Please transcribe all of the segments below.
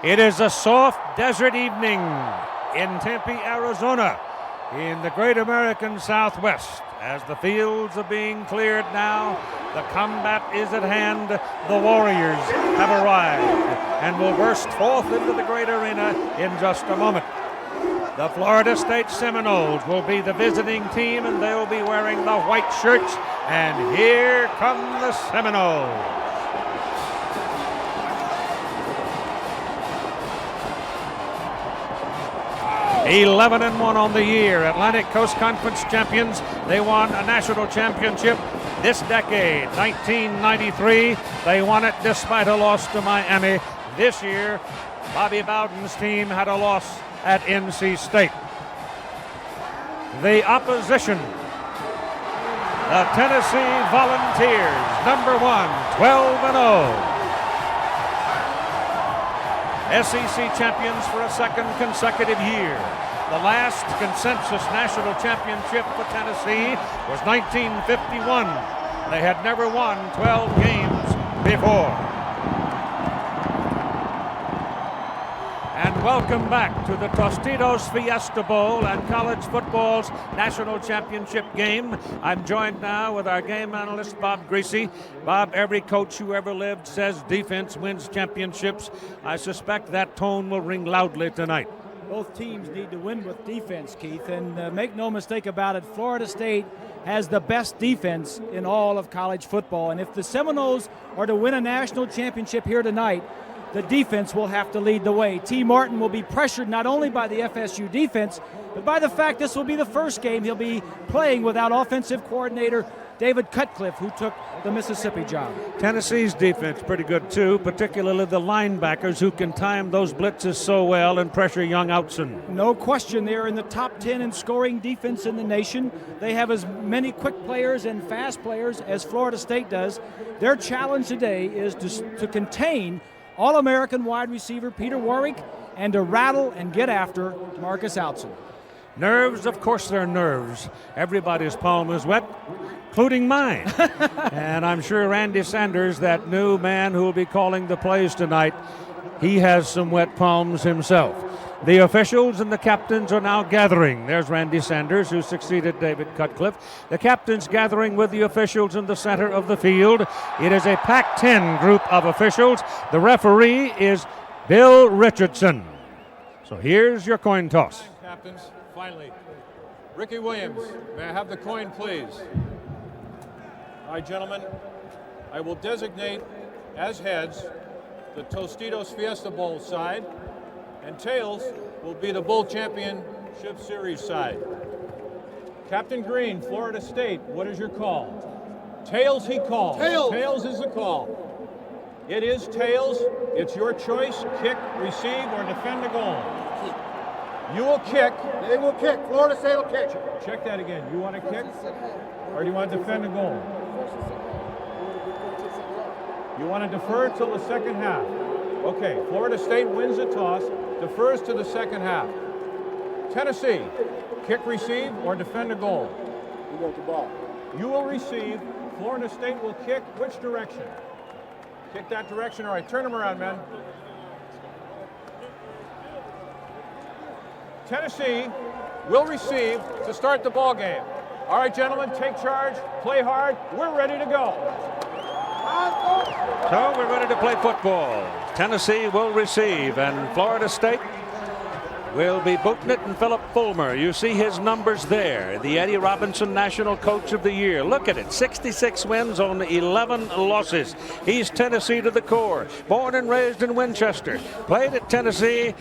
It is a soft desert evening in Tempe, Arizona, in the great American Southwest. As the fields are being cleared now, the combat is at hand. The Warriors have arrived and will burst forth into the great arena in just a moment. The Florida State Seminoles will be the visiting team, and they'll be wearing the white shirts. And here come the Seminoles. 11-1 on the year. Atlantic Coast Conference champions. They won a national championship this decade. 1993, they won it despite a loss to Miami. This year, Bobby Bowden's team had a loss at NC State. The opposition, the Tennessee Volunteers, number 1, 12-0. SEC champions for a second consecutive year. The last consensus national championship for Tennessee was 1951. They had never won 12 games before. And welcome back to the Tostitos Fiesta Bowl and college football's national championship game. I'm joined now with our game analyst, Bob Greasy. Bob, every coach who ever lived says defense wins championships. I suspect that tone will ring loudly tonight. Both teams need to win with defense, Keith, and make no mistake about it, Florida State has the best defense in all of college football. And if the Seminoles are to win a national championship here tonight, the defense will have to lead the way. T. Martin will be pressured not only by the FSU defense, but by the fact this will be the first game he'll be playing without offensive coordinator David Cutcliffe, who took the Mississippi job. Tennessee's defense pretty good too, particularly the linebackers who can time those blitzes so well and pressure young Outson. No question, they're in the top 10 in scoring defense in the nation. They have as many quick players and fast players as Florida State does. Their challenge today is to contain All-American wide receiver Peter Warwick and to rattle and get after Marcus Outson. Nerves, of course they're nerves. Everybody's palm is wet, including mine. And I'm sure Randy Sanders, that new man who will be calling the plays tonight, he has some wet palms himself. The officials and the captains are now gathering. There's Randy Sanders, who succeeded David Cutcliffe. The captains gathering with the officials in the center of the field. It is a Pac-10 group of officials. The referee is Bill Richardson. So here's your coin toss. Captains, finally. Ricky Williams, may I have the coin, please? All right, gentlemen, I will designate as heads the Tostitos Fiesta Bowl side, and tails will be the Bowl Championship Series side. Captain Green, Florida State, what is your call? Tails he calls. Tails. Tails is the call. It is tails. It's your choice. Kick, receive, or defend the goal. You will kick. They will kick. Florida State will kick. Check that again. You want to kick, or do you want to defend the goal? You want to defer till the second half. Okay, Florida State wins the toss, defers to the second half. Tennessee, kick, receive, or defend the goal? You want the ball. You will receive. Florida State will kick. Which direction? Kick that direction. All right, turn them around, men. Tennessee will receive to start the ball game. All right, gentlemen, take charge, play hard. We're ready to go. So we're ready to play football. Tennessee will receive, and Florida State will be booting it. And Philip Fulmer, you see his numbers there. The Eddie Robinson National Coach of the Year. Look at it, 66 wins on 11 losses. He's Tennessee to the core. Born and raised in Winchester. Played at Tennessee,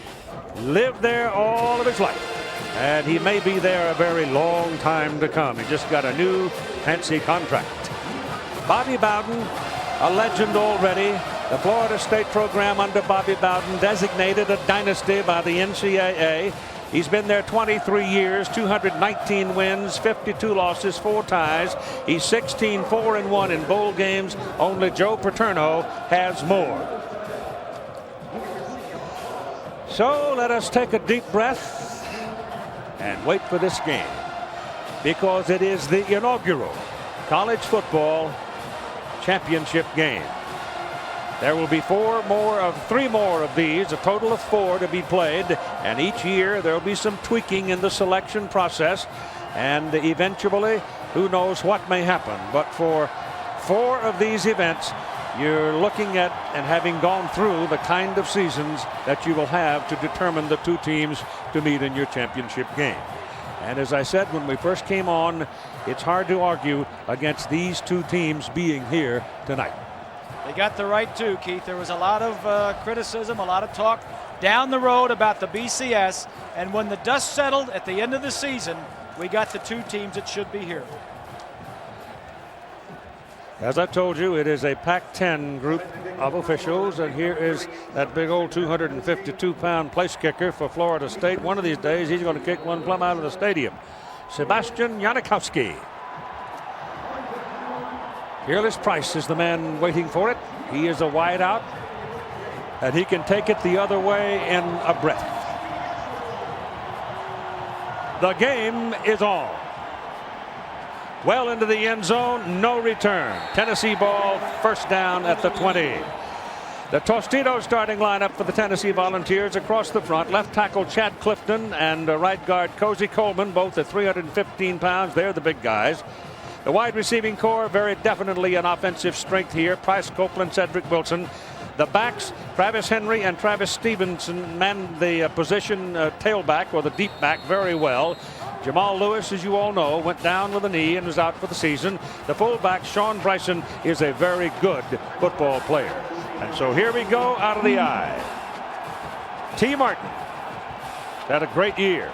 lived there all of his life. And he may be there a very long time to come. He just got a new fancy contract. Bobby Bowden, a legend already. The Florida State program under Bobby Bowden designated a dynasty by the NCAA. He's been there 23 years, 219 wins, 52 losses, 4 ties. He's 16-4-1 in bowl games. Only Joe Paterno has more. So let us take a deep breath and wait for this game, because it is the inaugural college football championship game. There will be three more of these, a total of 4 to be played, and each year there will be some tweaking in the selection process, and eventually who knows what may happen. But for 4 of these events, you're looking at and having gone through the kind of seasons that you will have to determine the 2 teams to meet in your championship game. And as I said when we first came on, it's hard to argue against these 2 teams being here tonight. They got the right too, Keith. There was a lot of criticism, a lot of talk down the road about the BCS, and when the dust settled at the end of the season, we got the 2 teams that should be here. As I told you, it is a Pac-10 group of officials, and here is that big old 252-pound place kicker for Florida State. One of these days, he's going to kick one plumb out of the stadium. Sebastian Janikowski. Peerless Price is the man waiting for it. He is a wide out, and he can take it the other way in a breath. The game is on. Well into the end zone, no return. Tennessee ball, first down at the 20. The Tostitos starting lineup for the Tennessee Volunteers across the front. Left tackle Chad Clifton and right guard Cozy Coleman, both at 315 pounds. They're the big guys. The wide receiving core, very definitely an offensive strength here. Price Copeland, Cedric Wilson. The backs, Travis Henry and Travis Stevenson, man the position tailback or the deep back very well. Jamal Lewis, as you all know, went down with a knee and was out for the season. The fullback, Sean Bryson, is a very good football player. And so here we go out of the eye. T. Martin had a great year.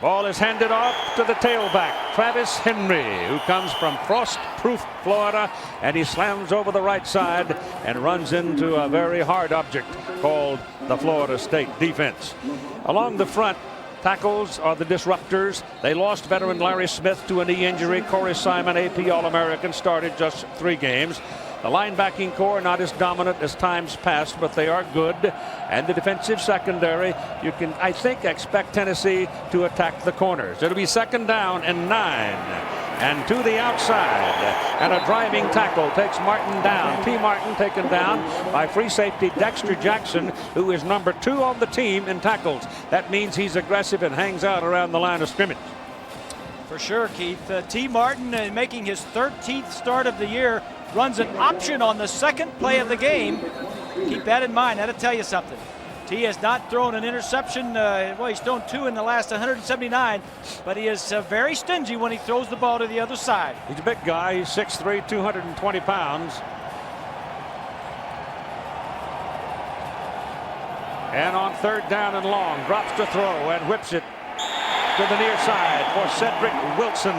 Ball is handed off to the tailback, Travis Henry, who comes from frost-proof Florida, and he slams over the right side and runs into a very hard object called the Florida State defense. Along the front, tackles are the disruptors. They lost veteran Larry Smith to a knee injury. Corey Simon, AP All-American, started just 3 games. The linebacking core not as dominant as times past, but they are good. And the defensive secondary, you can, I think, expect Tennessee to attack the corners. It'll be 2nd down and 9. And to the outside, and a driving tackle takes Martin down. T. Martin taken down by free safety Dexter Jackson, who is number 2 on the team in tackles. That means he's aggressive and hangs out around the line of scrimmage. For sure, Keith. T. Martin, making his 13th start of the year, runs an option on the 2nd play of the game. Keep that in mind. That'll tell you something. T has not thrown an interception. Well, he's thrown 2 in the last 179, but he is very stingy when he throws the ball to the other side. He's a big guy. He's 6'3", 220 pounds. And on 3rd down and long, drops to throw and whips it to the near side for Cedric Wilson.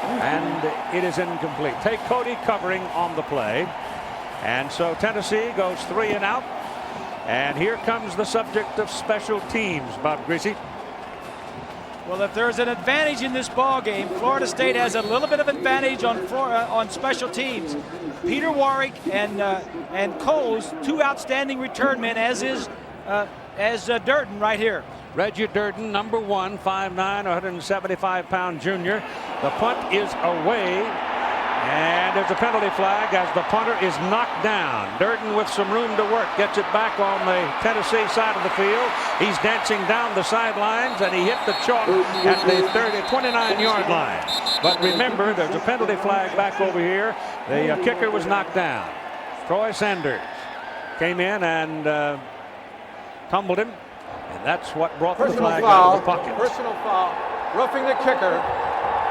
And it is incomplete. Take Cody covering on the play. And so Tennessee goes 3 and out. And here comes the subject of special teams, Bob Greasy. Well, if there's an advantage in this ball game, Florida State has a little bit of advantage on special teams. Peter Warwick and Coles, 2 outstanding return men, as is Durden right here. Reggie Durden, number 1, 5'9", 175-pound junior. The punt is away, and there's a penalty flag as the punter is knocked down. Durden with some room to work gets it back on the Tennessee side of the field. He's dancing down the sidelines, and he hit the chalk at the 29-yard line. But remember, there's a penalty flag back over here. The kicker was knocked down. Troy Sanders came in and tumbled him. And that's what brought the flag out of the pocket. Personal foul. Roughing the kicker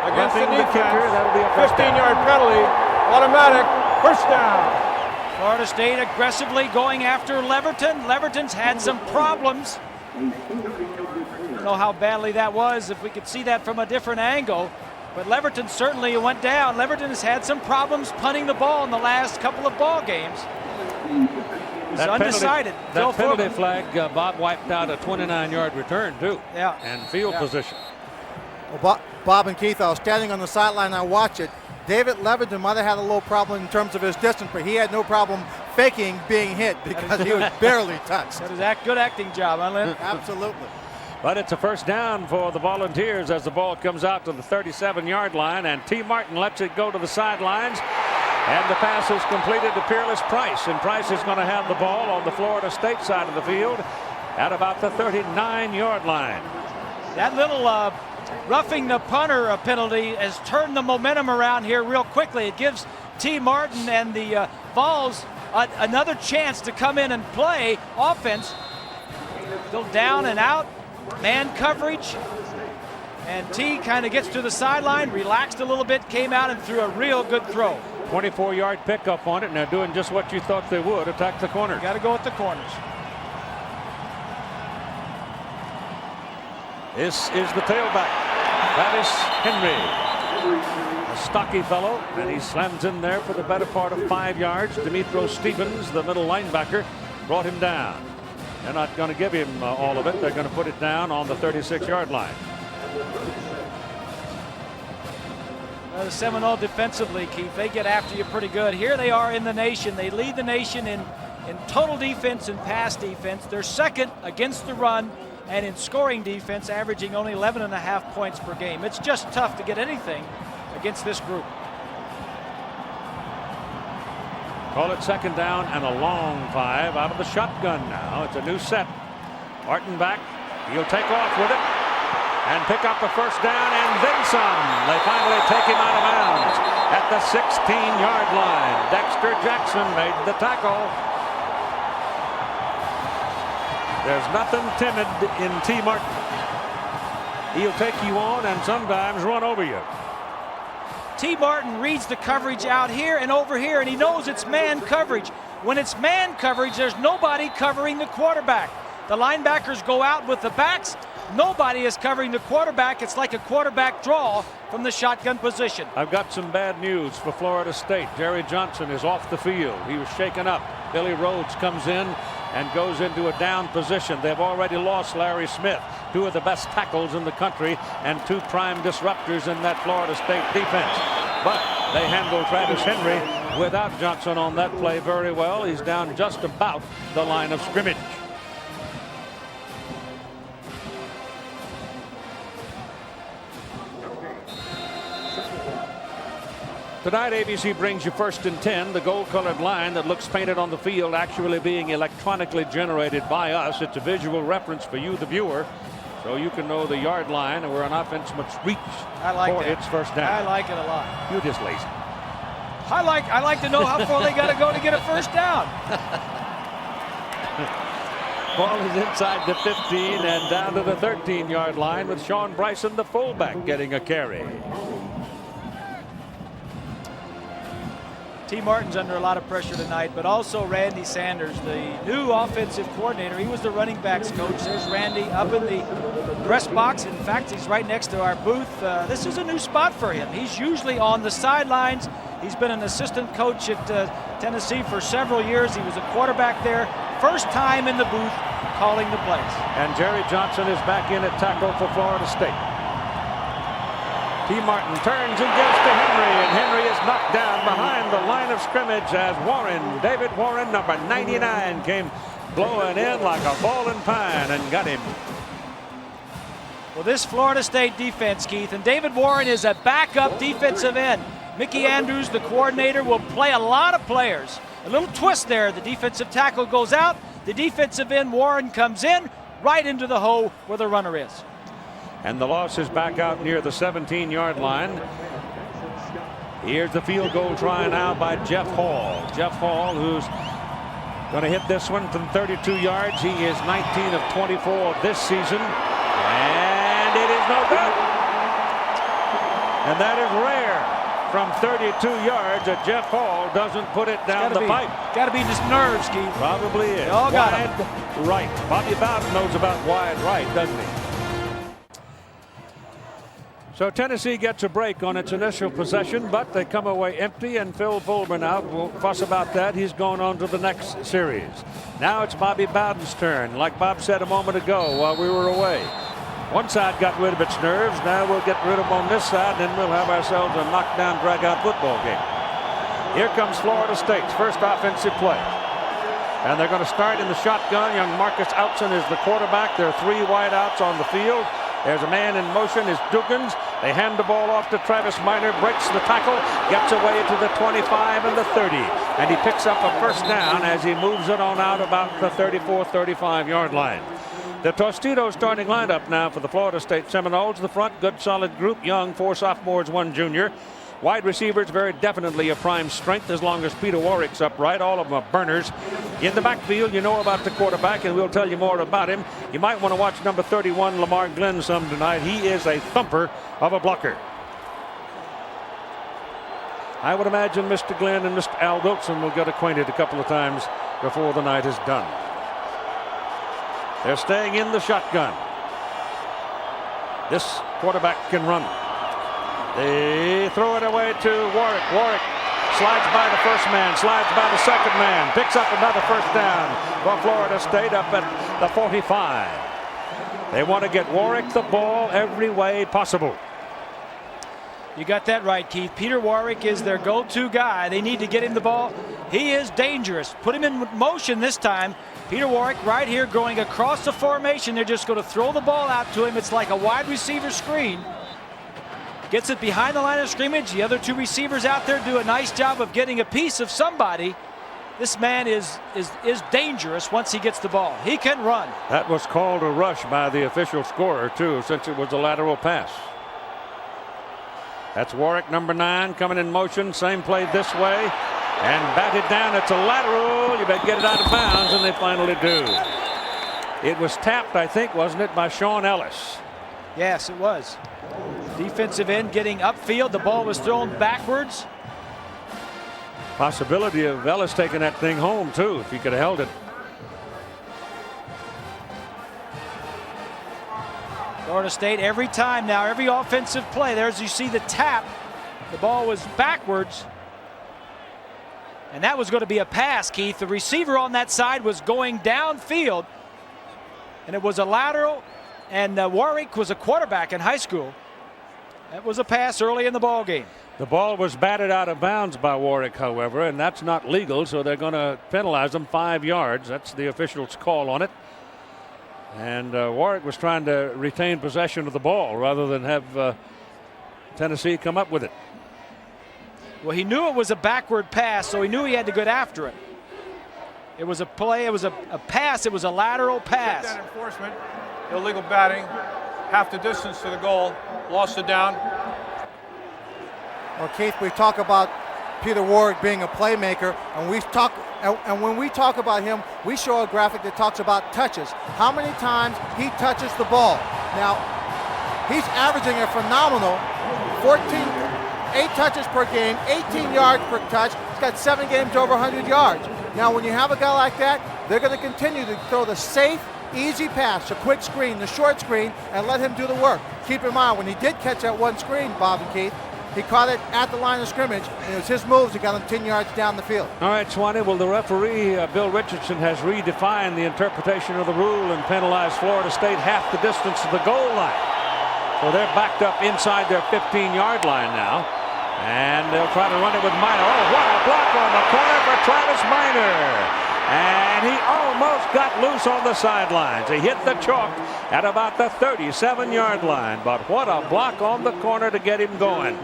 against Roughing the defense. kicker, that'll be a first 15-yard penalty. Automatic. First down. Florida State aggressively going after Leverton. Leverton's had some problems. I don't know how badly that was, if we could see that from a different angle. But Leverton certainly went down. Leverton has had some problems punting the ball in the last couple of ball games. He's undecided. That penalty flag, Bob, wiped out a 29-yard return, too. Yeah. And field position. Well, Bob and Keith, I was standing on the sideline. I watched it. David Leverton might have had a little problem in terms of his distance, but he had no problem faking being hit because he was barely touched. That is a good acting job, huh, Lynn? Absolutely. But it's a first down for the Volunteers as the ball comes out to the 37-yard line, and T. Martin lets it go to the sidelines. And the pass is completed to Peerless Price, and Price is going to have the ball on the Florida State side of the field at about the 39-yard line. That little roughing the punter penalty has turned the momentum around here real quickly. It gives T. Martin and the Vols another chance to come in and play offense. Go down and out, man coverage. And T kind of gets to the sideline, relaxed a little bit, came out and threw a real good throw. 24-yard pickup on it, and they're doing just what you thought they would, attack the corners. Got to go with the corners. This is the tailback, Travis Henry. A stocky fellow, and he slams in there for the better part of 5 yards. Demetro Stevens, the middle linebacker, brought him down. They're not going to give him all of it. They're going to put it down on the 36-yard line. The Seminole defensively, Keith, they get after you pretty good. Here they are in the nation. They lead the nation in total defense and pass defense. They're second against the run and in scoring defense, averaging only 11.5 points per game. It's just tough to get anything against this group. Call it second down and a long 5 out of the shotgun now. It's a new set. Martin back. He'll take off with it and pick up the first down and then some. They finally take him out of bounds at the 16-yard line. Dexter Jackson made the tackle. There's nothing timid in T. Martin. He'll take you on and sometimes run over you. T. Martin reads the coverage out here and over here, and he knows it's man coverage. When it's man coverage, there's nobody covering the quarterback. The linebackers go out with the backs. Nobody is covering the quarterback. It's like a quarterback draw from the shotgun position. I've got some bad news for Florida State. Jerry Johnson is off the field. He was shaken up. Billy Rhodes comes in and goes into a down position. They've already lost Larry Smith, 2 of the best tackles in the country and 2 prime disruptors in that Florida State defense. But they handle Travis Henry without Johnson on that play very well. He's down just about the line of scrimmage. Tonight, ABC brings you 1st and 10, the gold-colored line that looks painted on the field actually being electronically generated by us. It's a visual reference for you, the viewer, so you can know the yard line and where an offense must reach for its first down. I like it a lot. You're just lazy. I like to know how far they got to go to get a first down. Ball is inside the 15 and down to the 13-yard line with Sean Bryson, the fullback, getting a carry. T. Martin's under a lot of pressure tonight, but also Randy Sanders, the new offensive coordinator. He was the running backs coach. There's Randy up in the press box. In fact, he's right next to our booth. This is a new spot for him. He's usually on the sidelines. He's been an assistant coach at Tennessee for several years. He was a quarterback there. First time in the booth calling the plays. And Jerry Johnson is back in at tackle for Florida State. T. Martin turns and gives to Henry, and Henry is knocked down behind the line of scrimmage as David Warren, number 99, came blowing in like a fallen pine and got him. Well, this Florida State defense, Keith, and David Warren is a backup defensive end. Mickey Andrews, the coordinator, will play a lot of players. A little twist there. The defensive tackle goes out. The defensive end, Warren, comes in right into the hole where the runner is. And the loss is back out near the 17-yard line. Here's the field goal try now by Jeff Hall. Jeff Hall, who's going to hit this one from 32 yards. He is 19 of 24 this season. And it is no good. And that is rare. From 32 yards, Jeff Hall doesn't put it down the pipe. Got to be just nerves, Keith. Probably is. Wide right. Bobby Bowden knows about wide right, doesn't he? So Tennessee gets a break on its initial possession, but they come away empty, and Phil Fulmer now will fuss about that. He's going on to the next series. Now it's Bobby Bowden's turn. Like Bob said a moment ago while we were away. One side got rid of its nerves. Now we'll get rid of them on this side, and then we'll have ourselves a knockdown, drag-out football game. Here comes Florida State's first offensive play. And they're going to start in the shotgun. Young Marcus Outson is the quarterback. There are 3 wideouts on the field. There's a man in motion, is Dugans. They hand the ball off to Travis Minor, breaks the tackle, gets away to the 25 and the 30, and he picks up a first down as he moves it on out about the 34-35 yard line. The Tostitos starting lineup now for the Florida State Seminoles. The front, good solid group, young, 4 sophomores, 1 junior. Wide receivers, very definitely a prime strength as long as Peter Warwick's upright. All of them are burners. In the backfield, you know about the quarterback, and we'll tell you more about him. You might want to watch number 31, Lamar Glenn, some tonight. He is a thumper of a blocker. I would imagine Mr. Glenn and Mr. Al Wilson will get acquainted a couple of times before the night is done. They're staying in the shotgun. This quarterback can run. They throw it away to Warwick. Warwick slides by the first man, slides by the second man, picks up another first down for Florida State up at the 45. They want to get Warwick the ball every way possible. You got that right, Keith. Peter Warwick is their go-to guy. They need to get him the ball. He is dangerous. Put him in motion this time. Peter Warwick right here going across the formation. They're just going to throw the ball out to him. It's like a wide receiver screen. Gets it behind the line of scrimmage. The other 2 receivers out there do a nice job of getting a piece of somebody. This man is dangerous once he gets the ball. He can run. That was called a rush by the official scorer, too, since it was a lateral pass. That's Warwick, number 9, coming in motion. Same play this way. And batted down. It's a lateral. You better get it out of bounds, and they finally do. It was tapped, I think, wasn't it, by Sean Ellis? Yes, it was. Defensive end getting upfield. The ball was thrown backwards. Possibility of Ellis taking that thing home, too, if he could have held it. Florida State every time now, every offensive play. There's, you see the tap. The ball was backwards. And that was going to be a pass, Keith. The receiver on that side was going downfield. And it was a lateral. And Warwick was a quarterback in high school. That was a pass early in the ball game. The ball was batted out of bounds by Warwick, however, and that's not legal, so they're going to penalize them 5 yards. That's the official's call on it. And Warwick was trying to retain possession of the ball rather than have Tennessee come up with it. Well, he knew it was a backward pass, so he knew he had to get after it. It was a play, it was a pass, it was a lateral pass. That enforcement, illegal batting, half the distance to the goal, lost it down. Well, Keith, we talk about Peter Warwick being a playmaker, and when we talk about him, we show a graphic that talks about touches. How many times he touches the ball. Now, he's averaging a phenomenal 8 touches per game, 18 yards per touch. He's got 7 games over 100 yards. Now, when you have a guy like that, they're going to continue to throw the safe, easy pass, the quick screen, the short screen, and let him do the work. Keep in mind, when he did catch that one screen, Bob and Keith, he caught it at the line of scrimmage, and it was his moves that got him 10 yards down the field. All right, Swanee. Well, the referee, Bill Richardson, has redefined the interpretation of the rule and penalized Florida State half the distance to the goal line. So they're backed up inside their 15-yard line now. And they'll try to run it with Minor. Oh, what a block on the corner for Travis Minor. And he almost got loose on the sidelines. He hit the chalk at about the 37-yard line. But what a block on the corner to get him going.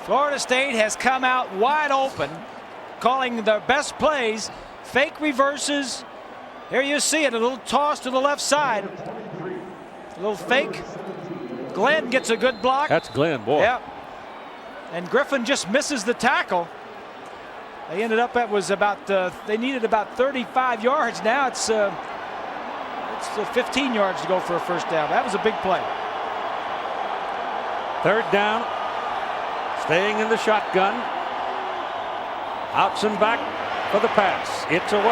Florida State has come out wide open, calling their best plays, fake reverses. Here you see it, a little toss to the left side. A little fake. Glenn gets a good block. That's Glenn, boy. Yeah. And Griffin just misses the tackle. They ended up, they needed about 35 yards. Now it's 15 yards to go for a first down. That was a big play. 3rd down. Staying in the shotgun. Outs and back for the pass. It's away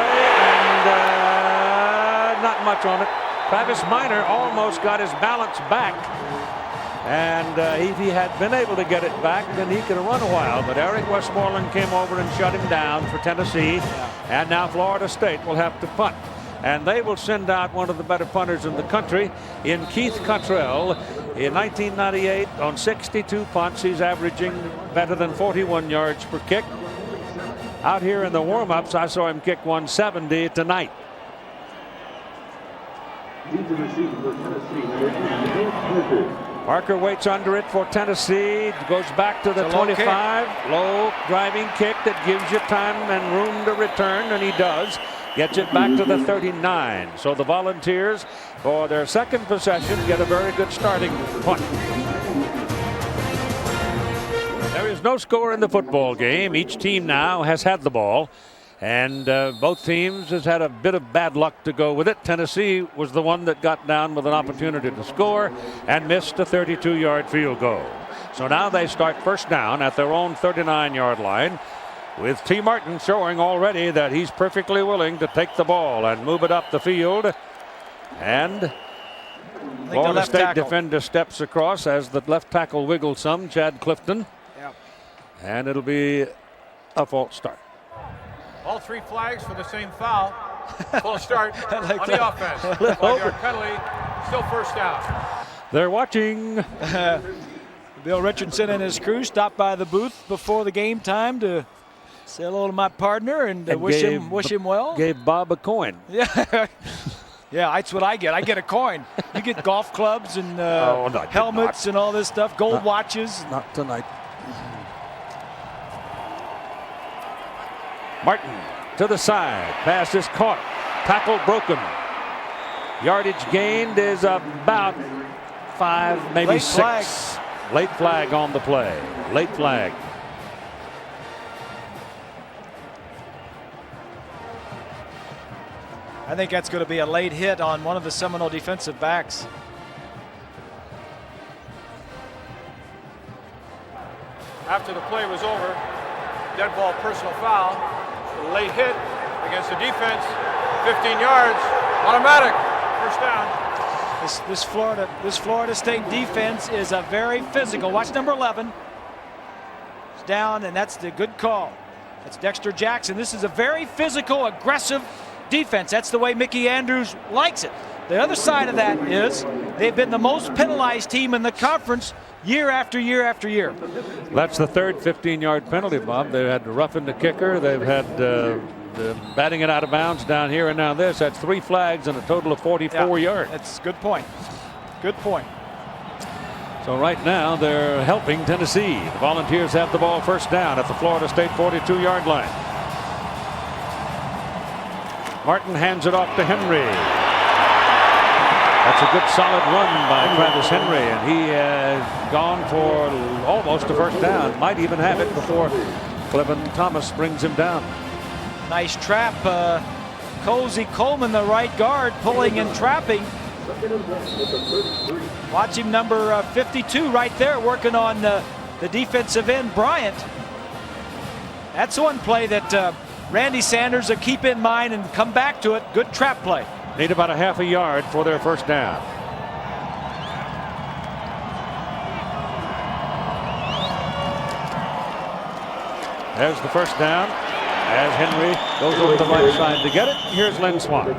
and not much on it. Travis Minor almost got his balance back. And if he had been able to get it back, then he could have run a while. But Eric Westmoreland came over and shut him down for Tennessee. And now Florida State will have to punt. And they will send out one of the better punters in the country in Keith Cottrell. In 1998, on 62 punts, he's averaging better than 41 yards per kick. Out here in the warm-ups, I saw him kick 170 tonight. Parker waits under it for Tennessee. Goes back to the 25. Low driving kick that gives you time and room to return, and he does. Gets it back to the 39. So the Volunteers, for their second possession, get a very good starting point. There is no score in the football game. Each team now has had the ball. And both teams has had a bit of bad luck to go with it. Tennessee was the one that got down with an opportunity to score and missed a 32-yard field goal. So now they start first down at their own 39-yard line, with T. Martin showing already that he's perfectly willing to take the ball and move it up the field. And Florida State defender steps across as the left tackle wiggles some, Chad Clifton. Yep. And it'll be a false start. All 3 flags for the same foul. Full start on like the offense. 5-yard penalty. Still first down. They're watching. Bill Richardson and his crew stopped by the booth before the game time to say hello to my partner and wish him well. Gave Bob a coin. Yeah. Yeah, that's what I get. I get a coin. You get golf clubs and no, helmets and all this stuff, gold watches. Not tonight. Martin to the side. Pass is caught. Tackle broken. Yardage gained is about 5, maybe Late 6. flag. Late flag on the play. Late flag. I think that's going to be a late hit on one of the Seminole defensive backs. After the play was over, dead ball personal foul. A late hit against the defense. 15 yards. Automatic. First down. This Florida State defense is a very physical. Watch number 11. It's down, and that's the good call. That's Dexter Jackson. This is a very physical, aggressive defense. That's the way Mickey Andrews likes it. The other side of that is they've been the most penalized team in the conference year after year after year. That's the third 15-yard penalty, Bob. They've had to roughen the kicker. They've had batting it out of bounds down here, and now this. That's 3 flags and a total of 44 yards. That's a good point. Good point. So right now they're helping Tennessee. The Volunteers have the ball first down at the Florida State 42-yard line. Martin hands it off to Henry. That's a good solid run by Travis Henry, and he has gone for almost a first down. Might even have it before Clevin Thomas brings him down. Nice trap. Cozy Coleman, the right guard, pulling and trapping. Watch him, number 52 right there, working on the defensive end, Bryant. That's one play that Randy Sanders will keep in mind and come back to it. Good trap play. Need about a half a yard for their first down. There's the first down as Henry goes over the right side to get it. Here's Len Swan.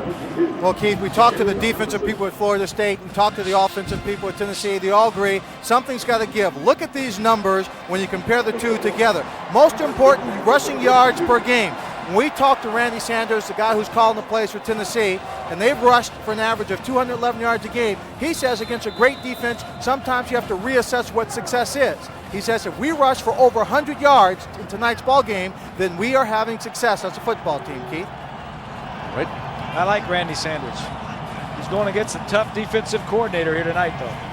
Well, Keith, we talked to the defensive people at Florida State. We talked to the offensive people at Tennessee. They all agree something's got to give. Look at these numbers when you compare the two together. Most important, rushing yards per game. When we talked to Randy Sanders, the guy who's calling the plays for Tennessee, and they've rushed for an average of 211 yards a game, he says against a great defense, sometimes you have to reassess what success is. He says if we rush for over 100 yards in tonight's ball game, then we are having success as a football team, Keith. Right. I like Randy Sanders. He's going against a tough defensive coordinator here tonight, though.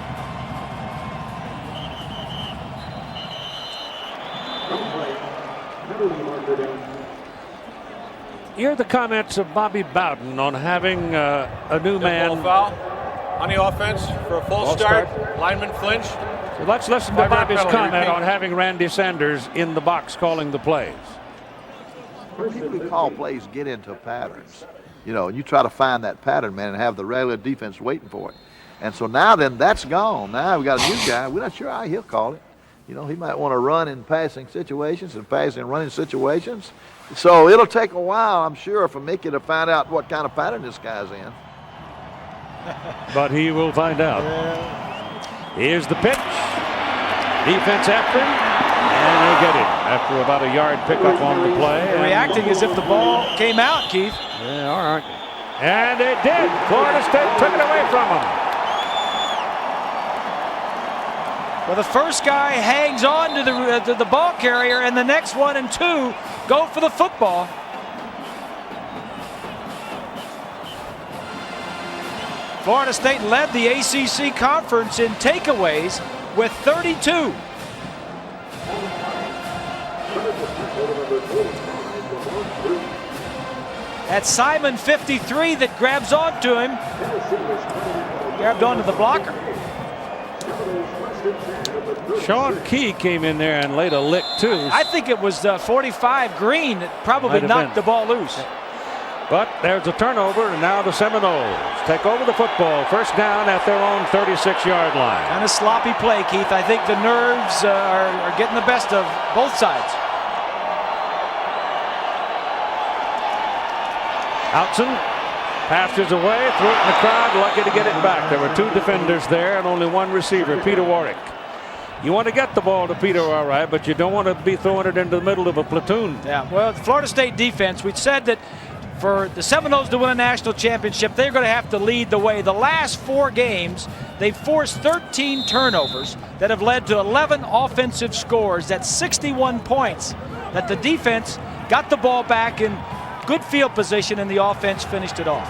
Hear the comments of Bobby Bowden on having a new man. Foul on the offense for a false start. Lineman flinched. So let's listen to Bobby's comment on having Randy Sanders in the box calling the plays. We call plays get into patterns. You know, and you try to find that pattern, man, and have the regular defense waiting for it. And so now then that's gone. Now we got a new guy. We're not sure how he'll call it. You know, he might want to run in passing situations and pass in running situations. So it'll take a while, I'm sure, for Mickey to find out what kind of pattern this guy's in. But he will find out. Here's the pitch. Defense after him. And they get him after about a yard pickup on the play. Reacting as if the ball came out, Keith. Yeah, all right. And it did. Florida State took it away from him. Well, the first guy hangs on to the ball carrier, and the next 1 and 2 go for the football. Florida State led the ACC conference in takeaways with 32. That's Simon 53 that grabs onto him. Grabbed onto the blocker. Sean Key came in there and laid a lick too. I think it was 45 Green that probably knocked the ball loose. But there's a turnover, and now the Seminoles take over the football. First down at their own 36-yard line. Kind of sloppy play, Keith. I think the nerves are getting the best of both sides. Outson passes away, threw it in the crowd, lucky to get it back. There were 2 defenders there and only 1 receiver, Peter Warwick. You want to get the ball to Peter, all right, but you don't want to be throwing it into the middle of a platoon. Yeah, well, the Florida State defense, we said that for the Seminoles to win a national championship, they're going to have to lead the way. The last 4 games, they've forced 13 turnovers that have led to 11 offensive scores. That's 61 points that the defense got the ball back in good field position, and the offense finished it off.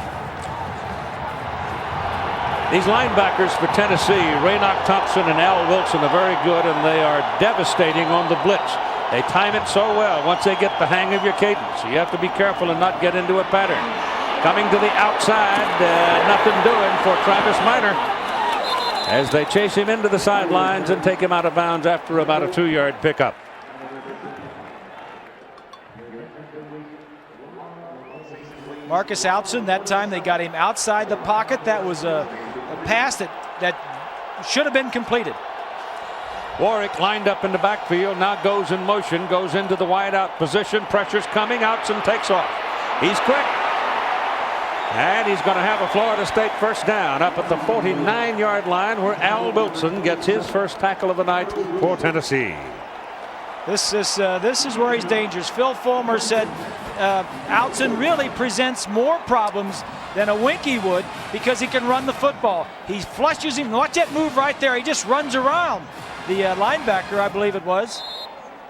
These linebackers for Tennessee, Raynoch Thompson and Al Wilson, are very good, and they are devastating on the blitz. They time it so well once they get the hang of your cadence. So you have to be careful and not get into a pattern. Coming to the outside, nothing doing for Travis Minor as they chase him into the sidelines and take him out of bounds after about a 2-yard pickup. Marcus Outson, that time they got him outside the pocket. That was a pass that should have been completed. Warwick lined up in the backfield, now goes in motion, goes into the wideout position. Pressure's coming. Outson takes off. He's quick. And he's going to have a Florida State first down up at the 49-yard line, where Al Wilson gets his first tackle of the night for Tennessee. This is where he's dangerous. Phil Fulmer said Outson really presents more problems than a Winky would because he can run the football. He flushes him. Watch that move right there. He just runs around the linebacker, I believe it was.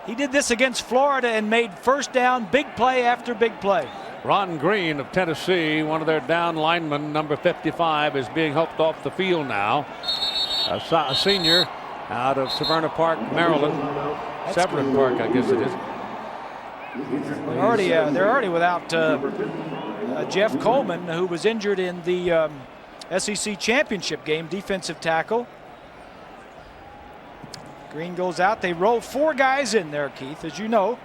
He did this against Florida and made first down, big play after big play. Ron Green of Tennessee, one of their down linemen, number 55, is being helped off the field now. A senior out of Severna Park, Maryland. Severin Park, I guess it is. They're already without Jeff Coleman, who was injured in the SEC championship game, defensive tackle. Green goes out. They roll 4 guys in there, Keith, as you know.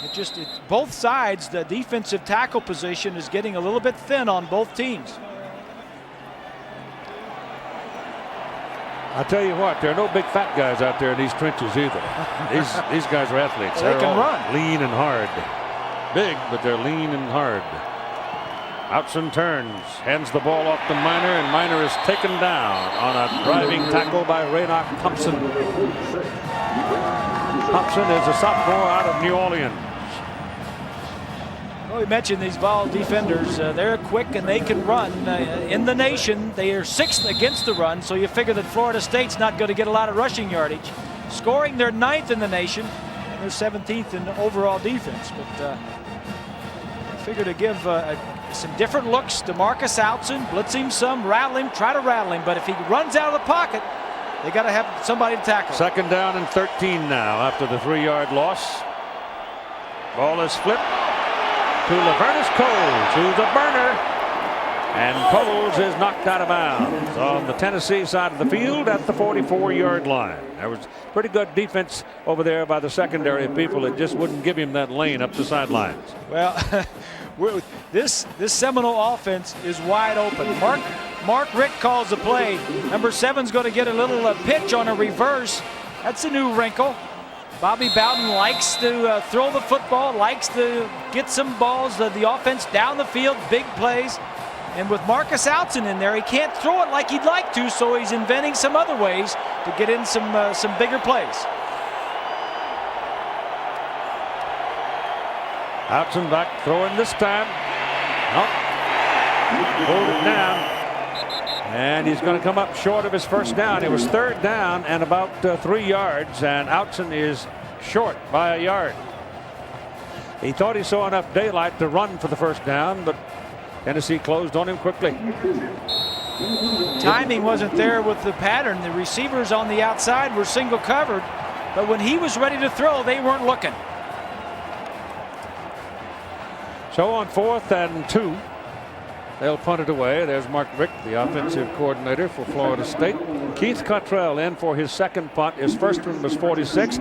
It's both sides. The defensive tackle position is getting a little bit thin on both teams. I'll tell you what, there are no big fat guys out there in these trenches either. These guys are athletes. They can all run. Lean and hard. Big, but they're lean and hard. Outson turns, hands the ball off to Minor, and Minor is taken down on a driving tackle by Raynoch Thompson. Thompson is a sophomore out of New Orleans. Well, we mentioned these Vol defenders. They're quick and they can run. In the nation, they are 6th against the run, so you figure that Florida State's not going to get a lot of rushing yardage. Scoring, they're 9th in the nation, and they're 17th in overall defense. But I figure to give some different looks to Marcus Outson, blitz him some, rattle him, try to rattle him. But if he runs out of the pocket, they got to have somebody to tackle. Second down and 13 now after the 3-yard loss. Ball is flipped to Lavernus Coles, who's a burner. And Coles is knocked out of bounds on the Tennessee side of the field at the 44-yard line. There was pretty good defense over there by the secondary people that just wouldn't give him that lane up the sidelines. Well, this Seminole offense is wide open. Mark Rick calls the play. Number 7's going to get a little pitch on a reverse. That's a new wrinkle. Bobby Bowden likes to throw the football, likes to get some balls, the offense down the field, big plays. And with Marcus Outson in there, he can't throw it like he'd like to, so he's inventing some other ways to get in some bigger plays. Outson back throwing this time. Nope. Hold it down. And he's going to come up short of his first down. It was third down and about 3 yards, and Outson is short by a yard. He thought he saw enough daylight to run for the first down, but Tennessee closed on him quickly. Timing wasn't there with the pattern. The receivers on the outside were single covered, but when he was ready to throw, they weren't looking. So on 4th and 2, they'll punt it away. There's Mark Richt, the offensive coordinator for Florida State. Keith Cottrell in for his second punt. His first one was 46.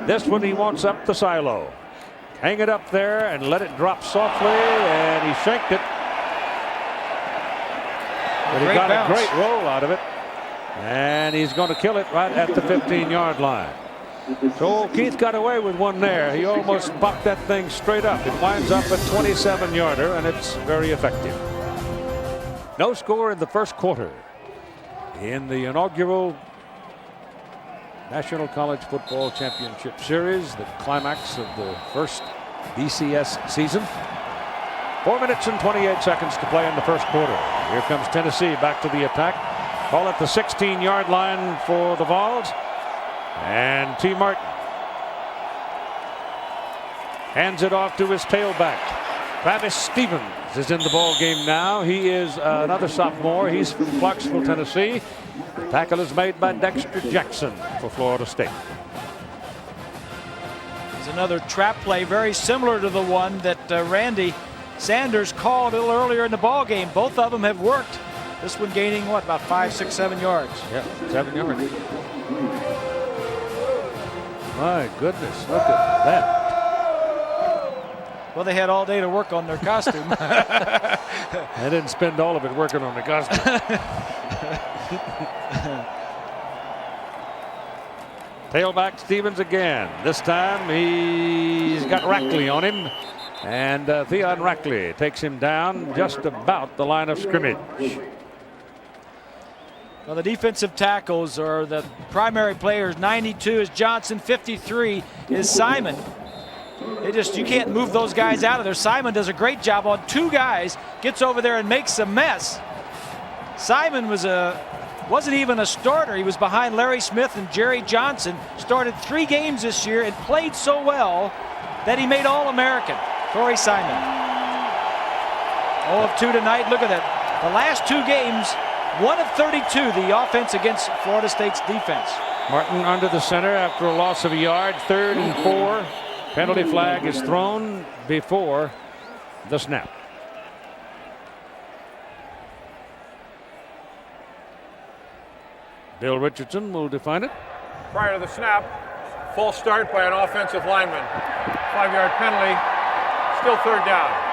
This one he wants up the silo. Hang it up there and let it drop softly, and he shanked it. But he got a great roll out of it, and he's going to kill it right at the 15-yard line. So Keith got away with one there. He almost popped that thing straight up. It winds up a 27-yarder, and it's very effective. No score in the first quarter in the inaugural National College Football Championship Series, the climax of the first BCS season. 4 minutes and 28 seconds to play in the first quarter. Here comes Tennessee back to the attack. Ball at the 16-yard line for the Vols. And T. Martin hands it off to his tailback. Travis Stevens is in the ball game now. He is another sophomore. He's from Clarksville, Tennessee. The tackle is made by Dexter Jackson for Florida State. There's another trap play very similar to the one that Randy Sanders called a little earlier in the ball game. Both of them have worked. This one gaining what, about 5, 6, 7 yards? Yeah, 7 yards. My goodness, look at that. Well, they had all day to work on their costume. They didn't spend all of it working on the costume. Tailback Stevens again. This time he's got Rackley on him. And Theon Rackley takes him down just about the line of scrimmage. Well, the defensive tackles are the primary players. 92 is Johnson, 53 is Simon. You can't move those guys out of there. Simon does a great job on 2 guys, gets over there and makes a mess. Simon wasn't even a starter. He was behind Larry Smith and Jerry Johnson. Started 3 games this year and played so well that he made All-American. Torrey Simon. 0 of 2 tonight. Look at that. The last 2 games, 1 of 32, the offense against Florida State's defense. Martin under the center after a loss of a yard. 3rd and 4. Penalty flag is thrown before the snap. Bill Richardson will define it. Prior to the snap, false start by an offensive lineman. 5-yard penalty, still 3rd down.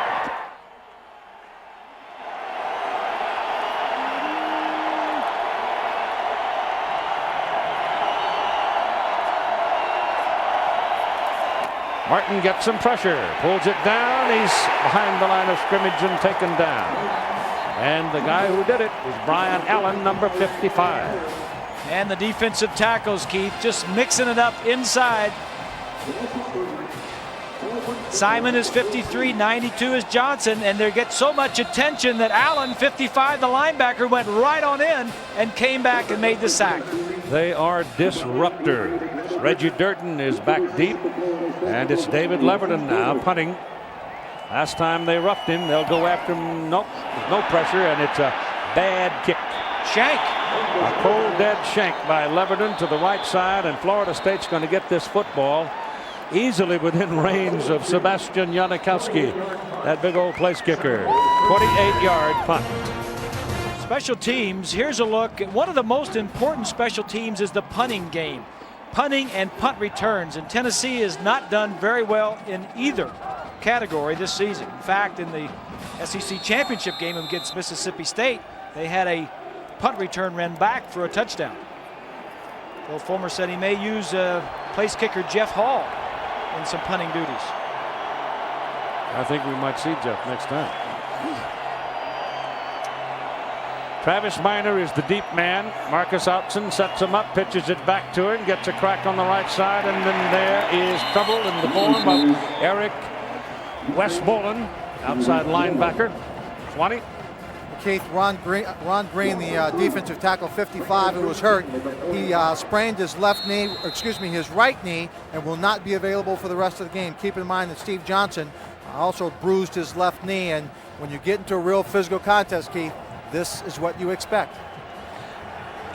Martin gets some pressure, pulls it down. He's behind the line of scrimmage and taken down. And the guy who did it was Brian Allen, number 55. And the defensive tackles, Keith, just mixing it up inside. Simon is 53, 92 is Johnson, and they get so much attention that Allen, 55, the linebacker, went right on in and came back and made the sack. They are disruptors. Reggie Durden is back deep, and it's David Leverton now punting. Last time they roughed him, they'll go after him. Nope, no pressure, and it's a bad kick. Shank. A cold dead shank by Leverton to the right side, and Florida State's going to get this football easily within range of Sebastian Janikowski, that big old place kicker. 28-yard punt. Special teams, here's a look. One of the most important special teams is the punting game. Punting and punt returns, and Tennessee has not done very well in either category this season. In fact, in the SEC championship game against Mississippi State, they had a punt return ran back for a touchdown. Bill Fulmer said he may use place kicker Jeff Hall in some punting duties. I think we might see Jeff next time. Travis Minor is the deep man. Marcus Outson sets him up, pitches it back to him, gets a crack on the right side, and then there is trouble in the form of Eric Westmoreland, outside linebacker. 20, Keith, Ron Green, the defensive tackle, 55, who was hurt, he sprained his his right knee, and will not be available for the rest of the game. Keep in mind that Steve Johnson also bruised his left knee, and when you get into a real physical contest, Keith, this is what you expect.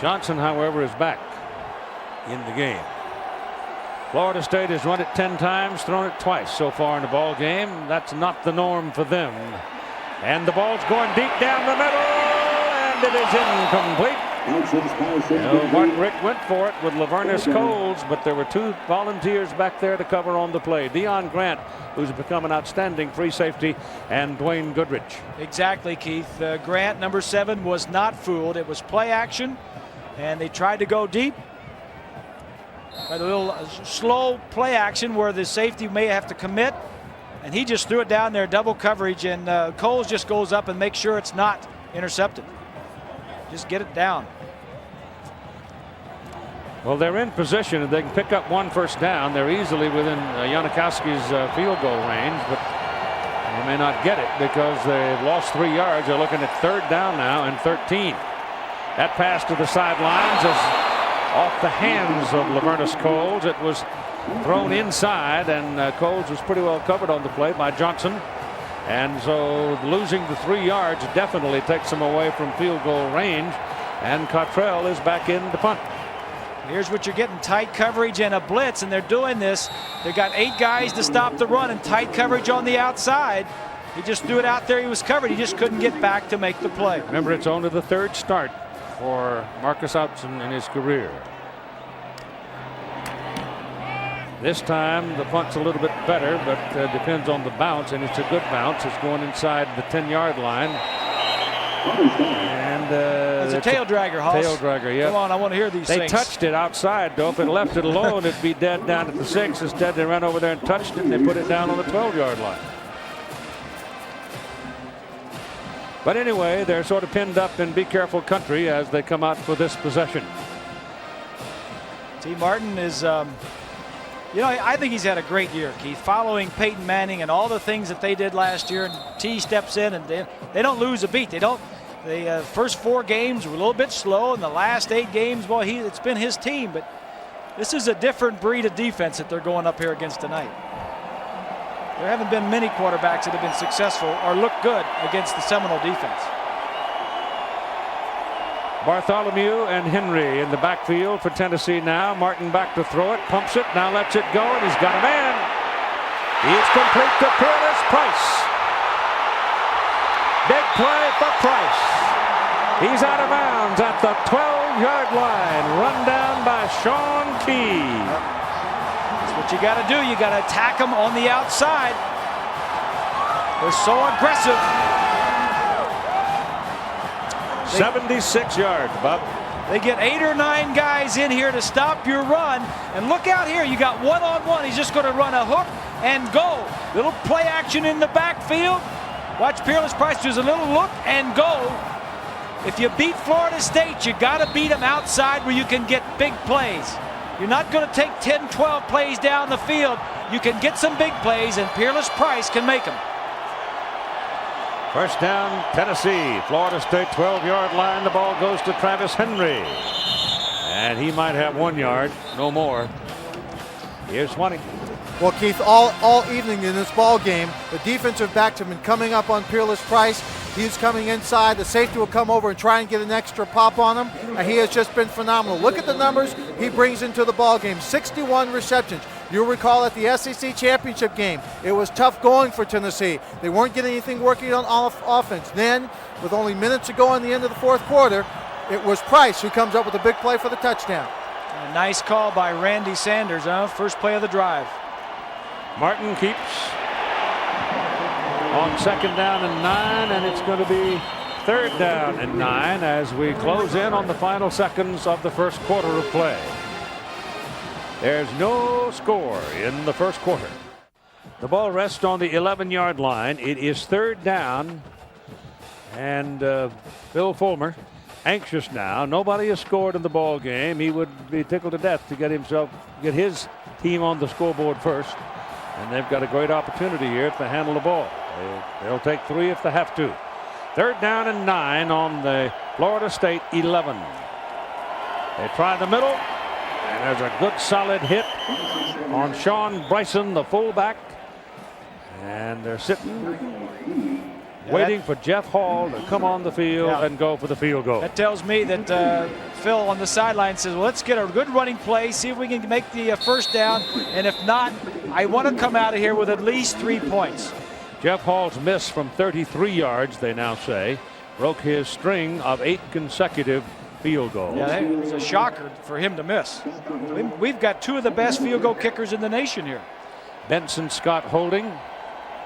Johnson, however, is back in the game. Florida State has run it 10 times, thrown it twice so far in the ball game. That's not the norm for them. And the ball's going deep down the middle, and it is incomplete. Martin Rick went for it with Lavernus Coles, but there were 2 volunteers back there to cover on the play. Deion Grant, who's become an outstanding free safety, and Dwayne Goodrich. Exactly, Keith. Grant, number 7, was not fooled. It was play action, and they tried to go deep. A little slow play action where the safety may have to commit, and he just threw it down there, double coverage, and Coles just goes up and makes sure it's not intercepted. Just get it down. Well, they're in position and they can pick up 1 first down. They're easily within Janikowski's field goal range, but they may not get it because they've lost 3 yards. They're looking at 3rd down now and 13. That pass to the sidelines is off the hands of Lavernus Coles. It was thrown inside, and Coles was pretty well covered on the play by Johnson. And so losing the 3 yards definitely takes them away from field goal range, and Cottrell is back in the punt. Here's what you're getting: tight coverage and a blitz, and they're doing this. They've got 8 guys to stop the run and tight coverage on the outside. He just threw it out there. He was covered. He just couldn't get back to make the play. Remember, it's only the 3rd start for Marcus Outson in his career. This time the punt's a little bit better, but depends on the bounce, and it's a good bounce. It's going inside the 10-yard line. And it's a tail dragger, Hoss. Tail dragger, yeah. Come on, I want to hear these They things. touched it outside, though. If it left it alone, it'd be dead down at the 6. Instead, they ran over there and touched it, and they put it down on the 12-yard line. But anyway, they're sort of pinned up in be careful country as they come out for this possession. T. Martin is, I think he's had a great year, Keith, following Peyton Manning and all the things that they did last year. And T steps in, and they don't lose a beat. The first 4 games were a little bit slow, and the last 8 games, well, it's been his team. But this is a different breed of defense that they're going up here against tonight. There haven't been many quarterbacks that have been successful or look good against the Seminole defense. Bartholomew and Henry in the backfield for Tennessee now. Martin back to throw it, pumps it, now lets it go, and he's got a man. It's complete to Peerless Price. Big play for Price. He's out of bounds at the 12-yard line. Run down by Sean Key. That's what you got to do. You got to attack them on the outside. They're so aggressive. 76 yards, Bob. They get 8 or 9 guys in here to stop your run. And look out here. You got one-on-one. He's just going to run a hook and go. Little play action in the backfield. Watch Peerless Price does a little look and go. If you beat Florida State, you got to beat them outside where you can get big plays. You're not going to take 10, 12 plays down the field. You can get some big plays, and Peerless Price can make them. First down, Tennessee. Florida State 12-yard line. The ball goes to Travis Henry. And he might have 1 yard, no more. Here's 20. Well, Keith, all evening in this ball game, the defensive backs have been coming up on Peerless Price. He's coming inside. The safety will come over and try and get an extra pop on him. And he has just been phenomenal. Look at the numbers he brings into the ball game. 61 receptions. You'll recall at the SEC championship game, it was tough going for Tennessee. They weren't getting anything working on offense. Then, with only minutes to go in the end of the 4th quarter, it was Price who comes up with a big play for the touchdown. A nice call by Randy Sanders, first play of the drive. Martin keeps on 2nd down and 9, and it's going to be 3rd down and 9 as we close in on the final seconds of the first quarter of play. There's no score in the first quarter. The ball rests on the 11-yard line. It is 3rd down, and Bill Fulmer anxious now. Nobody has scored in the ball game. He would be tickled to death to get his team on the scoreboard first. And they've got a great opportunity here if they handle the ball. They'll take 3 if they have to. 3rd down and 9 on the Florida State 11. They try the middle, and there's a good solid hit on Sean Bryson, the fullback. And they're sitting, waiting for Jeff Hall to come on the field and go for the field goal. That tells me that Phil on the sideline says, well, let's get a good running play, see if we can make the first down, and if not, I want to come out of here with at least 3 points. Jeff Hall's miss from 33 yards, they now say, broke his string of 8 consecutive field goals. Yeah, it was a shocker for him to miss. We've got 2 of the best field goal kickers in the nation here. Benson Scott holding.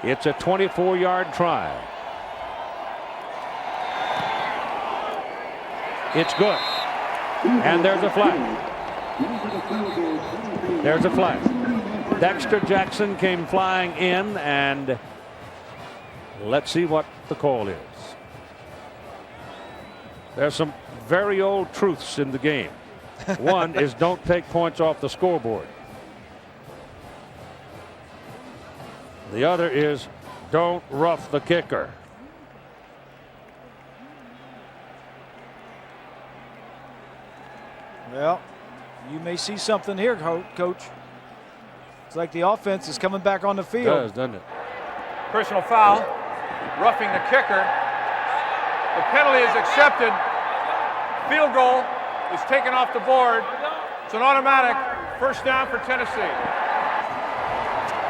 It's a 24-yard try. It's good. And there's a flag. There's a flag. Dexter Jackson came flying in, and let's see what the call is. There's some very old truths in the game. One is don't take points off the scoreboard. The other is don't rough the kicker. Well, you may see something here, Coach. It's like the offense is coming back on the field. It does, doesn't it? Personal foul, roughing the kicker. The penalty is accepted. Field goal is taken off the board. It's an automatic first down for Tennessee.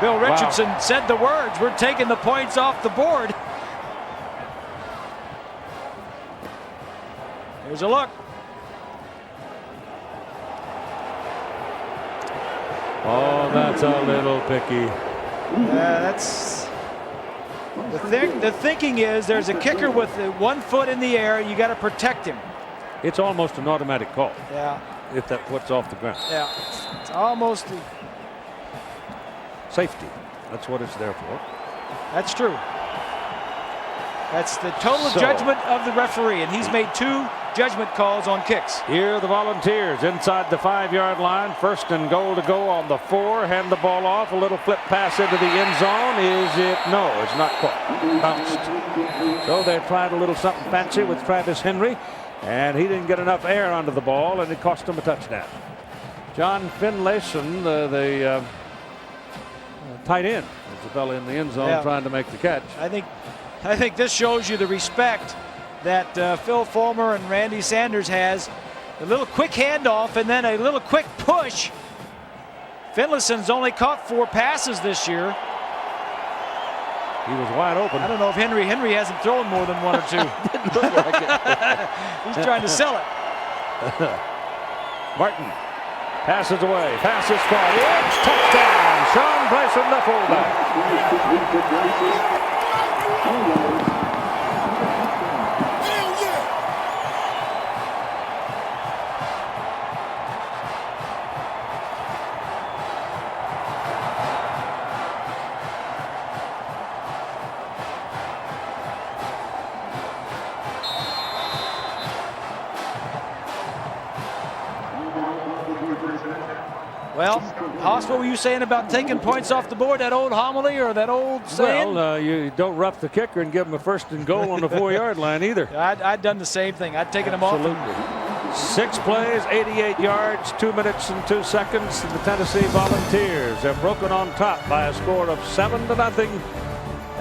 Bill Richardson said the words, we're taking the points off the board. Here's a look. Oh, that's a little picky. That's the thing. The thinking is there's a kicker with 1 foot in the air. You got to protect him. It's almost an automatic call. Yeah. If that foot's off the ground. Yeah. It's almost. Safety. That's what it's there for. That's true. That's the total judgment of the referee, and he's made 2 judgment calls on kicks. Here are the Volunteers inside the 5-yard line. 1st and goal to go on the 4. Hand the ball off. A little flip pass into the end zone. Is it? No, it's not caught. Bounced. So they tried a little something fancy with Travis Henry, and he didn't get enough air onto the ball, and it cost him a touchdown. John Finlayson, the tight end, was the fellow in the end zone trying to make the catch. I think this shows you the respect that Phil Fulmer and Randy Sanders has. A little quick handoff and then a little quick push. Finlayson's only caught 4 passes this year. He was wide open. I don't know if Henry hasn't thrown more than 1 or 2. Didn't look like it. He's trying to sell it. Martin passes away. Passes caught. It's touchdown. Sean Bryson, the fullback. Well, Hoss, what were you saying about taking points off the board? That old homily or that old saying? Well, you don't rough the kicker and give him a 1st and goal on the 4-yard line either. I'd done the same thing. I'd taken him off. Absolutely. 6 plays, 88 yards, 2 minutes and 2 seconds. And the Tennessee Volunteers have broken on top by a score of 7-0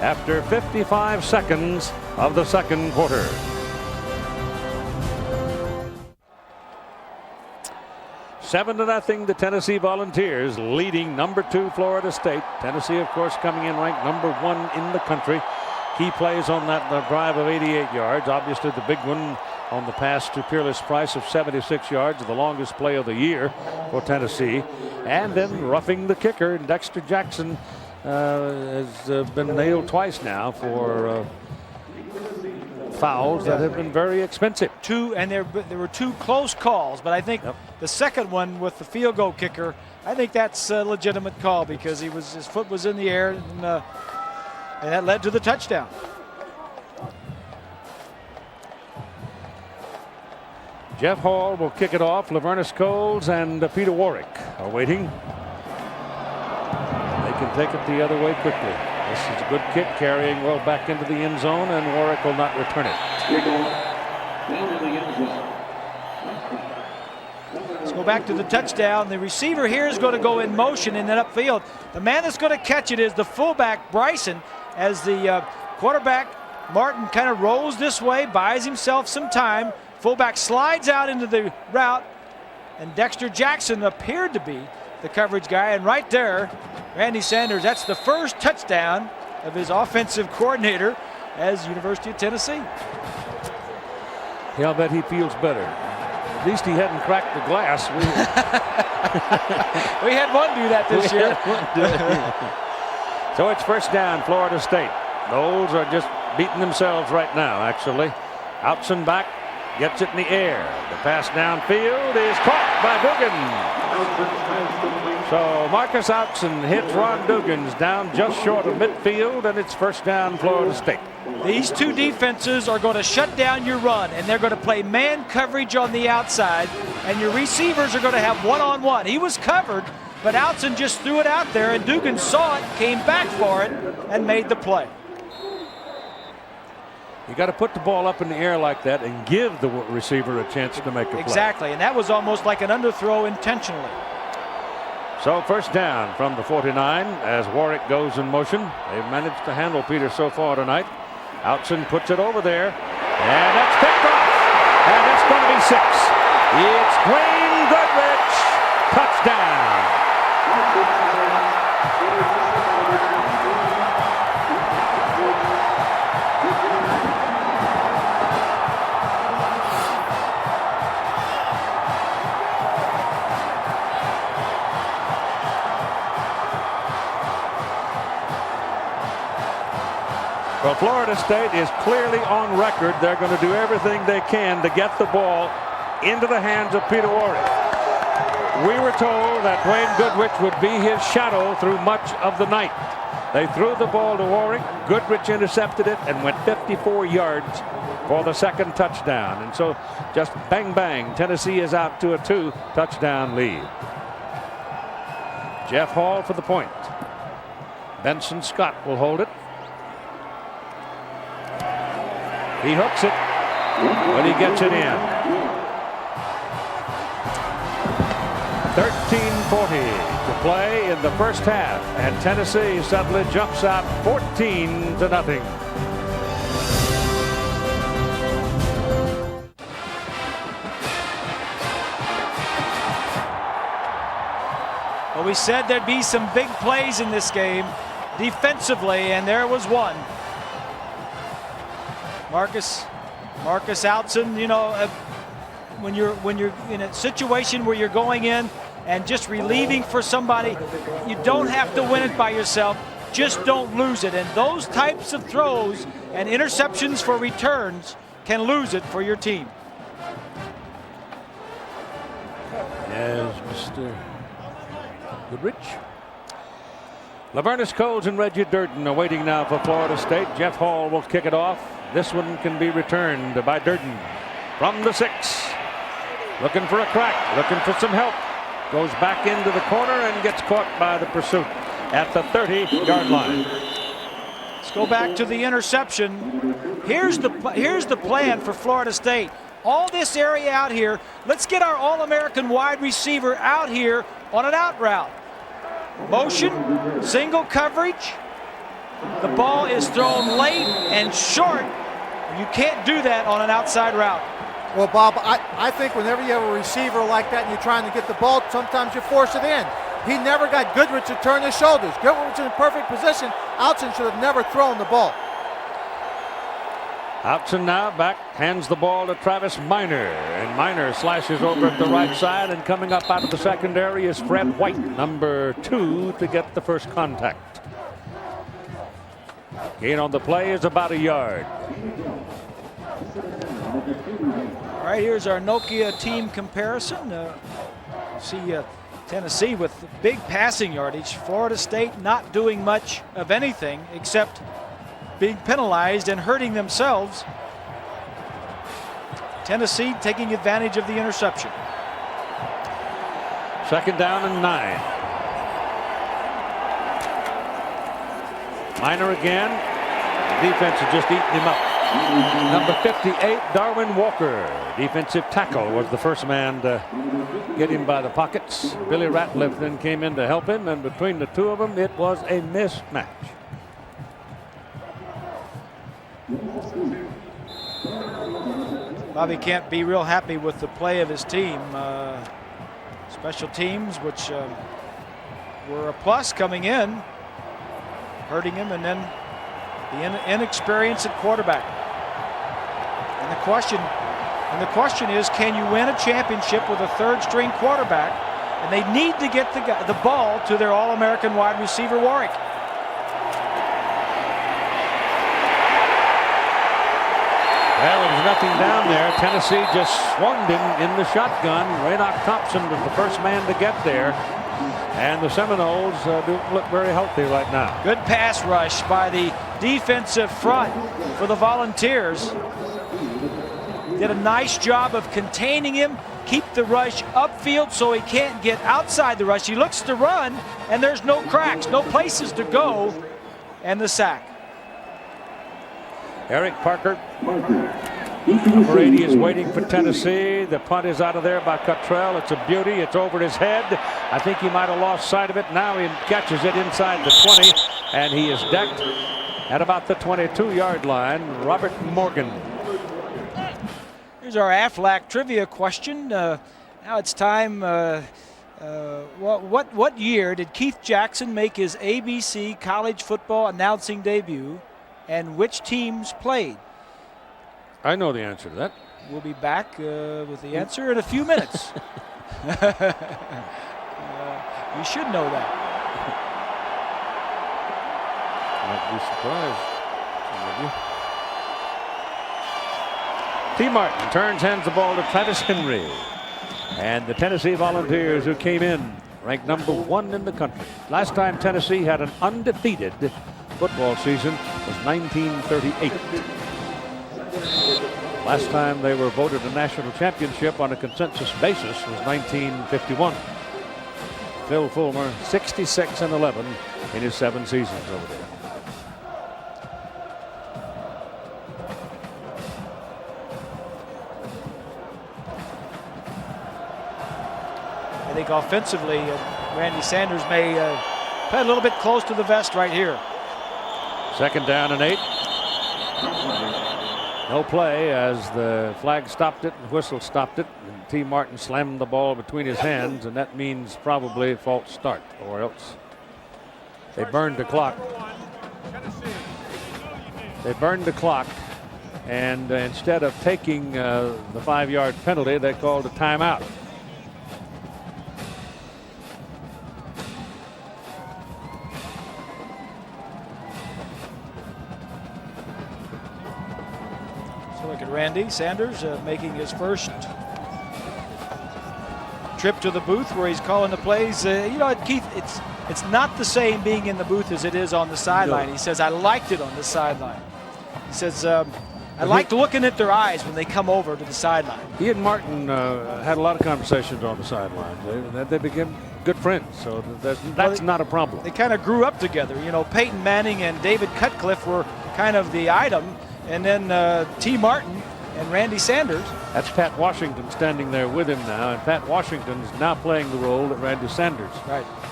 after 55 seconds of the 2nd quarter. Seven to nothing, the Tennessee Volunteers leading number 2 Florida State. Tennessee, of course, coming in ranked number 1 in the country. Key plays on that drive of 88 yards. Obviously, the big one on the pass to Peerless Price of 76 yards, the longest play of the year for Tennessee. And then roughing the kicker, Dexter Jackson has been nailed twice now for fouls that have been very expensive. There were 2 close calls, but I think the second one with the field goal kicker, I think that's a legitimate call because his foot was in the air, and that led to the touchdown. Jeff Hall will kick it off. Lavernus Coles and Peter Warwick are waiting. They can take it the other way quickly. This is a good kick, carrying well back into the end zone, and Warwick will not return it. Let's go back to the touchdown. The receiver here is going to go in motion and then upfield. The man that's going to catch it is the fullback, Bryson, as the quarterback, Martin, kind of rolls this way, buys himself some time. Fullback slides out into the route, and Dexter Jackson appeared to be the coverage guy. And right there, Randy Sanders, that's the first touchdown of his offensive coordinator as University of Tennessee. Yeah, I'll bet he feels better. At least he hadn't cracked the glass. We had one do that this year. So it's first down, Florida State. Noles are just beating themselves right now, actually. Outson back, gets it in the air. The pass downfield is caught by Dugan. So Marcus Outson hits Ron Dugans down just short of midfield, and it's first down, Florida State. These two defenses are going to shut down your run, and they're going to play man coverage on the outside, and your receivers are going to have one-on-one. He was covered, but Outson just threw it out there, and Dugan saw it, came back for it, and made the play. You got to put the ball up in the air like that and give the receiver a chance to make a play. Exactly, and that was almost like an underthrow intentionally. So first down from the 49 as Warwick goes in motion. They've managed to handle Peter so far tonight. Outson puts it over there, and that's picked off, and that's going to be 6. It's Dwayne Goodrich, touchdown. Well, Florida State is clearly on record. They're going to do everything they can to get the ball into the hands of Peter Warwick. We were told that Dwayne Goodrich would be his shadow through much of the night. They threw the ball to Warwick. Goodrich intercepted it and went 54 yards for the second touchdown. And so just bang, bang, Tennessee is out to a 2-touchdown lead. Jeff Hall for the point. Benson Scott will hold it. He hooks it, but he gets it in. 13:40 to play in the first half, and Tennessee suddenly jumps out 14-0. Well, we said there'd be some big plays in this game defensively, and there was one. Marcus Outson, you know, when you're in a situation where you're going in and just relieving for somebody, you don't have to win it by yourself. Just don't lose it. And those types of throws and interceptions for returns can lose it for your team. As Mr. Goodrich. Lavernus Coles and Reggie Durden are waiting now for Florida State. Jeff Hall will kick it off. This one can be returned by Durden from the 6. Looking for a crack, looking for some help. Goes back into the corner and gets caught by the pursuit at the 30-yard line. Let's go back to the interception. Here's the plan for Florida State. All this area out here, let's get our All-American wide receiver out here on an out route. Motion, single coverage. The ball is thrown late and short. You can't do that on an outside route. Well, Bob, I think whenever you have a receiver like that and you're trying to get the ball, sometimes you force it in. He never got Goodrich to turn his shoulders. Goodrich was in perfect position. Outson should have never thrown the ball. Outson now back, hands the ball to Travis Minor, and Minor slashes over at the right side, and coming up out of the secondary is Fred White, number 2, to get the first contact. Gain on the play is about a yard. All right, here's our Nokia team comparison. See Tennessee with big passing yardage. Florida State not doing much of anything except being penalized and hurting themselves. Tennessee taking advantage of the interception. Second down and 9. Minor again. Defense had just eaten him up. Number 58, Darwin Walker, defensive tackle, was the first man to get him by the pockets. Billy Ratliff then came in to help him, and between the two of them, it was a mismatch. Bobby can't be real happy with the play of his team. Special teams, which were a plus coming in, hurting him, and then the inexperience at quarterback. And the question is, can you win a championship with a third-string quarterback? And they need to get the ball to their All-American wide receiver Warwick. Well, there was nothing down there. Tennessee just swung him in the shotgun. Raynoch Thompson was the first man to get there. And the Seminoles don't look very healthy right now. Good pass rush by the defensive front for the Volunteers. Did a nice job of containing him, keep the rush upfield so he can't get outside the rush. He looks to run, and there's no cracks, no places to go, and the sack. Eric Parker, number 80, is waiting for Tennessee. The punt is out of there by Cottrell. It's a beauty. It's over his head. I think he might have lost sight of it. Now he catches it inside the 20, and he is decked at about the 22-yard line. Robert Morgan. Here's our Aflac trivia question. Now it's time. What year did Keith Jackson make his ABC college football announcing debut, and which teams played? I know the answer to that. We'll be back with the answer in a few minutes. You should know that. Might be surprised. T. Martin turns, hands the ball to Travis Henry. And the Tennessee Volunteers, who came in ranked number 1 in the country. Last time Tennessee had an undefeated football season was 1938. Last time they were voted a national championship on a consensus basis was 1951. Phil Fulmer, 66-11 in his 7 seasons over there. I think offensively, Randy Sanders may play a little bit close to the vest right here. 2nd down and 8. No play as the flag stopped it and whistle stopped it. And T. Martin slammed the ball between his hands, and that means probably false start, or else they burned the clock. They burned the clock, and instead of taking the 5-yard penalty, they called a timeout. Look at Randy Sanders making his first trip to the booth where he's calling the plays. You know, Keith, it's not the same being in the booth as it is on the sideline. No. He says, I liked it on the sideline. He says, I liked looking at their eyes when they come over to the sideline. He and Martin had a lot of conversations on the sideline. They became good friends, so that's not a problem. They kind of grew up together. You know, Peyton Manning and David Cutcliffe were kind of the item, and then T. Martin and Randy Sanders. That's Pat Washington standing there with him now, and Pat Washington is now playing the role that Randy Sanders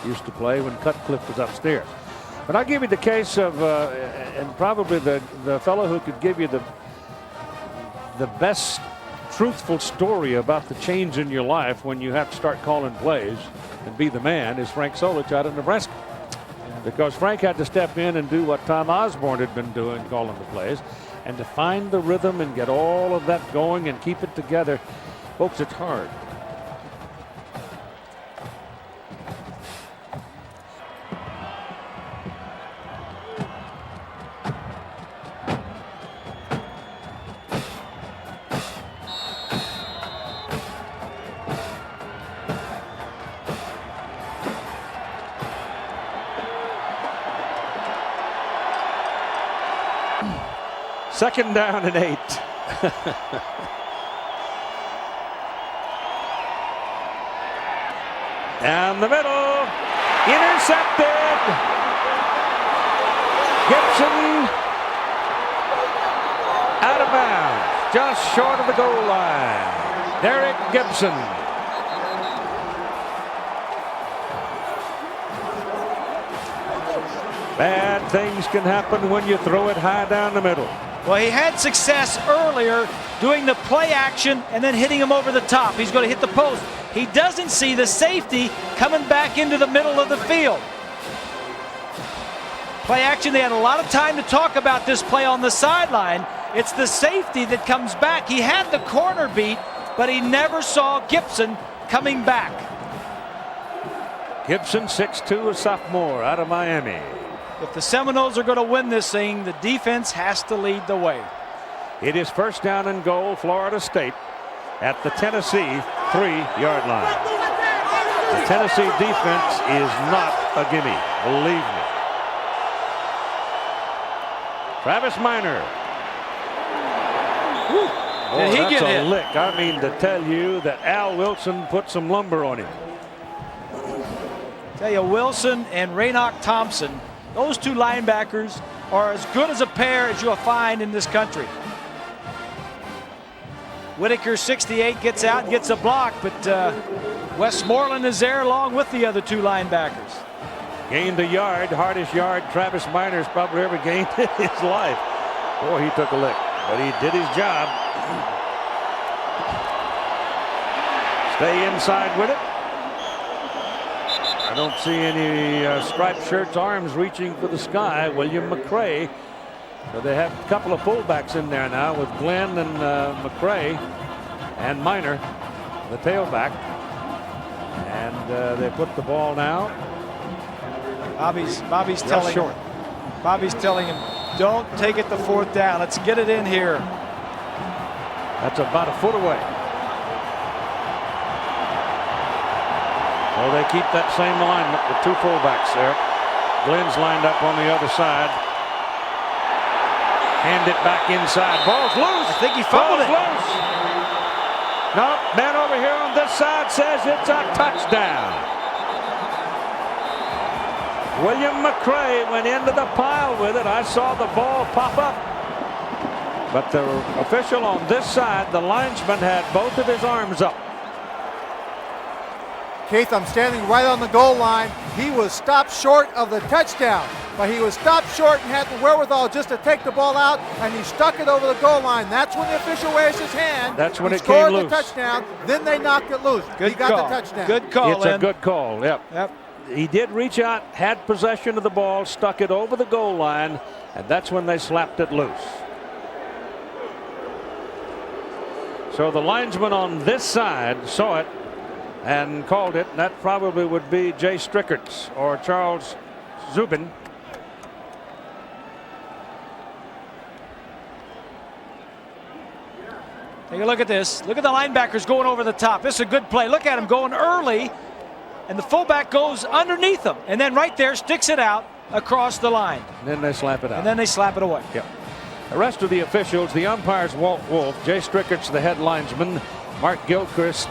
used to play when Cutcliffe was upstairs. But I'll give you the case of, and probably the fellow who could give you the best truthful story about the change in your life when you have to start calling plays and be the man is Frank Solich out of Nebraska. Because Frank had to step in and do what Tom Osborne had been doing, calling the plays, and to find the rhythm and get all of that going and keep it together. Folks, it's hard. Second down and 8. Down the middle, intercepted. Gibson out of bounds, just short of the goal line. Derek Gibson. Bad things can happen when you throw it high down the middle. Well, he had success earlier doing the play action and then hitting him over the top. He's going to hit the post. He doesn't see the safety coming back into the middle of the field. Play action, they had a lot of time to talk about this play on the sideline. It's the safety that comes back. He had the corner beat, but he never saw Gibson coming back. Gibson, 6'2", a sophomore out of Miami. If the Seminoles are going to win this thing, the defense has to lead the way. It is first down and goal, Florida State at the Tennessee 3-yard line. The Tennessee defense is not a gimme, believe me. Travis Minor. Did he get hit? A lick. I mean to tell you that Al Wilson put some lumber on him. Tell you, Wilson and Raynoch Thompson, those two linebackers are as good as a pair as you'll find in this country. Whitaker, 68, gets out and gets a block, but Westmoreland is there along with the other two linebackers. Gained a yard, hardest yard Travis Minor's probably ever gained in his life. Boy, he took a lick, but he did his job. Stay inside with it. I don't see any striped shirts, arms reaching for the sky. William McCray. So they have a couple of fullbacks in there now with Glenn and McCray and Minor, the tailback. And they put the ball now. Bobby's telling him. Bobby's telling him, don't take it to fourth down. Let's get it in here. That's about a foot away. Well, they keep that same alignment with two fullbacks there. Glenn's lined up on the other side. Hand it back inside. Ball's loose. I think he fumbled it. Loose. No, man over here on this side says it's a touchdown. William McCray went into the pile with it. I saw the ball pop up. But the official on this side, the linesman, had both of his arms up. Keith, I'm standing right on the goal line. He was stopped short of the touchdown, but he was stopped short and had the wherewithal just to take the ball out, and he stuck it over the goal line. That's when the official raised his hand. That's when he it came loose. scored the touchdown. Then they knocked it loose. Good he got call. the touchdown. Good call. It's a good call. Yep. He did reach out, had possession of the ball, stuck it over the goal line, and that's when they slapped it loose. So the linesman on this side saw it and called it. That probably would be Jay Strickerts or Charles Zubin. Take a look at this. Look at the linebackers going over the top. This is a good play. Look at him going early, and the fullback goes underneath him, and then right there sticks it out across the line. And then they slap it out. And then they slap it away. Yep. The rest of the officials, the umpires, Walt Wolf, Jay Strickerts, the head linesman, Matt Gilchrist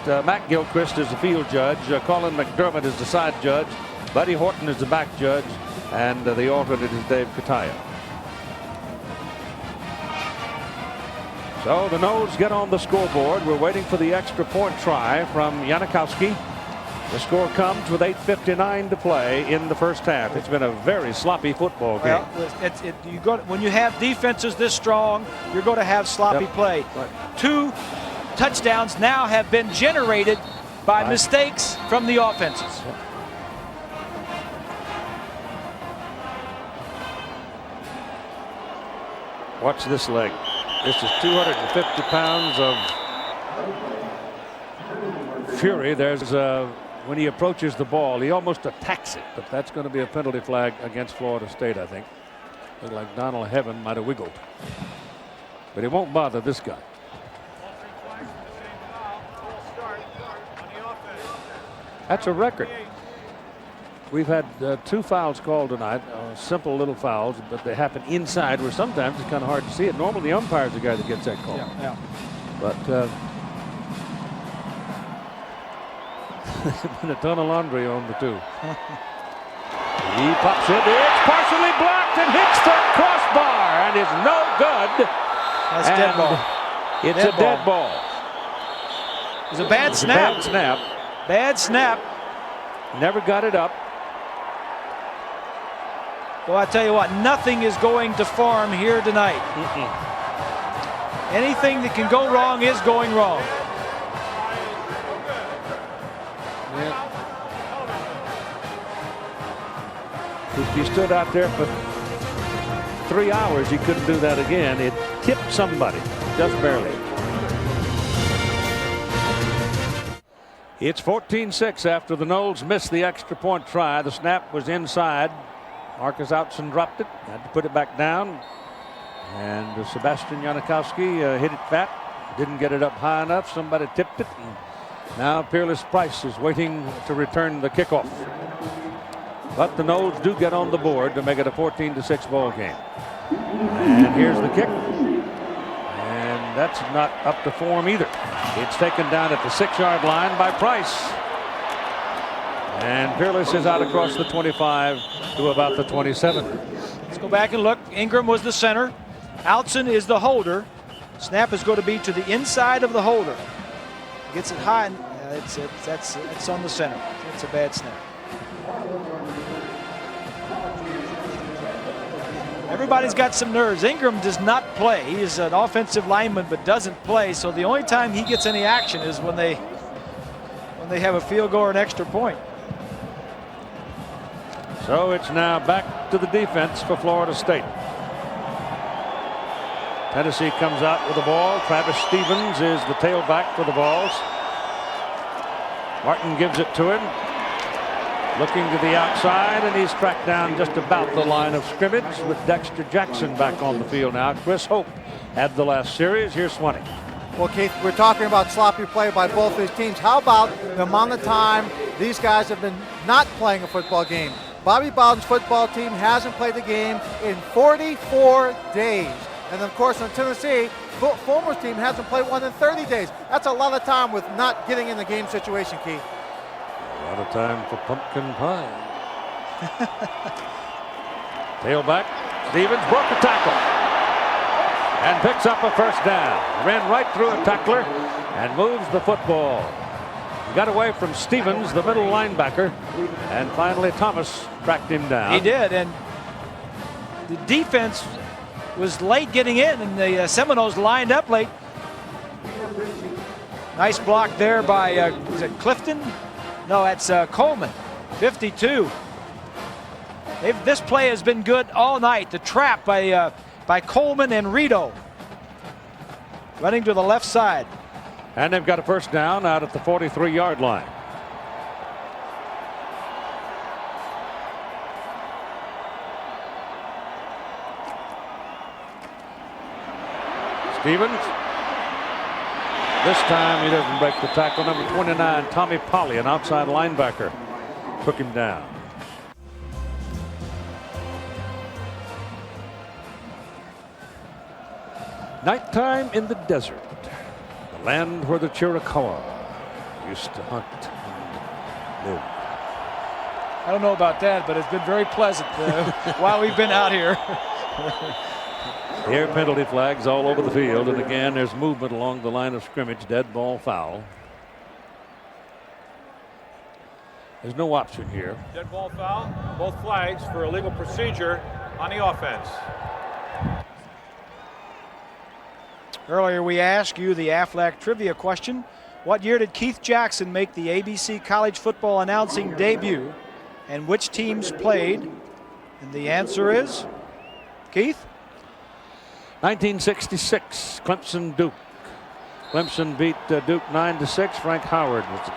is the field judge, Colin McDermott is the side judge, Buddy Horton is the back judge, and the alternate is Dave Kataya. So the Noles get on the scoreboard. We're waiting for the extra point try from Janikowski. The score comes with 8:59 to play in the first half. It's been a very sloppy football game. Well, when you have defenses this strong, you're going to have sloppy play. Right. 2 touchdowns now have been generated by mistakes from the offenses. Yep. Watch this leg. This is 250 pounds of fury. There's when he approaches the ball, he almost attacks it, but that's going to be a penalty flag against Florida State, I think. Looked like Donald Heaven might have wiggled, but it won't bother this guy. That's a record. We've had 2 fouls called tonight, simple little fouls, but they happen inside where sometimes it's kind of hard to see it. Normally the umpire's the guy that gets that call. Yeah. But there's been a ton of laundry on the 2. He pops it. It's partially blocked and hits the crossbar and is no good. That's dead ball. It's Dead a dead ball. It was a bad snap. Bad snap. Bad snap. Never got it up. Well, I tell you what, nothing is going to form here tonight. Anything that can go wrong is going wrong. Yeah. If he stood out there for 3 hours, he couldn't do that again. It tipped somebody, just barely. It's 14-6 after the Noles missed the extra point try. The snap was inside. Marcus Outson dropped it, had to put it back down. And Sebastian Janikowski hit it fat. Didn't get it up high enough. Somebody tipped it. And now Peerless Price is waiting to return the kickoff. But the Noles do get on the board to make it a 14-6 ball game. And here's the kick. And that's not up to form either. It's taken down at the 6-yard line by Price. And Peerless is out across the 25 to about the 27. Let's go back and look. Ingram was the center. Outson is the holder. Snap is going to be to the inside of the holder. Gets it high. And, that's on the center. That's a bad snap. Everybody's got some nerves. Ingram does not play. He is an offensive lineman but doesn't play. So the only time he gets any action is when they have a field goal or an extra point. So it's now back to the defense for Florida State. Tennessee comes out with the ball. Travis Stevens is the tailback for the Vols. Martin gives it to him. Looking to the outside, and he's tracked down just about the line of scrimmage with Dexter Jackson back on the field now. Chris Hope had the last series. Here's Swanee. Well, Keith, we're talking about sloppy play by both these teams. How about the amount of time these guys have been not playing a football game? Bobby Bowden's football team hasn't played the game in 44 days. And of course, in Tennessee, Fulmer's team hasn't played one in 30 days. That's a lot of time with not getting in the game situation, Keith. A lot of time for pumpkin pie. Tailback, Stevens broke the tackle and picks up a first down. Ran right through a tackler and moves the football. He got away from Stevens, the middle linebacker, and finally Thomas tracked him down. He did, and the defense was late getting in, and the Seminoles lined up late. Nice block there by, is it Clifton? No, that's Coleman, 52. This play has been good all night. The trap by Coleman and Rito. Running to the left side. And they've got a first down out at the 43-yard line. Stevens. This time he doesn't break the tackle. Number 29, Tommy Polly, an outside linebacker, took him down. Nighttime in the desert, the land where the Chiricahua used to hunt and live. I don't know about that, but it's been very pleasant while we've been out here. Here, penalty flags all over the field, and again there's movement along the line of scrimmage. Dead ball foul. There's no option here. Dead ball foul, both flags for illegal procedure on the offense. Earlier we asked you the Aflac trivia question. What year did Keith Jackson make the ABC College Football announcing debut, and which teams played? And the answer is, Keith? 1966, Clemson Duke. Clemson beat Duke 9-6. Frank Howard was the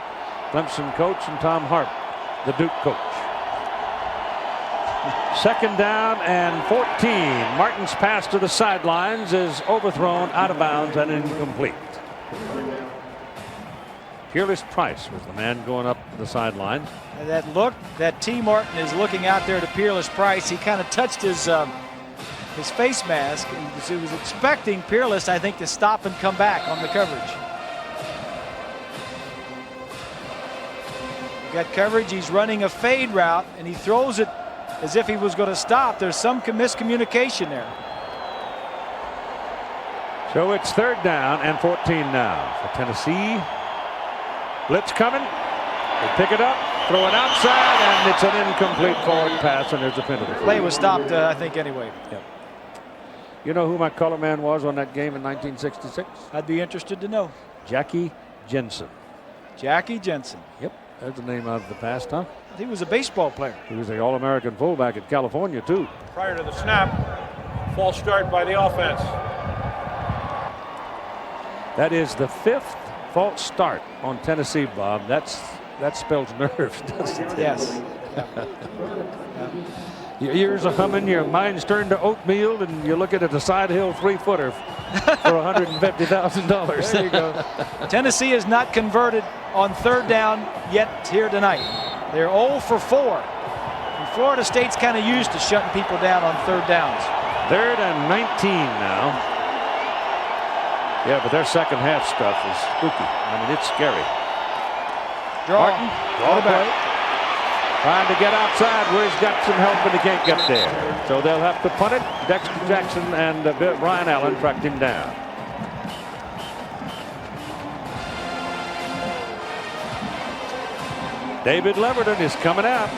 Clemson coach and Tom Harp, the Duke coach. Second down and 14. Martin's pass to the sidelines is overthrown, out of bounds, and incomplete. Peerless Price was the man going up the sideline. And that look that T. Martin is looking out there to Peerless Price. He kind of touched his face mask. He was expecting Peerless, I think, to stop and come back on the coverage. Got coverage. He's running a fade route, and he throws it as if he was going to stop. There's some miscommunication there. So it's 3rd down and 14 now for Tennessee. Blitz coming. They pick it up, throw it outside, and it's an incomplete forward pass, and there's a penalty. Play was stopped, I think, anyway. Yep. You know who my color man was on that game in 1966? I'd be interested to know. Jackie Jensen. Jackie Jensen. Yep, that's the name out of the past, huh? He was a baseball player. He was the All-American fullback at California, too. Prior to the snap, false start by the offense. That is the 5th false start on Tennessee, Bob. That spells nerves, doesn't it? Yes. Your ears are humming, your mind's turned to oatmeal, and you're looking at a side hill 3-footer for $150,000. There you go. Tennessee is not converted on 3rd down yet here tonight. They're 0 for 4. And Florida State's kind of used to shutting people down on 3rd downs. 3rd and 19 now. Yeah, but their second half stuff is spooky. I mean, it's scary. Martin, draw back. Trying to get outside where he's got some help, and he can't get there. So they'll have to punt it. Dexter Jackson and Ryan Allen tracked him down. David Leverton is coming out.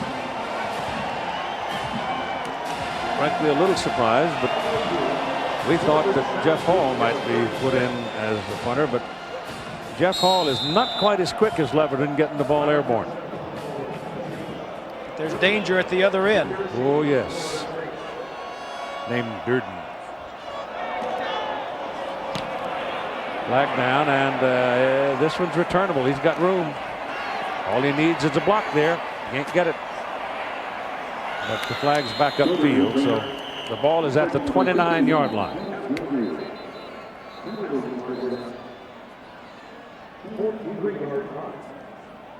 Frankly, a little surprised, but we thought that Jeff Hall might be put in as the punter, but Jeff Hall is not quite as quick as Leverton getting the ball airborne. There's danger at the other end. Oh, yes. Named Durden. Flag down, and this one's returnable. He's got room. All he needs is a block there. Can't get it. But the flag's back upfield, so the ball is at the 29-yard line.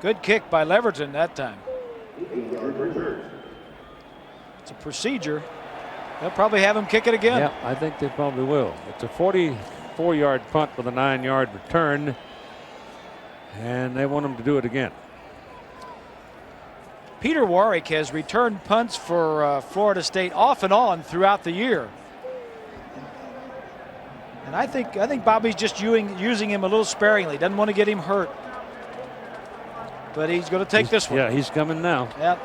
Good kick by Leverton that time. It's a procedure. They'll probably have him kick it again. Yeah, I think they probably will. It's a 44-yard punt with a 9-yard return, and they want him to do it again. Peter Warwick has returned punts for Florida State off and on throughout the year. And I think Bobby's just using him a little sparingly. Doesn't want to get him hurt. But he's going to take this one. Yeah, he's coming now. Yep.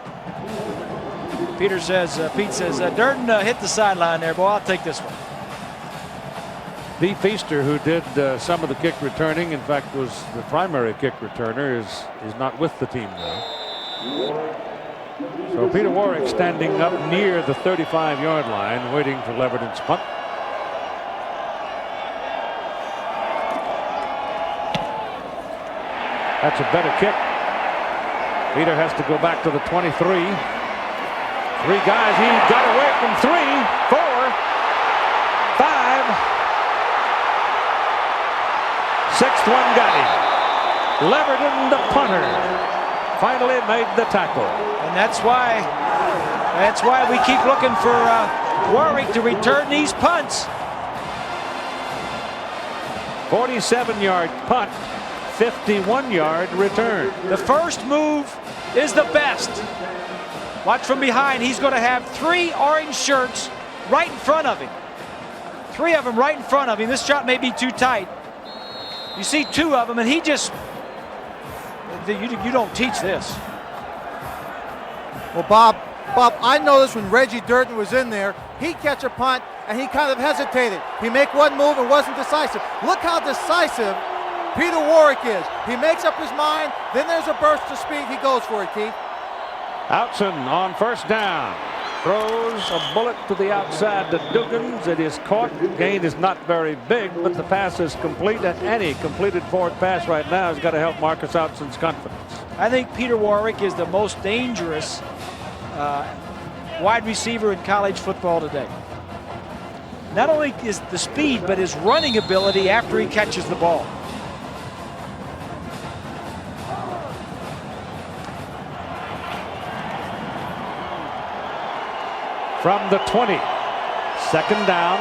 Pete says, Durden hit the sideline there, boy. I'll take this one. Lee Feaster, who did some of the kick returning, in fact was the primary kick returner, is not with the team now. So Peter Warwick standing up near the 35-yard line, waiting for Leverton's punt. That's a better kick. Peter has to go back to the 23. 3 guys. He got away from 3, 4, 5. 6th one got him. Leverton, the punter, finally made the tackle. And that's why we keep looking for Warwick to return these punts. 47-yard punt, 51-yard return. The first move is the best. Watch from behind. He's going to have 3 orange shirts right in front of him. 3 of them right in front of him. This shot may be too tight. You see 2 of them, and he just, you don't teach this. Well, Bob, I noticed when Reggie Durden was in there, he'd catch a punt, and he kind of hesitated. He make one move and wasn't decisive. Look how decisive Peter Warwick is. He makes up his mind, then there's a burst of speed. He goes for it, Keith. Outson on first down. Throws a bullet to the outside to Dugans. It is caught. Gain is not very big, but the pass is complete. And any completed forward pass right now has got to help Marcus Outson's confidence. I think Peter Warwick is the most dangerous wide receiver in college football today. Not only is the speed, but his running ability after he catches the ball. From the 20, 2nd down.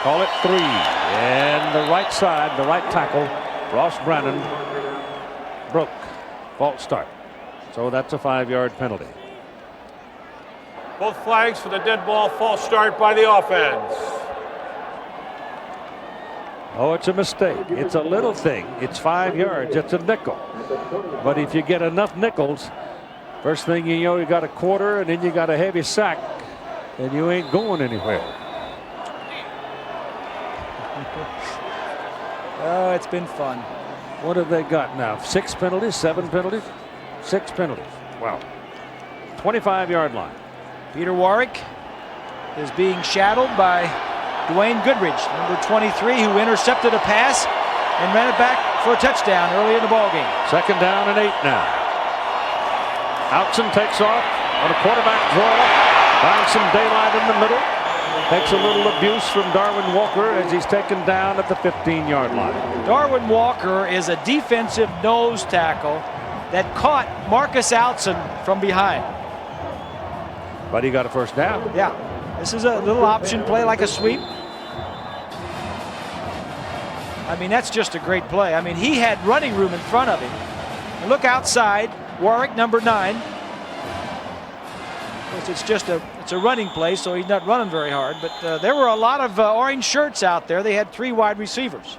Call it 3. And the right side, the right tackle, Ross Brannon, broke. False start. So that's a 5-yard penalty. Both flags for the dead ball, false start by the offense. Oh, it's a mistake. It's a little thing. It's 5 yards. It's a nickel. But if you get enough nickels, first thing you know, you got a quarter, and then you got a heavy sack, and you ain't going anywhere. Oh, it's been fun. What have they got now? 6 penalties, 7 penalties, 6 penalties. Wow. 25-yard line. Peter Warwick is being shadowed by Dwayne Goodrich, number 23, who intercepted a pass and ran it back for a touchdown early in the ballgame. 2nd down and 8 now. Outson takes off on a quarterback draw. Finds some daylight in the middle. Takes a little abuse from Darwin Walker as he's taken down at the 15-yard line. Darwin Walker is a defensive nose tackle that caught Marcus Outson from behind. But he got a 1st down. Yeah, this is a little option play like a sweep. I mean, that's just a great play. I mean, he had running room in front of him. And look outside, Warwick, number 9. Of course, it's a running play, so he's not running very hard. But there were a lot of orange shirts out there. They had 3 wide receivers.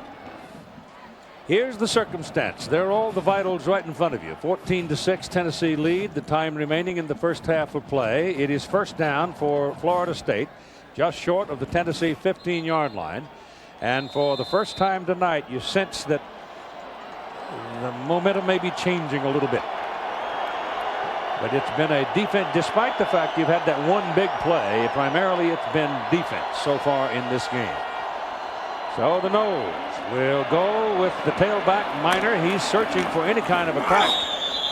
Here's the circumstance. There are all the vitals right in front of you. 14-6 Tennessee lead. The time remaining in the first half of play. It is 1st down for Florida State, just short of the Tennessee 15-yard line. And for the first time tonight, you sense that the momentum may be changing a little bit. But it's been a defense, despite the fact you've had that one big play, primarily it's been defense so far in this game. So the nose will go with the tailback, Minor. He's searching for any kind of a crack,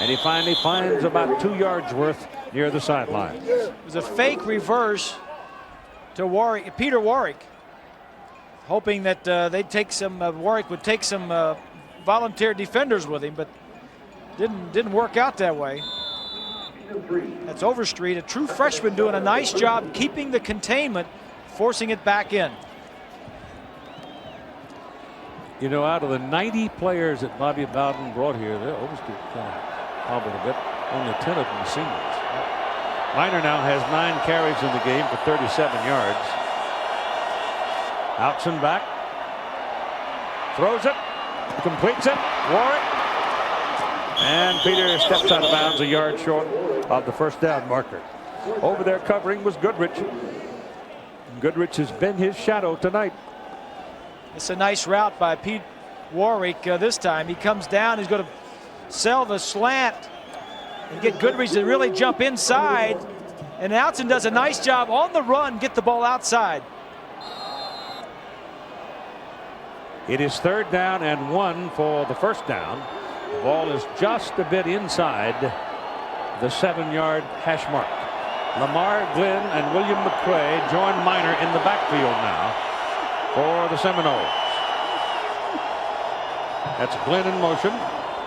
and he finally finds about 2 yards worth near the sideline. It was a fake reverse to Warwick, Peter Warwick, hoping that they'd take some Warwick would take some volunteer defenders with him, but didn't work out that way. That's Overstreet, a true freshman, doing a nice job keeping the containment, forcing it back in. You know, out of the 90 players that Bobby Bowden brought here, Overstreet kind of hobbled a bit. Only 10 of them seniors. Minor now has 9 carries in the game for 37 yards. Outson back. Throws it. Completes it. Warwick. And Peter steps out of bounds a yard short of the 1st down marker. Over there covering was Goodrich. Goodrich has been his shadow tonight. It's a nice route by Pete Warwick this time. He comes down. He's going to sell the slant and get Goodrich to really jump inside. And Outson does a nice job on the run, get the ball outside. It is 3rd down and 1 for the 1st down. The ball is just a bit inside the 7-yard hash mark. Lamar Glenn and William McCray join Minor in the backfield now for the Seminoles. That's Glenn in motion.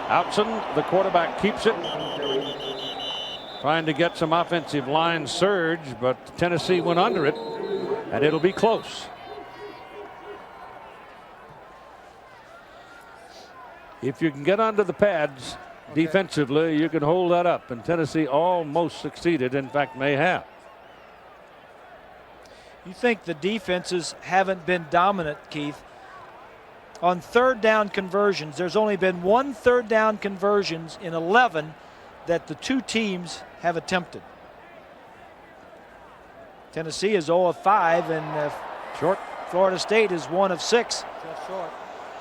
Outson, the quarterback, keeps it. Trying to get some offensive line surge, but Tennessee went under it, and it'll be close. If you can get under the pads defensively, you can hold that up, and Tennessee almost succeeded, in fact may have. You think the defenses haven't been dominant, Keith? On 3rd down conversions, there's only been 1 3rd down conversions in 11 that the 2 teams have attempted. Tennessee is 0 of 5, and Short. Florida State is 1 of 6. Just short.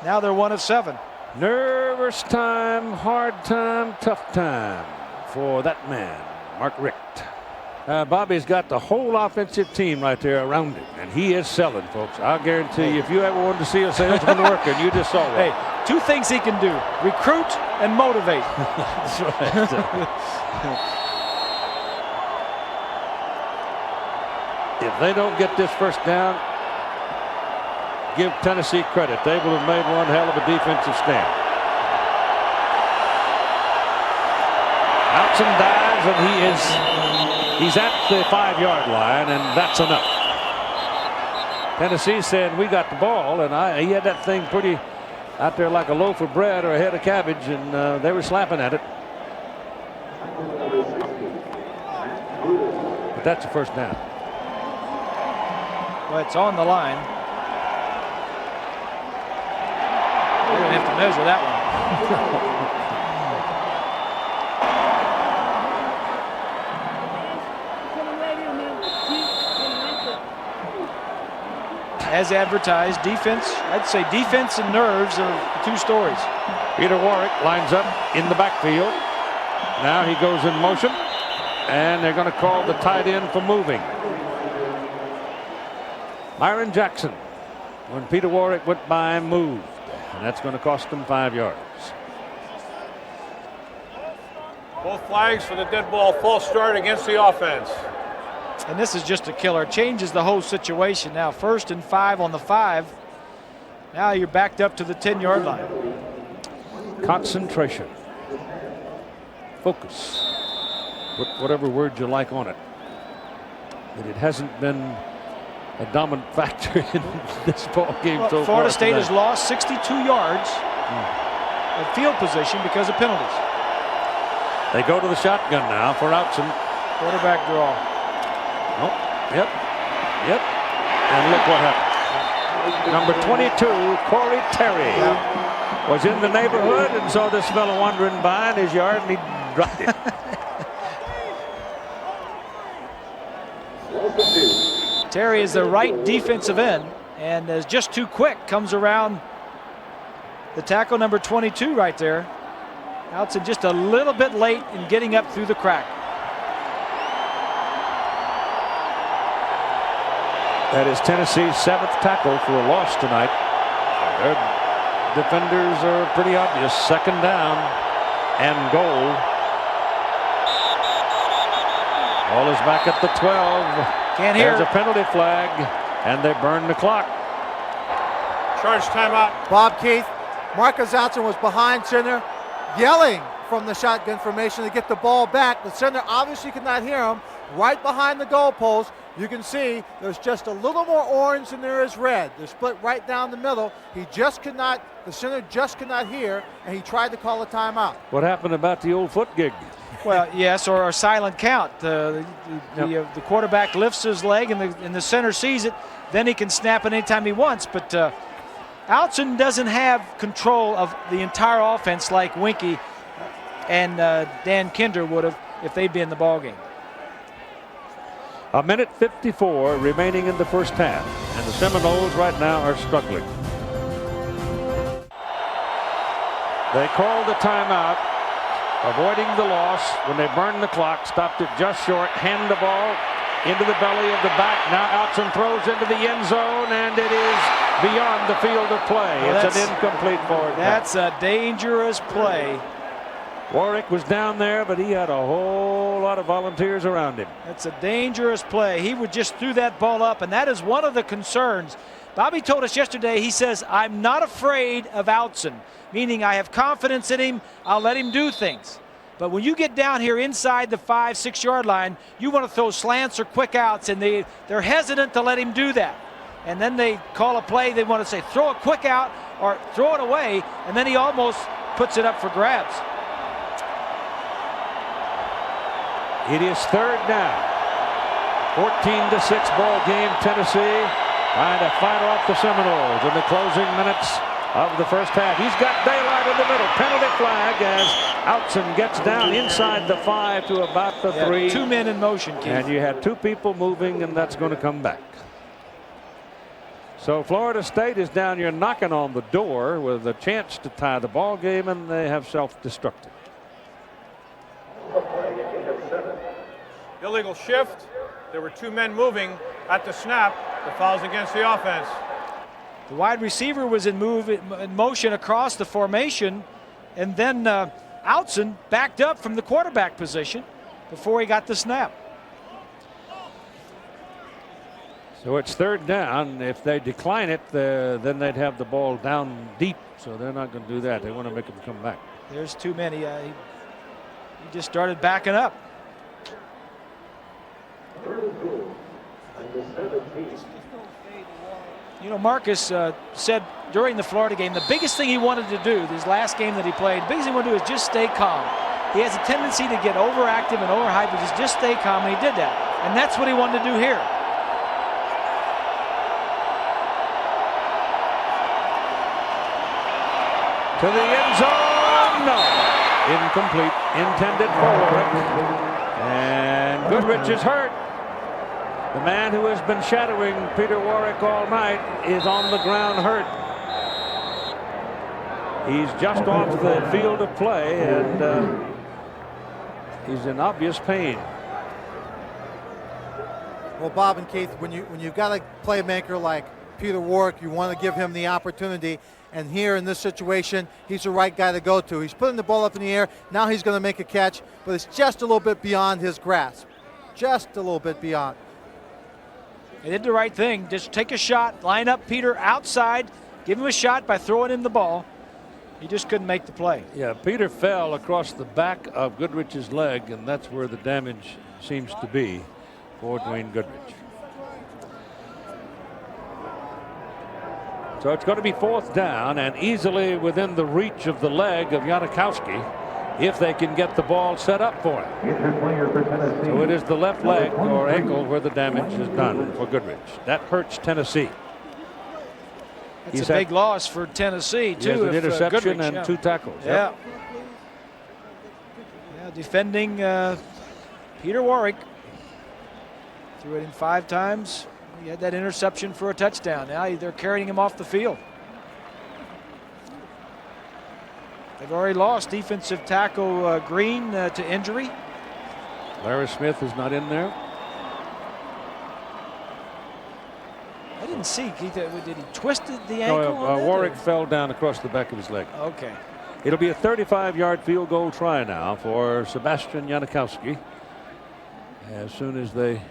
Now they're 1 of 7. Nervous time, hard time, tough time for that man, Mark Richt. Bobby's got the whole offensive team right there around him, and he is selling, folks. I'll guarantee you, if you ever wanted to see a salesman working, you just saw one. Hey, 2 things he can do: recruit and motivate. That's right. If they don't get this 1st down, give Tennessee credit. They will have made one hell of a defensive stand. Outson dives, and he's at the 5-yard line, and that's enough. Tennessee said, we got the ball, and he had that thing pretty out there like a loaf of bread or a head of cabbage, and they were slapping at it. but that's a first down. Well, it's on the line. We're going to have to measure that one. As advertised, defense, I'd say defense and nerves are the two stories. Peter Warwick lines up in the backfield. Now he goes in motion, and they're going to call the tight end for moving. Myron Jackson, when Peter Warwick went by, moved, and that's going to cost him 5 yards. Both flags for the dead ball, false start against the offense. And this is just a killer. Changes the whole situation. Now 1st and 5 on the 5. Now you're backed up to the 10-yard line. Concentration. Focus. Put whatever word you like on it. But it hasn't been a dominant factor in this ball game so far. Florida State tonight. has lost 62 yards of field position because of penalties. They go to the shotgun now for Outson. Quarterback draw. Oh, yep. And look what happened. Number 22, Corey Terry, was in the neighborhood and saw this fellow wandering by in his yard, and he dropped it. Terry is the right defensive end and is just too quick. Comes around the tackle, number 22 right there. Outson just a little bit late in getting up through the crack. That is Tennessee's 7th tackle for a loss tonight. Their defenders are pretty obvious. 2nd down and goal. Ball is back at the 12. Can't hear. There's a penalty flag, and they burn the clock. Charge timeout. Bob Keith, Marcus Outson was behind center, yelling from the shotgun formation to get the ball back. The center obviously could not hear him. Right behind the goalpost, you can see there's just a little more orange than there is red. They're split right down the middle. He just could not, the center just could not hear, and he tried to call a timeout. What happened about the old foot gig? Well, yes, or a silent count. The quarterback lifts his leg and the center sees it. Then he can snap it anytime he wants. But Outson doesn't have control of the entire offense like Winkie and Dan Kinder would have if they'd been in the ballgame. 1:54 remaining in the first half, and the Seminoles right now are struggling. They called the timeout, avoiding the loss when they burned the clock, stopped it just short, hand the ball into the belly of the back. Now Outson throws into the end zone, and it is beyond the field of play. Well, it's an incomplete forward pass. That's a dangerous play. Warwick was down there, but he had a whole lot of volunteers around him. That's a dangerous play. He would just threw that ball up, and that is one of the concerns. Bobby told us yesterday, he says, I'm not afraid of Outson, meaning I have confidence in him. I'll let him do things. But when you get down here inside the 5-6 yard line, you want to throw slants or quick outs, and they're hesitant to let him do that. And then they call a play. They want to say, throw a quick out or throw it away, and then he almost puts it up for grabs. It is 3rd down. 14-6 ball game. Tennessee trying to fight off the Seminoles in the closing minutes of the first half. He's got daylight in the middle. Penalty flag as Outson gets down inside the 5 to about the 3. 2 men in motion, Keith. And you had 2 people moving, and that's going to come back. So Florida State is down here knocking on the door with a chance to tie the ball game, and they have self-destructed. Illegal shift. There were 2 men moving at the snap. The foul's against the offense. The wide receiver was in motion across the formation, and then Outson backed up from the quarterback position before he got the snap. So it's 3rd down. If they decline it, then they'd have the ball down deep. So they're not going to do that. They want to make him come back. There's too many. He just started backing up. You know, Marcus said during the Florida game, the biggest thing he wanted to do, this last game that he played, the biggest thing he wanted to do is just stay calm. he has a tendency to get overactive and overhyped, but just stay calm, and he did that. And that's what he wanted to do here. To the end zone, no. Incomplete, intended for Warwick. And Goodrich is hurt. The man who has been shadowing Peter Warwick all night is on the ground hurt. He's just off the field of play, and he's in obvious pain. Well, Bob and Keith, when you've got a playmaker like Peter Warwick, you want to give him the opportunity. And here in this situation, he's the right guy to go to. He's putting the ball up in the air. Now he's going to make a catch, but it's just a little bit beyond his grasp. Just a little bit beyond. They did the right thing. Just take a shot, line up Peter outside, give him a shot by throwing in the ball. He just couldn't make the play. Yeah, Peter fell across the back of Goodrich's leg, and that's where the damage seems to be for Dwayne Goodrich. So it's going to be 4th down and easily within the reach of the leg of Janikowski if they can get the ball set up for him. So it is the left leg or ankle where the damage is done for Goodrich. That hurts Tennessee. It's a big loss for Tennessee, too. He has an interception Goodrich, and 2 tackles. Yeah. Yeah, defending Peter Warwick. Threw it in 5 times. He had that interception for a touchdown. Now they're carrying him off the field. They've already lost defensive tackle Green to injury. Larry Smith is not in there. I didn't see. Did he twisted the ankle? No, Warwick fell down across the back of his leg. Okay. It'll be a 35-yard field goal try now for Sebastian Janikowski. As soon as they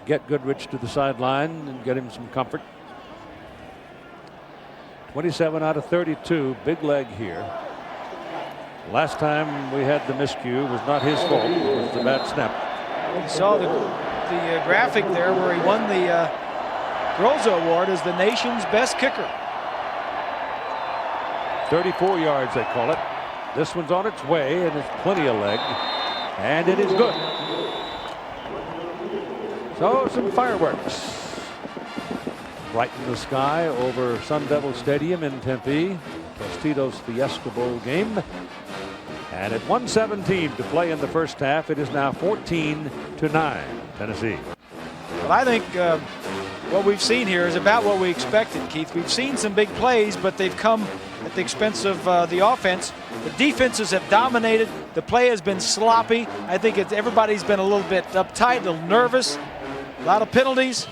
get Goodrich to the sideline and get him some comfort. 27 out of 32, big leg here. Last time we had the miscue was not his fault, it was the bad snap. You saw the graphic there where he won the Groza Award as the nation's best kicker. 34 yards they call it. This one's on its way and it's plenty of leg, and it is good. So some fireworks brighten the sky over Sun Devil Stadium in Tempe. Tostitos Fiesta Bowl game. And at 1:17 to play in the first half, it is now 14-9 Tennessee. Well, I think what we've seen here is about what we expected, Keith. We've seen some big plays, but they've come at the expense of the offense. The defenses have dominated. The play has been sloppy. I think everybody's been a little bit uptight, a little nervous. A lot of penalties.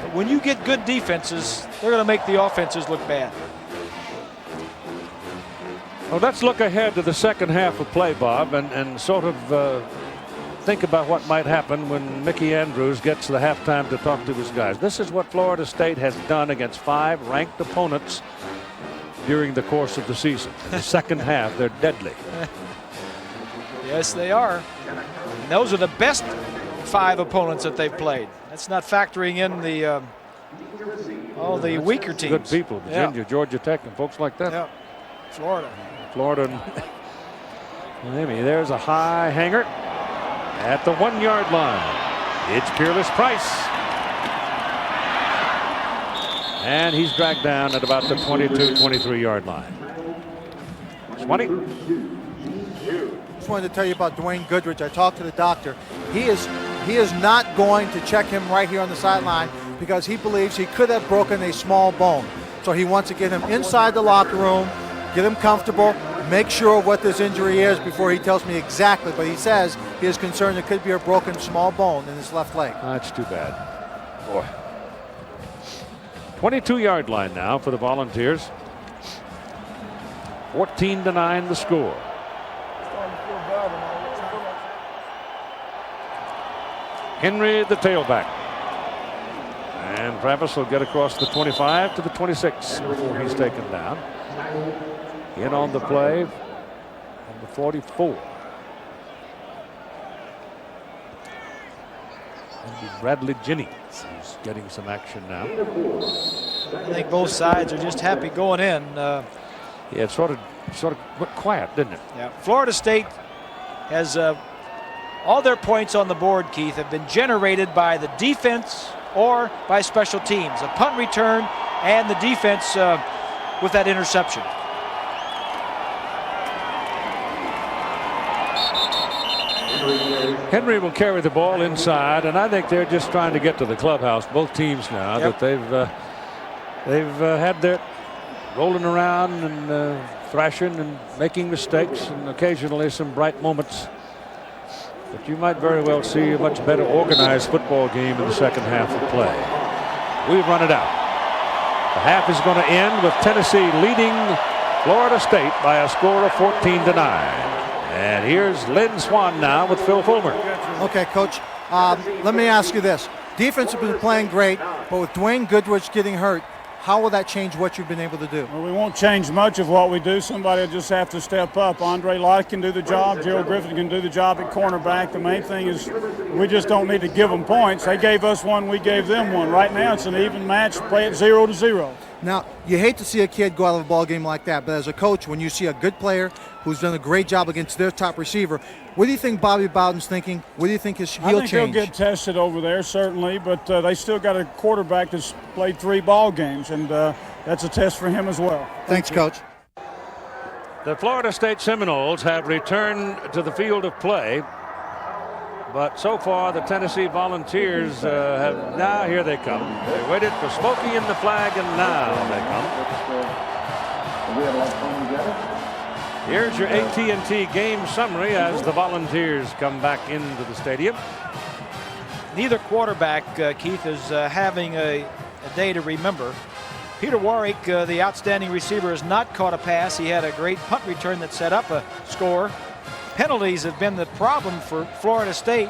But when you get good defenses, they're going to make the offenses look bad. Well, let's look ahead to the second half of play, Bob, and sort of think about what might happen when Mickey Andrews gets the halftime to talk to his guys. This is what Florida State has done against 5 ranked opponents during the course of the season. In the second half, they're deadly. Yes, they are. And those are the best 5 opponents that they've played. That's not factoring in the all the weaker teams. Good people, Virginia, Georgia Tech, and folks like that. Yeah. Florida and Miami. There's a high hanger at the 1-yard line. It's Peerless Price. And he's dragged down at about the 22-23-yard line. 20. Just wanted to tell you about Dwayne Goodrich. I talked to the doctor. He is not going to check him right here on the sideline because he believes he could have broken a small bone. So he wants to get him inside the locker room, get him comfortable, make sure what this injury is before he tells me exactly. But he says he is concerned it could be a broken small bone in his left leg. That's too bad. Boy. 22-yard line now for the Volunteers. 14-9 the score. Henry, the tailback. And Travis will get across the 25 to the 26 before he's taken down. In on the play on the 44. And Bradley Jennings, who's getting some action now. I think both sides are just happy going in. Yeah, it sort of went quiet, didn't it? Yeah. Florida State has all their points on the board, Keith, have been generated by the defense or by special teams. A punt return and the defense with that interception. Henry will carry the ball inside, and I think they're just trying to get to the clubhouse, both teams now. Yep. That they've had their rolling around and thrashing and making mistakes, and occasionally some bright moments. But you might very well see a much better organized football game in the second half of play. We've run it out. The half is going to end with Tennessee leading Florida State by a score of 14-9. And here's Lynn Swan now with Phil Fulmer. Okay, Coach, let me ask you this. Defense has been playing great, but with Dwayne Goodrich getting hurt, how will that change what you've been able to do? Well, we won't change much of what we do. Somebody will just have to step up. Andre Lott can do the job. Gerald Griffin can do the job at cornerback. The main thing is we just don't need to give them points. They gave us one, we gave them one. Right now it's an even match. Play it 0-0. Now, you hate to see a kid go out of a ball game like that, but as a coach, when you see a good player who's done a great job against their top receiver, what do you think Bobby Bowden's thinking? What do you think he'll change? I think he'll get tested over there, certainly, but they still got a quarterback that's played 3 ball games, and that's a test for him as well. Thanks, Coach. The Florida State Seminoles have returned to the field of play, but so far the Tennessee Volunteers have, now here they come. They waited for Smokey and the flag, and now they come. Here's your AT&T game summary as the Volunteers come back into the stadium. Neither quarterback, Keith, is having a day to remember. Peter Warwick, the outstanding receiver, has not caught a pass. He had a great punt return that set up a score. Penalties have been the problem for Florida State.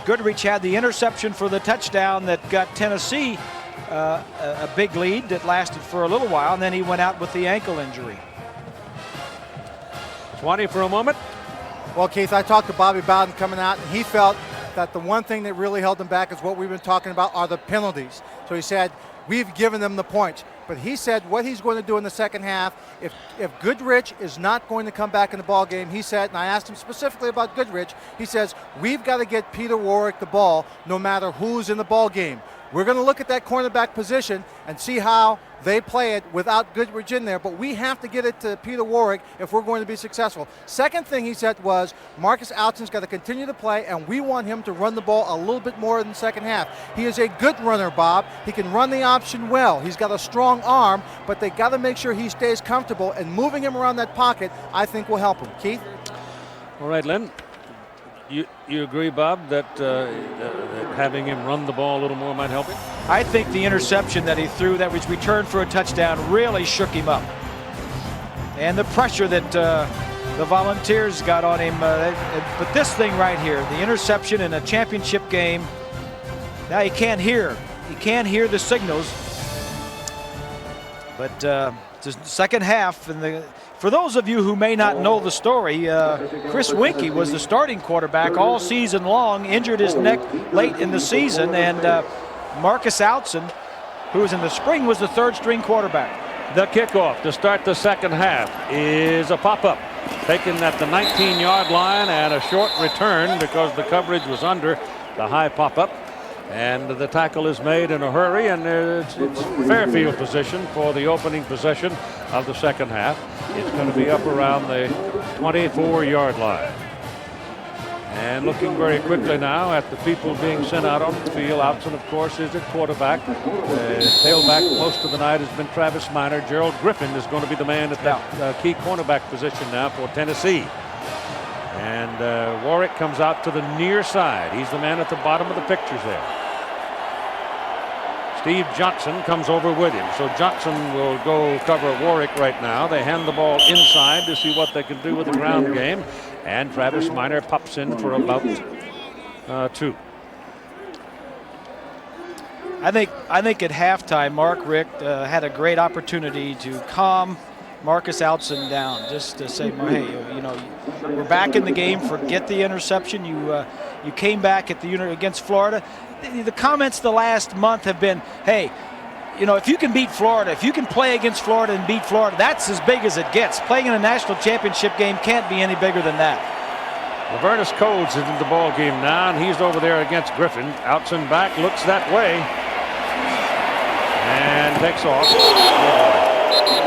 Goodrich had the interception for the touchdown that got Tennessee a big lead that lasted for a little while, and then he went out with the ankle injury. 20 for a moment. Well, Keith, I talked to Bobby Bowden coming out, and he felt that the one thing that really held them back is what we've been talking about are the penalties. So he said, we've given them the points. But he said what he's going to do in the second half, if Goodrich is not going to come back in the ball game, he said, and I asked him specifically about Goodrich, he says, we've got to get Peter Warwick the ball no matter who's in the ball game. We're going to look at that cornerback position and see how they play it without Goodrich in there, but we have to get it to Peter Warwick if we're going to be successful. Second thing he said was Marcus Outson's got to continue to play, and we want him to run the ball a little bit more in the second half. He is a good runner, Bob. He can run the option well. He's got a strong arm, but they got to make sure he stays comfortable, and moving him around that pocket, I think, will help him. Keith? All right, Len. You agree, Bob, that having him run the ball a little more might help him? I think the interception that he threw that was returned for a touchdown really shook him up. And the pressure that the Volunteers got on him. But this thing right here, the interception in a championship game, now he can't hear. He can't hear the signals. But the second half, and for those of you who may not know the story, Chris Winkie was the starting quarterback all season long, injured his neck late in the season, and Marcus Outson, who was in the spring, was the third-string quarterback. The kickoff to start the second half is a pop-up taken at the 19-yard line, and a short return because the coverage was under the high pop-up. And the tackle is made in a hurry, and it's fair field position for the opening possession of the second half. It's going to be up around the 24-yard line. And looking very quickly now at the people being sent out on the field. Outson, of course, is at quarterback. Tailback most of the night has been Travis Minor. Gerald Griffin is going to be the man at that key cornerback position now for Tennessee. And Warwick comes out to the near side. He's the man at the bottom of the pictures there. Steve Johnson comes over with him. So Johnson will go cover Warwick right now. They hand the ball inside to see what they can do with the ground game. And Travis Minor pops in for about 2. I think at halftime, Mark Richt had a great opportunity to calm Marcus Outson down, just to say, hey, you know, we're back in the game. Forget the interception. You came back at the unit against Florida. The comments the last month have been, hey, you know, if you can beat Florida, if you can play against Florida and beat Florida, that's as big as it gets. Playing in a national championship game can't be any bigger than that. Lavernus Codes is in the ball game now, and he's over there against Griffin. Outzen back, looks that way, and takes off.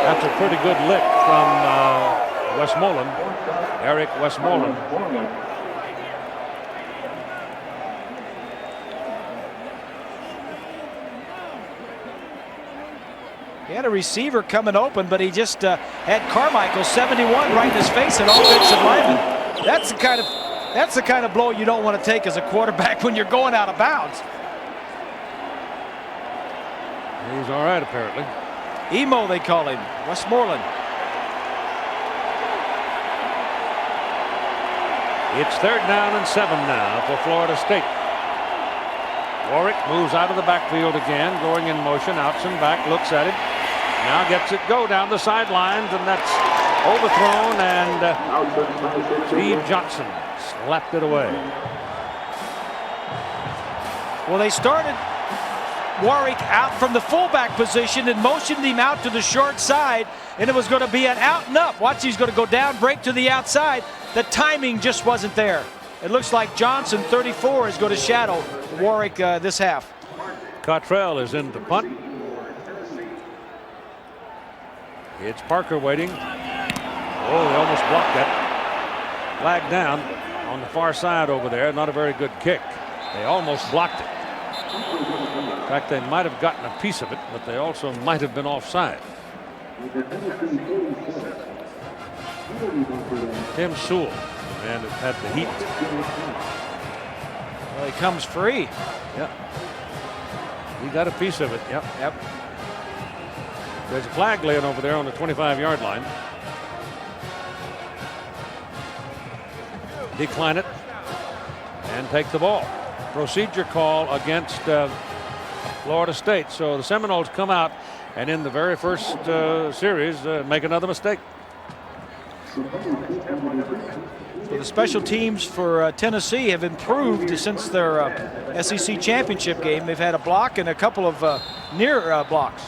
That's a pretty good lick from Westmoreland, Eric Westmoreland. He had a receiver coming open, but he just had Carmichael 71 right in his face, an offensive lineman. That's the kind of blow you don't want to take as a quarterback when you're going out of bounds. He's all right, apparently. Emo, they call him, Westmoreland. It's 3rd down and 7 now for Florida State. Warwick moves out of the backfield again, going in motion. Outzen back, looks at it. Now gets it go down the sidelines, and that's overthrown, and Steve Johnson slapped it away. Well, they started Warwick out from the fullback position and motioned him out to the short side, and it was going to be an out and up. Watch, he's going to go down, break to the outside. The timing just wasn't there. It looks like Johnson, 34, is going to shadow Warwick this half. Cottrell is in to punt. It's Parker waiting. Oh, they almost blocked that. Flag down on the far side over there. Not a very good kick. They almost blocked it. In fact, they might have gotten a piece of it, but they also might have been offside. Tim Sewell, the man that had the heat. Well, he comes free. Yep. He got a piece of it. Yep. Yep. There's a flag laying over there on the 25-yard line. Decline it and take the ball. Procedure call against Florida State. So the Seminoles come out and in the very first series make another mistake. So the special teams for Tennessee have improved since their SEC championship game. They've had a block and a couple of near blocks.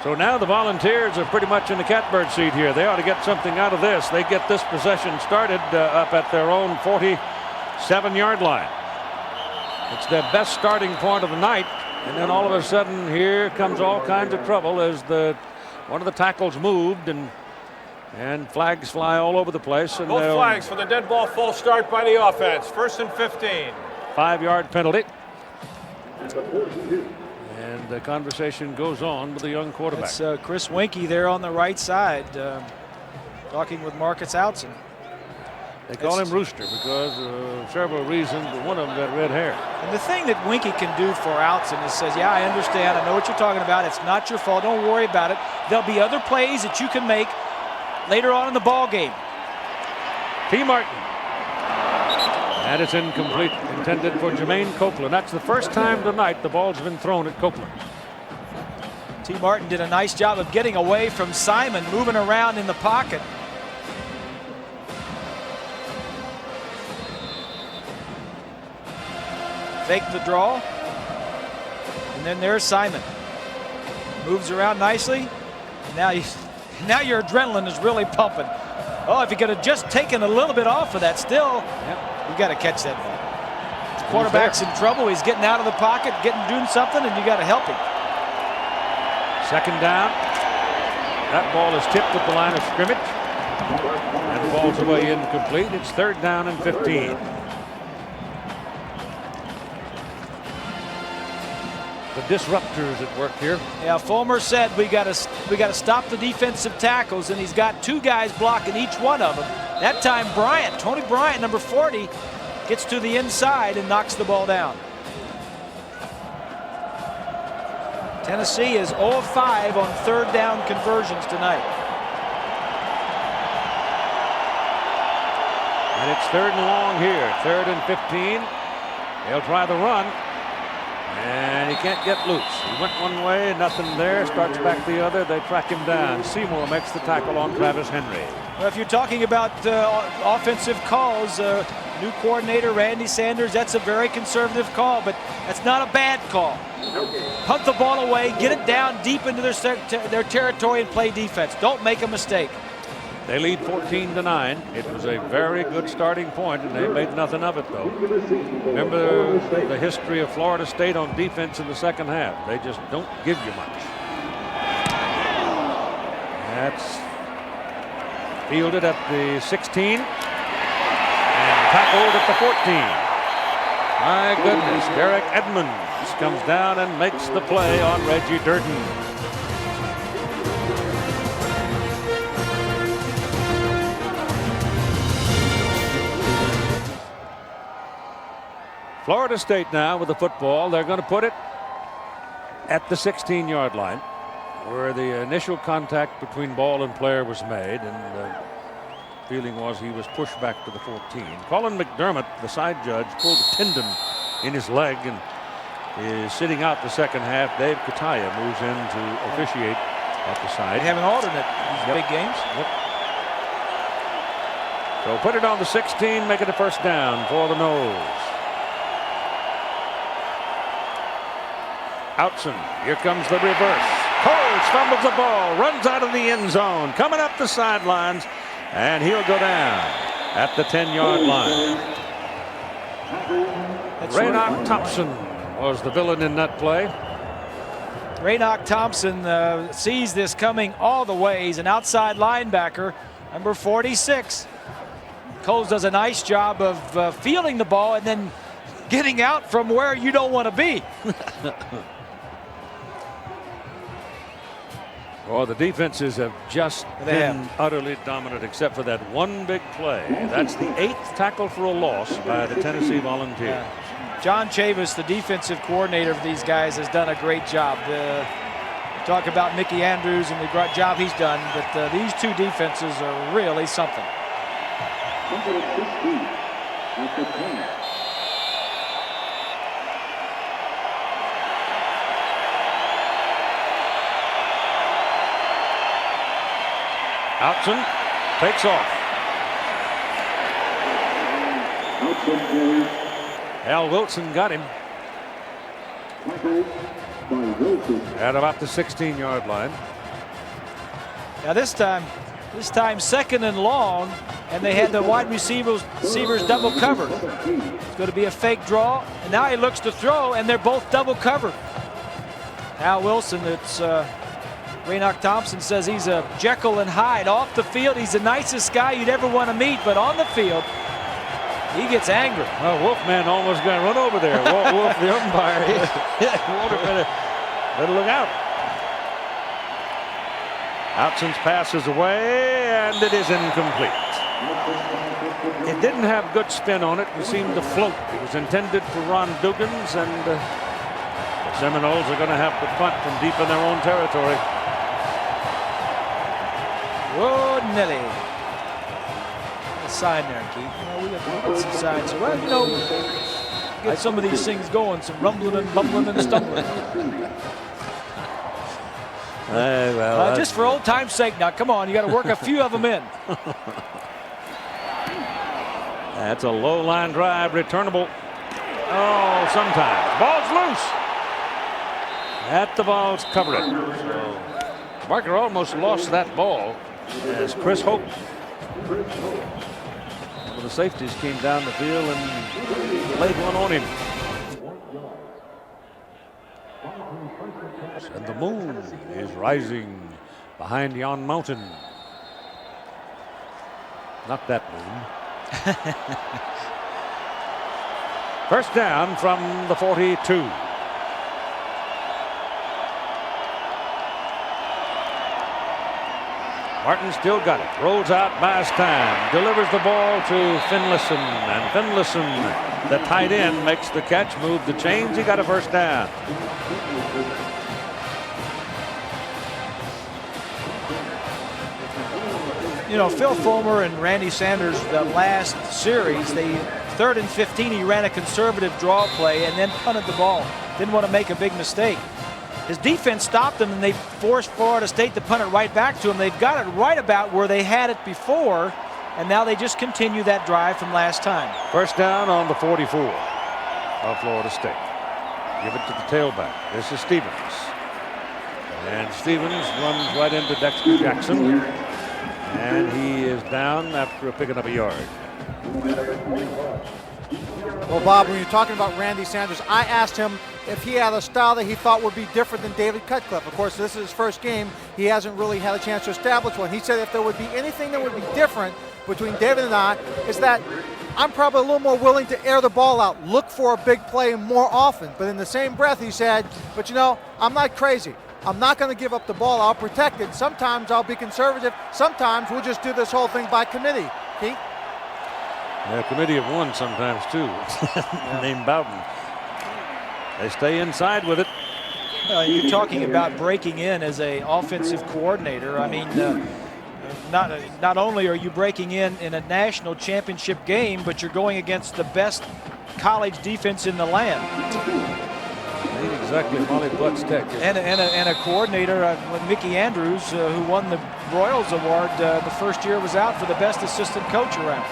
So now the Volunteers are pretty much in the catbird seat here. They ought to get something out of this. They get this possession started up at their own 47-yard line. It's their best starting point of the night, and then all of a sudden here comes all kinds of trouble as one of the tackles moved and flags fly all over the place. And both flags for the dead ball false start by the offense. 1st and 15. 5-yard penalty. And the conversation goes on with the young quarterback. It's Chris Winkie there on the right side, talking with Marcus Outzen. They call him Rooster because of several reasons, but one of them got red hair. And the thing that Winkie can do for Outzen is says, yeah, I understand. I know what you're talking about. It's not your fault. Don't worry about it. There'll be other plays that you can make later on in the ball game. T. Martin. And it's incomplete, intended for Jermaine Copeland. That's the first time tonight the ball's been thrown at Copeland. T. Martin did a nice job of getting away from Simon, moving around in the pocket. Fake the draw. And then there's Simon. Moves around nicely. Now your adrenaline is really pumping. Oh, if you could have just taken a little bit off of that still, you got to catch that ball. The quarterback's in trouble. He's getting out of the pocket, doing something, and you got to help him. 2nd down. That ball is tipped at the line of scrimmage. And the ball's away incomplete. It's 3rd down and 15. The disruptors at work here. Yeah, Fulmer said we got to stop the defensive tackles, and he's got 2 guys blocking each one of them. That time Tony Bryant, number 40, gets to the inside and knocks the ball down. Tennessee is 0 of 5 on 3rd down conversions tonight. And it's 3rd and long here. 3rd and 15. They'll try the run. And he can't get loose. He went one way, nothing there, starts back the other. They track him down. Seymour makes the tackle on Travis Henry. Well, if you're talking about offensive calls, New coordinator Randy Sanders, that's a very conservative call, but that's not a bad call. Punt the ball away, get it down deep into their territory and play defense. Don't make a mistake. They lead 14-9. It was a very good starting point, and they made nothing of it, though. Remember the history of Florida State on defense in the second half. They just don't give you much. That's fielded at the 16 and tackled at the 14. My goodness, Derek Edmonds comes down and makes the play on Reggie Durden. Florida State now with the football. They're going to put it at the 16-yard line, where the initial contact between ball and player was made, and the feeling was he was pushed back to the 14. Colin McDermott, the side judge, pulled a tendon in his leg and is sitting out the second half. Dave Kataya moves in to officiate at the side. They have an alternate in these big games. Yep. So put it on the 16, make it a first down for the Noles. Outson, here comes the reverse. Coles fumbles the ball, runs out of the end zone, coming up the sidelines, and he'll go down at the 10-yard line. Raynoch Thompson was the villain in that play. Raynoch Thompson sees this coming all the way. He's an outside linebacker, number 46. Coles does a nice job of fielding the ball and then getting out from where you don't want to be. Oh, the defenses have just been utterly dominant, except for that one big play. That's the 8th tackle for a loss by the Tennessee Volunteers. John Chavis, the defensive coordinator of these guys, has done a great job. Talk about Mickey Andrews and the great job he's done, but these two defenses are really something. Outson takes off. Al Wilson got him at about the 16-yard line. Now this time second and long, and they had the wide receivers double covered. It's going to be a fake draw, and now he looks to throw, and they're both double covered. Al Wilson, it's Raynoch Thompson says he's a Jekyll and Hyde. Off the field, he's the nicest guy you'd ever want to meet, but on the field, he gets angry. Well, Wolfman almost got run over there. Wolf, the umpire. Walter better look out. Outson's pass is away, and it is incomplete. It didn't have good spin on it and seemed to float. It was intended for Ron Dugans, and the Seminoles are going to have to punt from deep in their own territory. Whoa, Nelly. A sign there, Keith. We got some signs. Well, get some of these things going, some rumbling and bumbling and stumbling. Just for old time's sake now, come on, you got to work a few of them in. That's a low line drive, returnable. Oh, sometimes. Ball's loose. At the ball's covered it. So Barker almost lost that ball as Chris Hope. One of the safeties came down the field and laid one on him. And the moon is rising behind yon mountain. Not that moon. First down from the 42. Martin still got it. Rolls out, buys time. Delivers the ball to Finlayson. And Finlayson, the tight end, makes the catch, moved the chains. He got a first down. Phil Fulmer and Randy Sanders, the last series, the 3rd and 15, he ran a conservative draw play and then punted the ball. Didn't want to make a big mistake. His defense stopped them, and they forced Florida State to punt it right back to him. They've got it right about where they had it before, and now they just continue that drive from last time. First down on the 44 of Florida State. Give it to the tailback. This is Stevens. And Stevens runs right into Dexter Jackson. And he is down after picking up a yard. Well, Bob, when you're talking about Randy Sanders, I asked him if he had a style that he thought would be different than David Cutcliffe. Of course, this is his first game. He hasn't really had a chance to establish one. He said if there would be anything that would be different between David and I, is that I'm probably a little more willing to air the ball out, look for a big play more often. But in the same breath, he said, but you know, I'm not crazy. I'm not going to give up the ball. I'll protect it. Sometimes I'll be conservative. Sometimes we'll just do this whole thing by committee. Keith? A committee of one sometimes too, named Bowden. They stay inside with it. You're talking about breaking in as a offensive coordinator. I mean, not only are you breaking in a national championship game, but you're going against the best college defense in the land. Ain't exactly Molly Butts Tech. And a coordinator, Mickey Andrews, who won the Royals Award the first year was out for the best assistant coach around.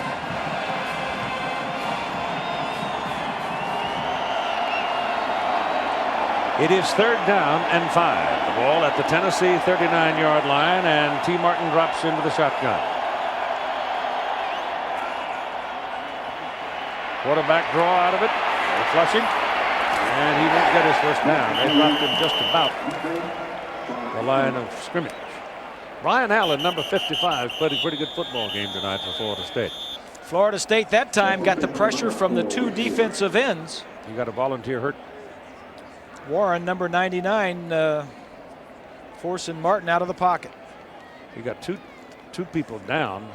It is 3rd down and 5. The ball at the Tennessee 39-yard line, and T. Martin drops into the shotgun. Quarterback draw out of it. They're flushing, and he won't get his first down. They dropped him just about the line of scrimmage. Ryan Allen, number 55, played a pretty good football game tonight for Florida State. Florida State that time got the pressure from the 2 defensive ends. You got a volunteer hurt. Warren, number 99, forcing Martin out of the pocket. You got two people down.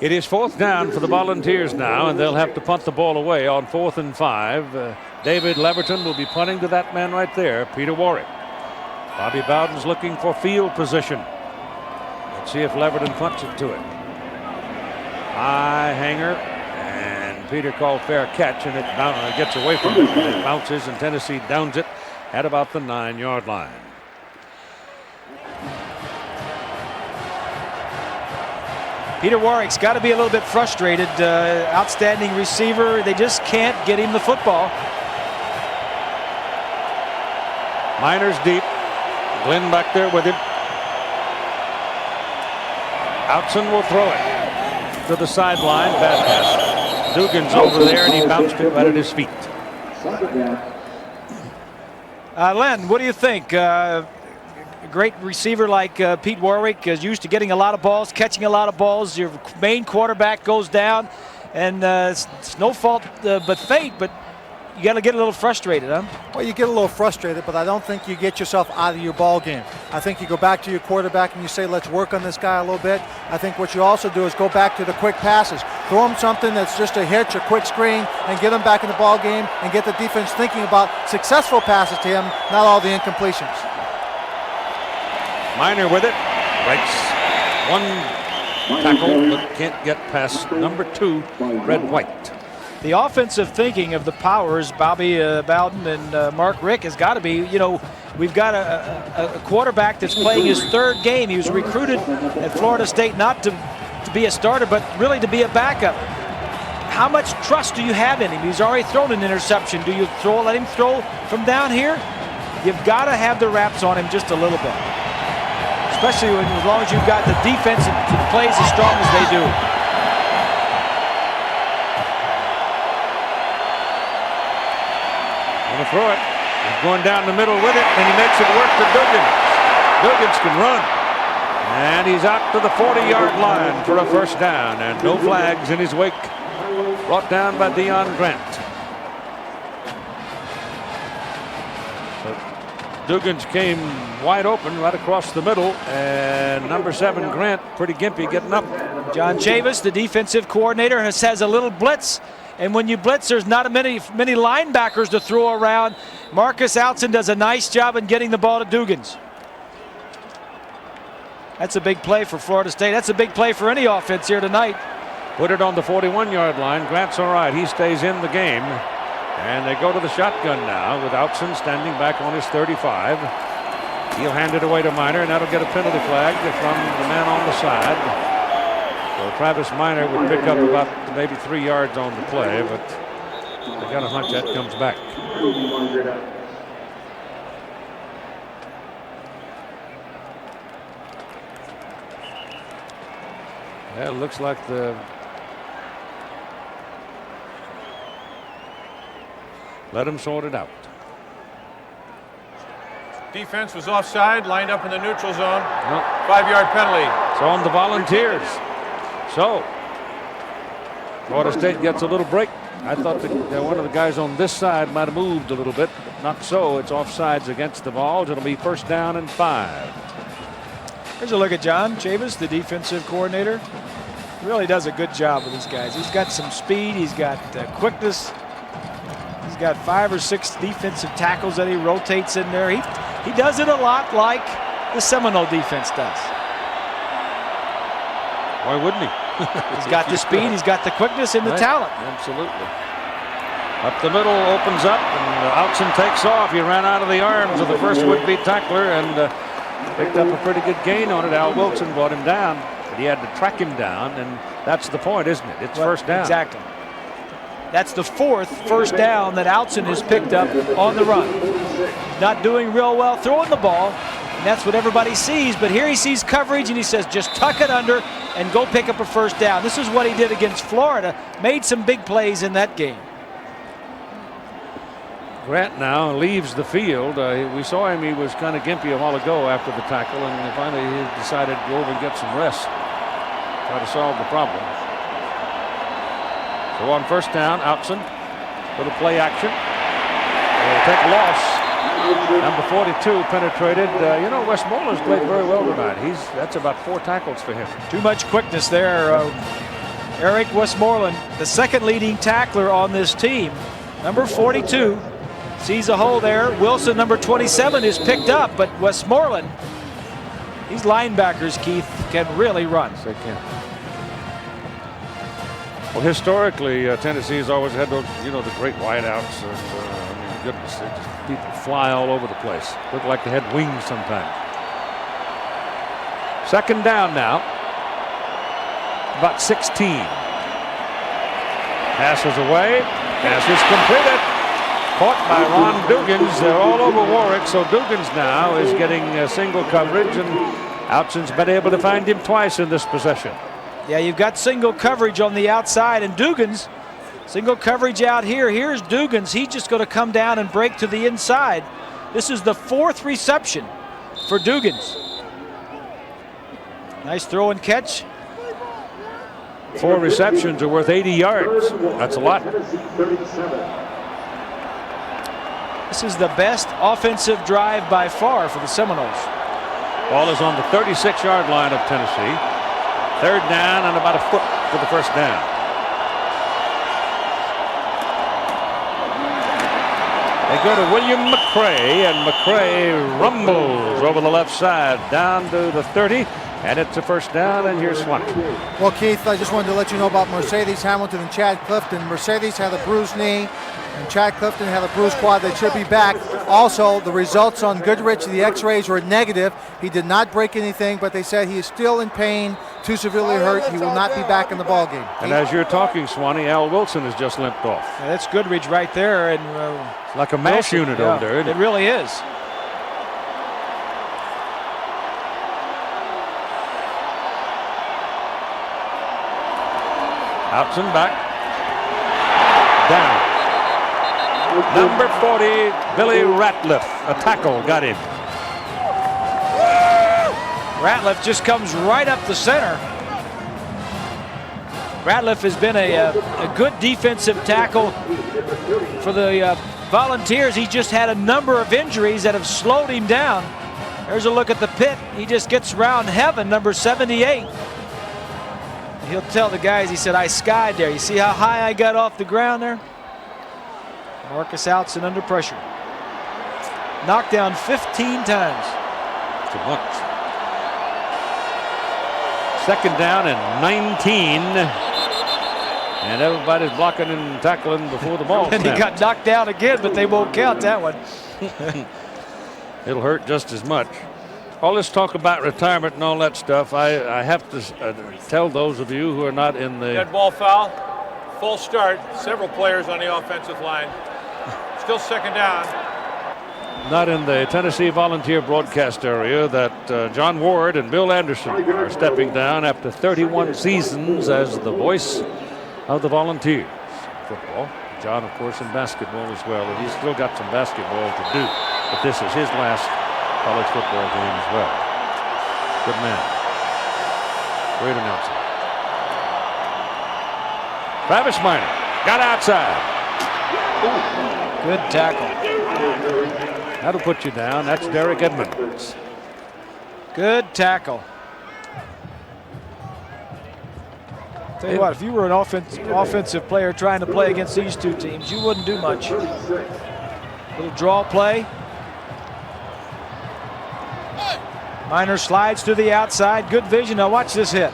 It is 4th down for the Volunteers now, and they'll have to punt the ball away on 4th and 5. David Leverton will be punting to that man right there, Peter Warwick. Bobby Bowden's looking for field position. Let's see if Leverton punts it to it. High hanger, and Peter called fair catch, and it gets away from it. And it bounces, and Tennessee downs it at about the 9-yard line. Peter Warwick's got to be a little bit frustrated. Outstanding receiver. They just can't get him the football. Minor's deep. Glenn back there with him. Outson will throw it to the sideline. Bad pass. Dugan's over there, and he bounced it right at his feet. Len, what do you think? A great receiver like Pete Warwick is used to getting a lot of balls, catching a lot of balls. Your main quarterback goes down, and it's no fault but fate, but you got to get a little frustrated, huh? Well, you get a little frustrated, but I don't think you get yourself out of your ball game. I think you go back to your quarterback and you say, let's work on this guy a little bit. I think what you also do is go back to the quick passes. Throw him something that's just a hitch, a quick screen, and get him back in the ball game and get the defense thinking about successful passes to him, not all the incompletions. Minor with it. Breaks one tackle, but can't get past number 2, Red White. The offensive thinking of the Powers, Bobby Bowden and Mark Rick, has got to be, you know, we've got a quarterback that's playing his 3rd game. He was recruited at Florida State not to be a starter, but really to be a backup. How much trust do you have in him? He's already thrown an interception. Do you let him throw from down here? You've got to have the wraps on him just a little bit, especially as long as you've got the defense that plays as strong as they do. Going to throw it. He's going down the middle with it, and he makes it work to Dugans. Dugans can run. And he's out to the 40-yard line for a first down, and no flags in his wake. Brought down by Deion Grant. So Dugans came wide open right across the middle, and number 7 Grant pretty gimpy getting up. John Chavis, the defensive coordinator, has a little blitz. And when you blitz, there's not many linebackers to throw around. Marcus Outson does a nice job in getting the ball to Dugans. That's a big play for Florida State. That's a big play for any offense here tonight. Put it on the 41-yard line. Grant's all right. He stays in the game. And they go to the shotgun now with Outson standing back on his 35. He'll hand it away to Minor, and that'll get a penalty flag from the man on the side. So Travis Minor would pick up about maybe 3 yards on the play, but they got a hunch that comes back. Yeah, it looks like let him sort it out. Defense was offside, lined up in the neutral zone. Nope. 5-yard penalty. It's on the Volunteers. So Florida State gets a little break. I thought that one of the guys on this side might have moved a little bit, but not so. It's offsides against the Vols. It'll be 1st down and 5. Here's a look at John Chavis, the defensive coordinator. He really does a good job with these guys. He's got some speed. He's got quickness. He's got 5 or 6 defensive tackles that he rotates in there. He does it a lot like the Seminole defense does. Why wouldn't he? He's got the speed. He's got the quickness and the talent. Absolutely. Up the middle, opens up, and Outson takes off. He ran out of the arms of the first would-be tackler and picked up a pretty good gain on it. Al Wilson brought him down, but he had to track him down, and that's the point, isn't it? It's 1st down. Exactly. That's the 4th first down that Outson has picked up on the run. Not doing real well throwing the ball, and that's what everybody sees. But here he sees coverage, and he says, just tuck it under and go pick up a 1st down. This is what he did against Florida. Made some big plays in that game. Grant now leaves the field. We saw him. He was kind of gimpy a while ago after the tackle, and finally he decided to go over and get some rest. Try to solve the problem. So on 1st down, Outson, little play action. They'll take a loss. Number 42 penetrated. Westmoreland's played very well tonight. That's about 4 tackles for him. Too much quickness there. Eric Westmoreland, the 2nd leading tackler on this team. Number 42 sees a hole there. Wilson, number 27, is picked up, but Westmoreland, these linebackers, Keith, can really run. Yes, they can. Well, historically, Tennessee has always had those, the great wideouts. And, goodness, people fly all over the place. Look like they had wings sometimes. 2nd down now. About 16. Passes away. Pass is completed. Caught by Ron Dugans. They're all over Warwick, so Dugans now is getting single coverage, and Outson's been able to find him twice in this possession. Yeah, you've got single coverage on the outside, and Dugans, single coverage out here. Here's Dugans. He's just going to come down and break to the inside. This is the 4th reception for Dugans. Nice throw and catch. 4 receptions are worth 80 yards. That's a lot. This is the best offensive drive by far for the Seminoles. Ball is on the 36-yard line of Tennessee. 3rd down and about a foot for the 1st down. They go to William McCray, and McCray rumbles over the left side down to the 30, and it's a 1st down, and here's Swanee. Well, Keith, I just wanted to let you know about Mercedes Hamilton and Chad Clifton. Mercedes had a bruised knee, and Chad Clifton had a bruised quad. They should be back. Also, the results on Goodrich, the x-rays were negative. He did not break anything, but they said he is still in pain, too severely hurt. He will not be back in the ballgame. And as you're talking, Swanee, Al Wilson has just limped off. Yeah, that's Goodrich right there. And it's like a mash unit over there, isn't it? It really is. Outson back. Down. Number 40, Billy Ratliff. A tackle got him. Ratliff just comes right up the center. Ratliff has been a good defensive tackle for the Volunteers. He just had a number of injuries that have slowed him down. There's a look at the pit. He just gets round heaven, number 78. He'll tell the guys, he said, I skied there. You see how high I got off the ground there? Marcus Outson under pressure. Knocked down 15 times. Too much. 2nd down and 19. And everybody's blocking and tackling before the ball. And he got knocked down again, but they won't count that one. It'll hurt just as much. All this talk about retirement and all that stuff, I have to tell those of you who are not in the... Dead ball foul. Full start. Several players on the offensive line. Still second down. Not in the Tennessee Volunteer broadcast area that John Ward and Bill Anderson are stepping down after 31 seasons as the voice of the Volunteers. Football. John, of course, in basketball as well, and he's still got some basketball to do. But this is his last college football game as well. Good man. Great announcer. Travis Minor got outside. Ooh, good tackle. That'll put you down. That's Derek Edmonds. Good tackle. Tell you what, if you were an offensive player trying to play against these two teams, you wouldn't do much. Little draw play. Minor slides to the outside. Good vision. Now watch this hit.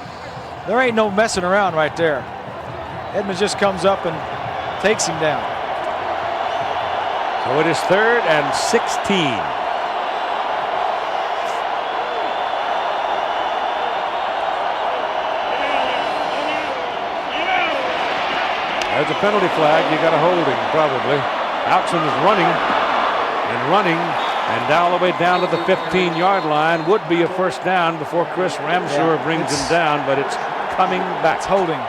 There ain't no messing around right there. Edmonds just comes up and takes him down. So it is 3rd and 16. There's a penalty flag. You got a holding, probably. Outson is running and down all the way down to the 15-yard line. Would be a first down before Chris Ramseur brings him down, but it's coming back. It's holding.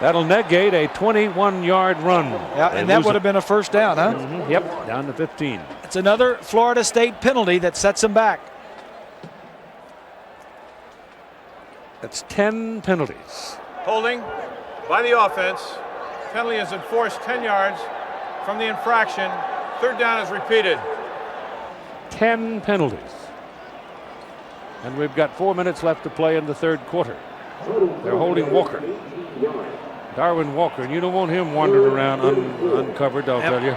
That'll negate a 21-yard run. Yeah, and that would have been a first down, huh? Mm-hmm. Yep, down to 15. It's another Florida State penalty that sets them back. That's 10 penalties. Holding by the offense. Penalty is enforced 10 yards from the infraction. Third down is repeated. 10 penalties. And we've got 4 minutes left to play in the third quarter. They're holding Walker. Darwin Walker, and you don't want him wandering around uncovered, I'll tell you.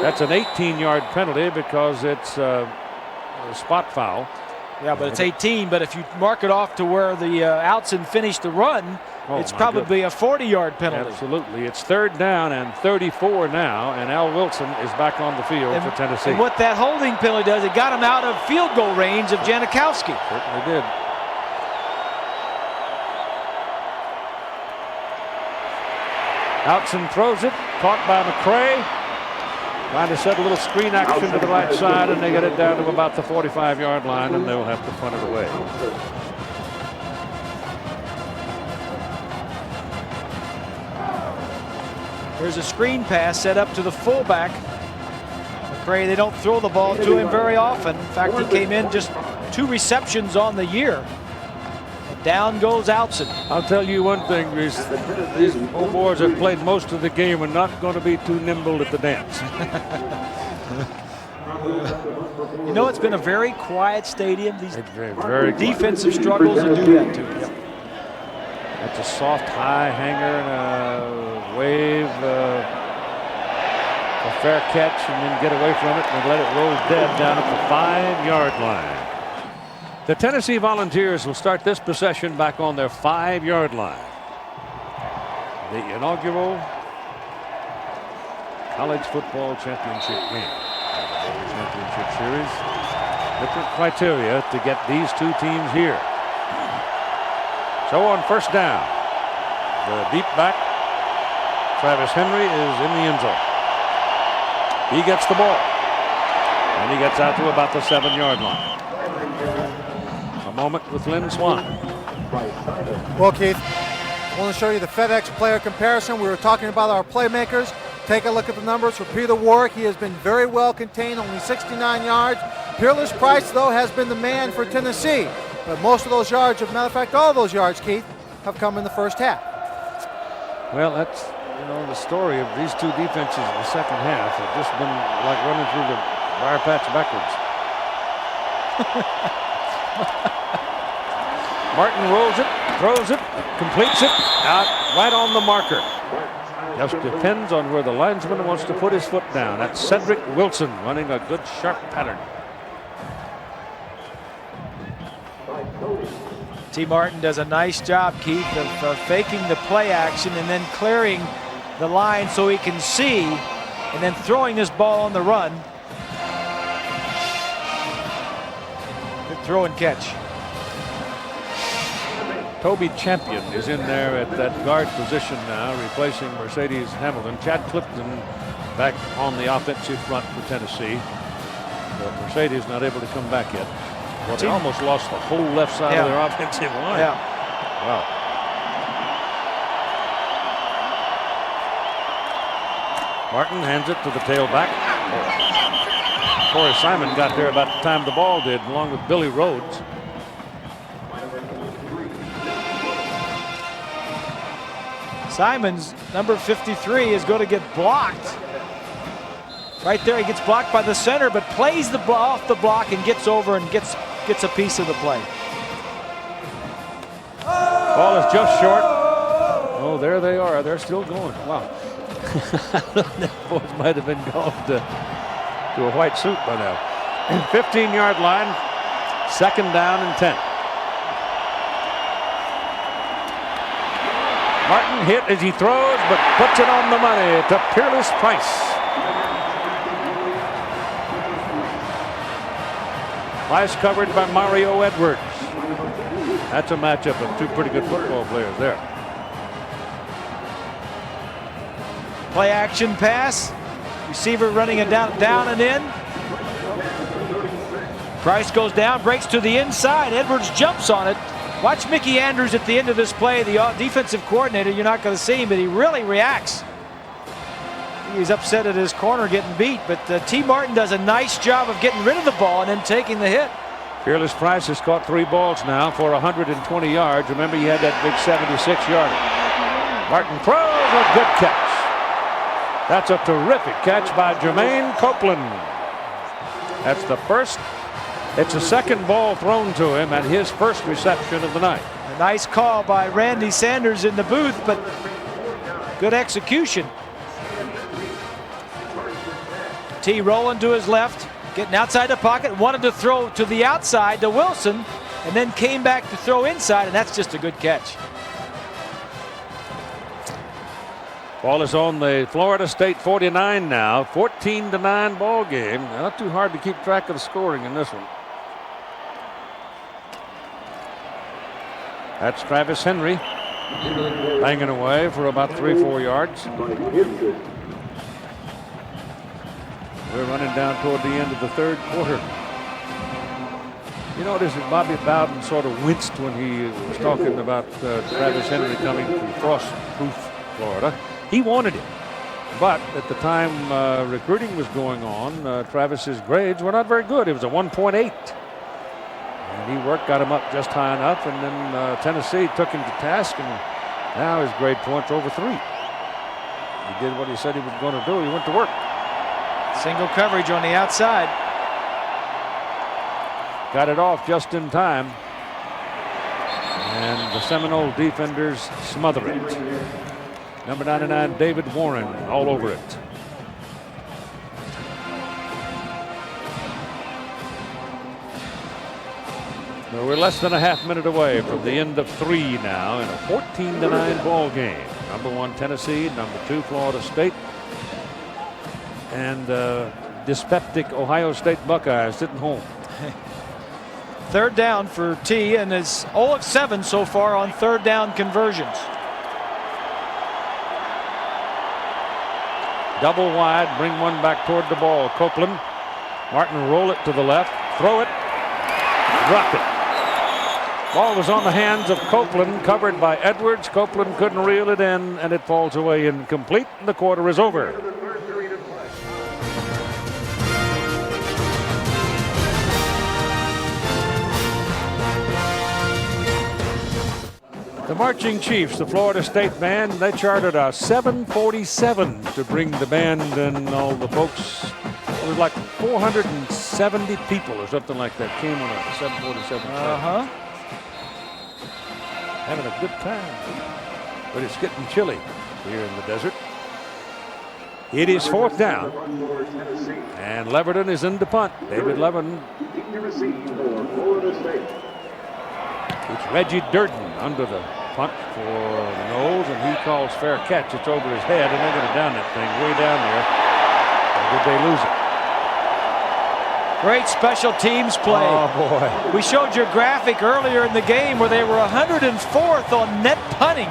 That's an 18-yard penalty because it's a spot foul. Yeah, but it's 18, but if you mark it off to where the Outson finished the run, it's probably a 40-yard penalty. Absolutely. It's 3rd down and 34 now, and Al Wilson is back on the field for Tennessee. And what that holding penalty does, it got him out of field goal range of Janikowski. Certainly did. Outson throws it, caught by McCray. Trying to set a little screen action to the right side, and they get it down to about the 45-yard line, and they'll have to punt it away. There's a screen pass set up to the fullback. McCray, they don't throw the ball to him very often. In fact, he came in just 2 receptions on the year. Down goes Outson. I'll tell you one thing, these old boys have played most of the game and not going to be too nimble at the dance. You know, it's been a very quiet stadium. These very defensive struggles will do that too. Yep. That's a soft high hanger and a wave, a fair catch, and then get away from it and let it roll dead down at the 5-yard line. The Tennessee Volunteers will start this possession back on their 5-yard line. The inaugural college football championship game. The championship series. Different criteria to get these two teams here. So on first down, the deep back, Travis Henry, is in the end zone. He gets the ball. And he gets out to about the 7-yard line. A moment with Lynn Swan. Well, Keith, I want to show you the FedEx player comparison. We were talking about our playmakers. Take a look at the numbers for Peter Warwick. He has been very well contained, only 69 yards. Peerless Price, though, has been the man for Tennessee. But most of those yards, as a matter of fact, all those yards, Keith, have come in the first half. Well, that's, you know, the story of these two defenses in the second half have just been like running through the briar patch backwards. Martin rolls it, throws it, completes it, out right on the marker. Just depends on where the linesman wants to put his foot down. That's Cedric Wilson running a good sharp pattern. T. Martin does a nice job, Keith, of faking the play action and then clearing the line so he can see, and then throwing this ball on the run. Good throw and catch. Toby Champion is in there at that guard position now, replacing Mercedes Hamilton. Chad Clifton back on the offensive front for Tennessee. But Mercedes not able to come back yet. Well, they almost lost the whole left side of their offensive line. Yeah. Wow. Martin hands it to the tailback. Corey Simon got there about the time the ball did, along with Billy Rhodes. Simons, number 53, is going to get blocked. Right there, he gets blocked by the center, but plays the off the block and gets over and gets a piece of the play. Ball is just short. Oh, there they are. They're still going. Wow. That boys might have been gone to a white suit by now. 15-yard line, 2nd down and 10. Martin hit as he throws, but puts it on the money to Peerless Price. Price covered by Mario Edwards. That's a matchup of two pretty good football players there. Play action pass. Receiver running it down and in. Price goes down, breaks to the inside. Edwards jumps on it. Watch Mickey Andrews at the end of this play, the defensive coordinator. You're not going to see him, but he really reacts. He's upset at his corner getting beat, but T. Martin does a nice job of getting rid of the ball and then taking the hit. Peerless Price has caught 3 balls now for 120 yards. Remember, he had that big 76-yarder. Martin throws a good catch. That's a terrific catch by Jermaine Copeland. That's the first. It's a second ball thrown to him at his first reception of the night. A nice call by Randy Sanders in the booth, but good execution. T rolling to his left, getting outside the pocket, wanted to throw to the outside to Wilson, and then came back to throw inside, and that's just a good catch. Ball is on the Florida State 49 now. 14-9 ball game. Not too hard to keep track of the scoring in this one. That's Travis Henry banging away for about 3-4 yards. We're running down toward the end of the 3rd quarter. You notice that Bobby Bowden sort of winced when he was talking about Travis Henry coming from Frostproof, Florida. He wanted it, but at the time recruiting was going on, Travis's grades were not very good. It was a 1.8. And he got him up just high enough, and then Tennessee took him to task, and now his grade points over 3. He did what he said he was going to do. He went to work. Single coverage on the outside. Got it off just in time. And the Seminole defenders smother it. Number 99, David Warren, all over it. Well, we're less than a half minute away from the end of 3 now in a 14-9 ball game. Number 1, Tennessee. Number 2, Florida State. And dyspeptic Ohio State Buckeyes sitting home. 3rd down for T, and is 0 of 7 so far on 3rd down conversions. Double wide, bring one back toward the ball. Copeland. Martin roll it to the left, throw it, drop it. Ball was on the hands of Copeland, covered by Edwards. Copeland couldn't reel it in, and it falls away incomplete, and the quarter is over. The Marching Chiefs, the Florida State band, they chartered a 747 to bring the band and all the folks. It was like 470 people or something like that came on a 747. Having a good time. But it's getting chilly here in the desert. It is 4th down. And Leverton is in to punt. David Leverton. It's Reggie Durden under the punt for the Noles, and he calls fair catch. It's over his head, and they're going to down that thing way down there. Or did they lose it? Great special teams play. Oh, boy. We showed your graphic earlier in the game where they were 104th on net punting.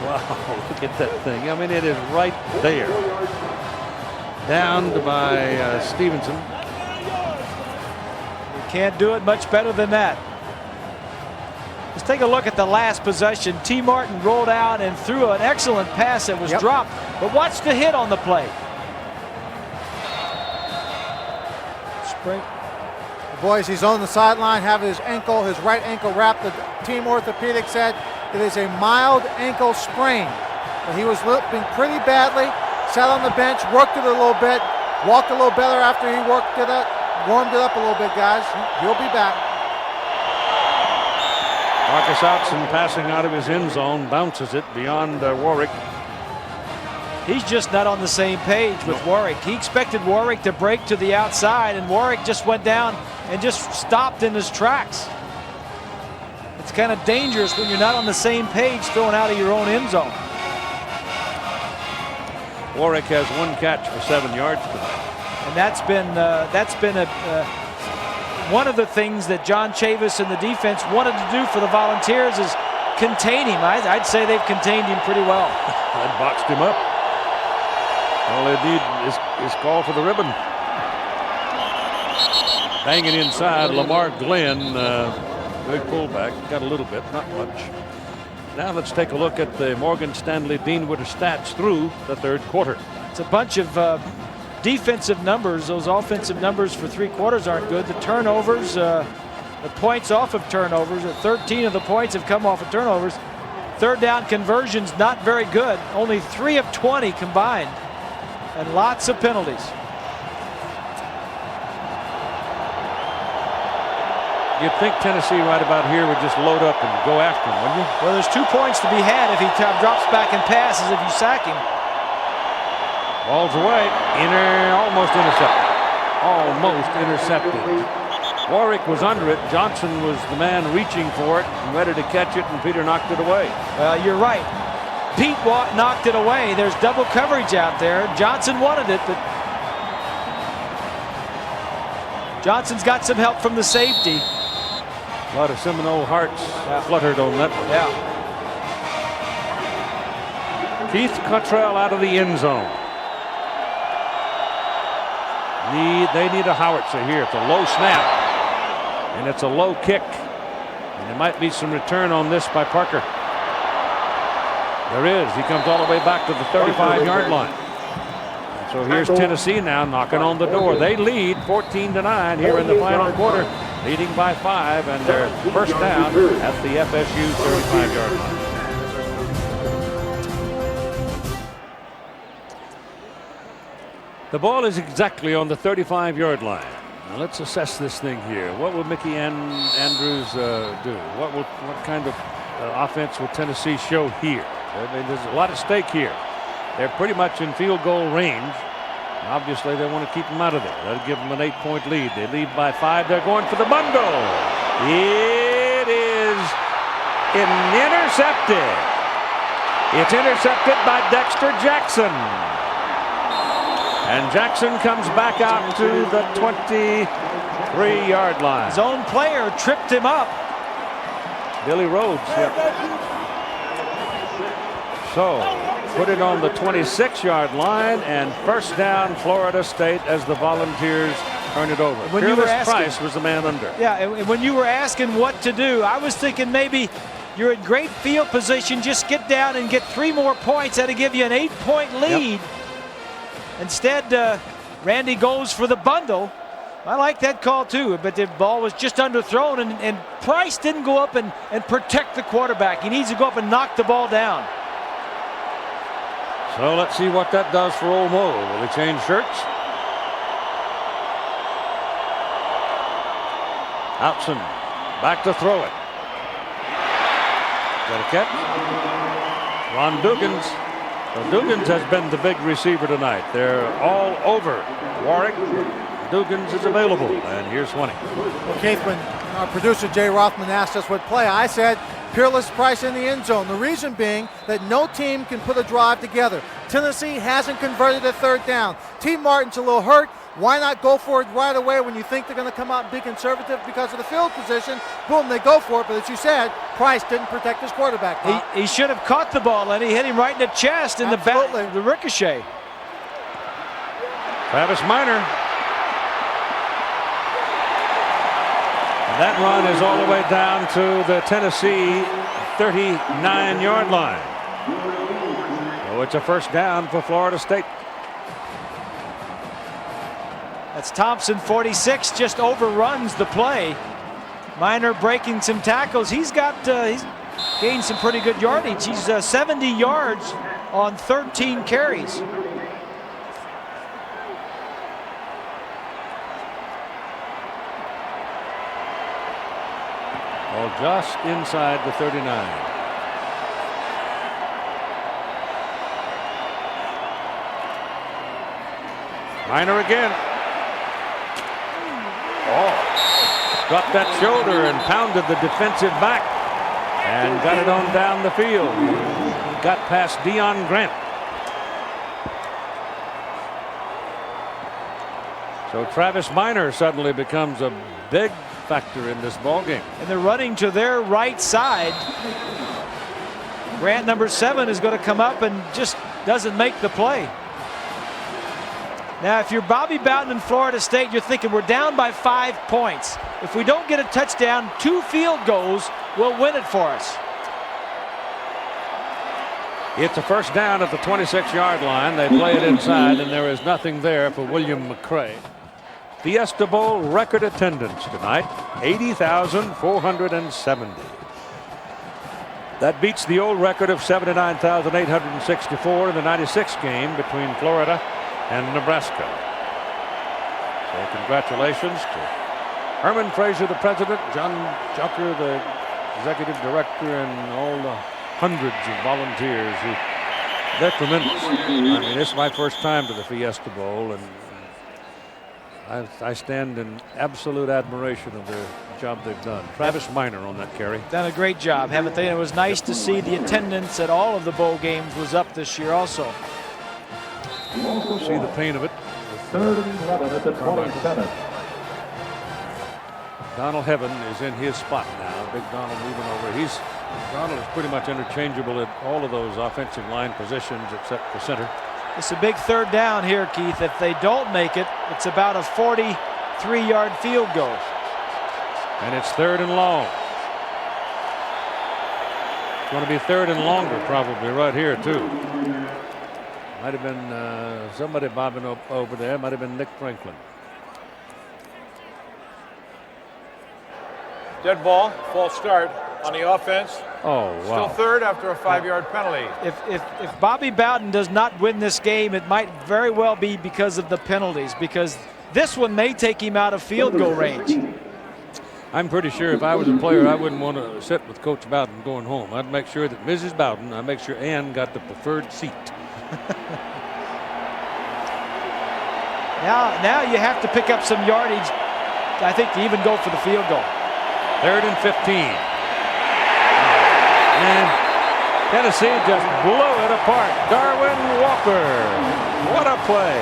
Wow, look at that thing. I mean, it is right there. Downed by Stevenson. You can't do it much better than that. Let's take a look at the last possession. T. Martin rolled out and threw an excellent pass that was dropped. But watch the hit on the play. Spring. Boys, he's on the sideline, having his right ankle wrapped. The team orthopedic said it is a mild ankle sprain. But he was limping pretty badly, sat on the bench, worked it a little bit, walked a little better after he worked it up, warmed it up a little bit, guys. He'll be back. Marcus Outson passing out of his end zone, bounces it beyond Warwick. He's just not on the same page with Warwick. He expected Warwick to break to the outside, and Warwick just went down and just stopped in his tracks. It's kind of dangerous when you're not on the same page throwing out of your own end zone. Warwick has 1 catch for 7 yards tonight. And that's been one of the things that John Chavis and the defense wanted to do for the Volunteers is contain him. I'd say they've contained him pretty well. And boxed him up. All they need is call for the ribbon. Banging inside, Lamar Glenn, big pullback, got a little bit, not much. Now let's take a look at the Morgan Stanley Deanwood stats through the 3rd quarter. It's a bunch of defensive numbers. Those offensive numbers for 3 quarters aren't good. The turnovers, the points off of turnovers, 13 of the points have come off of turnovers. 3rd down conversions not very good. Only 3 of 20 combined. And lots of penalties. You'd think Tennessee right about here would just load up and go after him, wouldn't you? Well, there's 2 points to be had if he drops back and passes if you sack him. Ball's away. Almost intercepted. Almost intercepted. Warwick was under it. Johnson was the man reaching for it and ready to catch it, and Peter knocked it away. Well, you're right. Pete knocked it away. There's double coverage out there. Johnson wanted it, but Johnson's got some help from the safety. A lot of Seminole hearts fluttered on that one. Yeah. Keith Cottrell out of the end zone. They need a howitzer here. It's a low snap, and it's a low kick. And there might be some return on this by Parker. There is. He comes all the way back to the 35-yard line. So here's Tennessee now knocking on the door. They lead 14-9 here in the final quarter, leading by 5, and they're first down at the FSU 35-yard line. The ball is exactly on the 35-yard line. Now let's assess this thing here. What will Mickey Andrews do? What kind of offense will Tennessee show here? I mean, there's a lot at stake here. They're pretty much in field goal range. Obviously, they want to keep them out of there. That'll give them an 8-point lead. They lead by 5. They're going for the bundle. It is intercepted. It's intercepted by Dexter Jackson. And Jackson comes back out to the 23-yard line. His own player tripped him up. Billy Rhodes, yep. So, put it on the 26-yard line, and first down Florida State as the Volunteers turn it over. When you were asking, Price was the man under. Yeah, and when you were asking what to do, I was thinking maybe you're in great field position, just get down and get 3 more points. That'll give you an 8-point lead. Yep. Instead, Randy goes for the bundle. I like that call too, but the ball was just underthrown, and Price didn't go up and protect the quarterback. He needs to go up and knock the ball down. So let's see what that does for Old Mo. Will he change shirts? Outson back to throw it. Got a catch? Ron Dugans. So Dugans has been the big receiver tonight. They're all over Warwick. Dugans is available, and here's Swanee. Well, Keith, when our producer Jay Rothman asked us what play. I said Peerless Price in the end zone. The reason being that no team can put a drive together. Tennessee hasn't converted a third down. T. Martin's a little hurt. Why not go for it right away when you think they're going to come out and be conservative because of the field position? Boom, they go for it. But as you said, Price didn't protect his quarterback. He should have caught the ball, and he hit him right in the chest in the back, the ricochet. Travis Minor. And that run is all the way down to the Tennessee 39-yard line. So it's a first down for Florida State. That's Thompson, 46, just overruns the play. Minor breaking some tackles. He's gained some pretty good yardage. He's 70 yards on 13 carries. Well, just inside the 39. Minor again. Oh, dropped that shoulder and pounded the defensive back and got it on down the field. Got past Deion Grant. So Travis Minor suddenly becomes a big factor in this ball game. And they're running to their right side. Grant, number 7, is going to come up and just doesn't make the play. Now, if you're Bobby Bowden in Florida State, you're thinking we're down by 5 points. If we don't get a touchdown, 2 field goals will win it for us. It's a first down at the 26-yard line. They play it inside, and there is nothing there for William McCray. Fiesta Bowl record attendance tonight, 80,470. That beats the old record of 79,864 in the '96 game between Florida and Nebraska. So congratulations to Herman Fraser, the president, John Junker, the executive director, and all the hundreds of volunteers who, they're tremendous. I mean, this is my first time to the Fiesta Bowl, and I stand in absolute admiration of the job they've done. Travis Minor on that carry. Done a great job, haven't they? And it was nice to see the attendance at all of the bowl games was up this year also. See the pain of it. Third and 11 at the 27. Donald Heaven is in his spot now. Big Donald moving over. Donald is pretty much interchangeable at all of those offensive line positions except for center. It's a big third down here, Keith. If they don't make it, it's about a 43-yard field goal. And it's third and long. It's going to be third and longer probably right here too. Might have been somebody bobbing up over there. Might have been Nick Franklin. Dead ball, false start on the offense. Oh, wow. Still third after a 5-yard penalty. If Bobby Bowden does not win this game, it might very well be because of the penalties, because this one may take him out of field goal range. I'm pretty sure if I was a player, I wouldn't want to sit with Coach Bowden going home. I'd make sure that Mrs. Bowden, I'd make sure Ann got the preferred seat. Now you have to pick up some yardage, I think, to even go for the field goal. Third and 15. And Tennessee just blew it apart. Darwin Walker. What a play.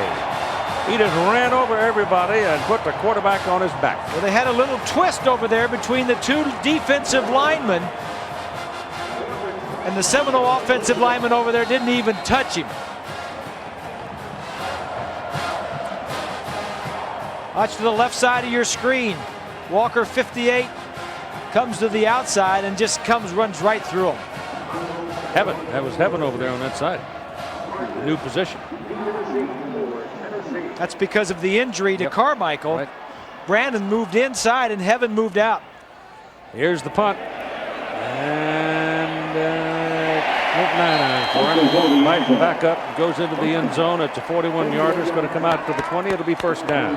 He just ran over everybody and put the quarterback on his back. Well, they had a little twist over there between the two defensive linemen. And the Seminole offensive lineman over there didn't even touch him. Watch to the left side of your screen. Walker, 58, comes to the outside and just runs right through him. Heaven. That was Heaven over there on that side. New position. That's because of the injury to Carmichael. Right. Brandon moved inside and Heaven moved out. Here's the punt. And went 9 for him. Right back up, goes into the end zone. It's a 41-yarder. It's going to come out to the 20. It'll be first down.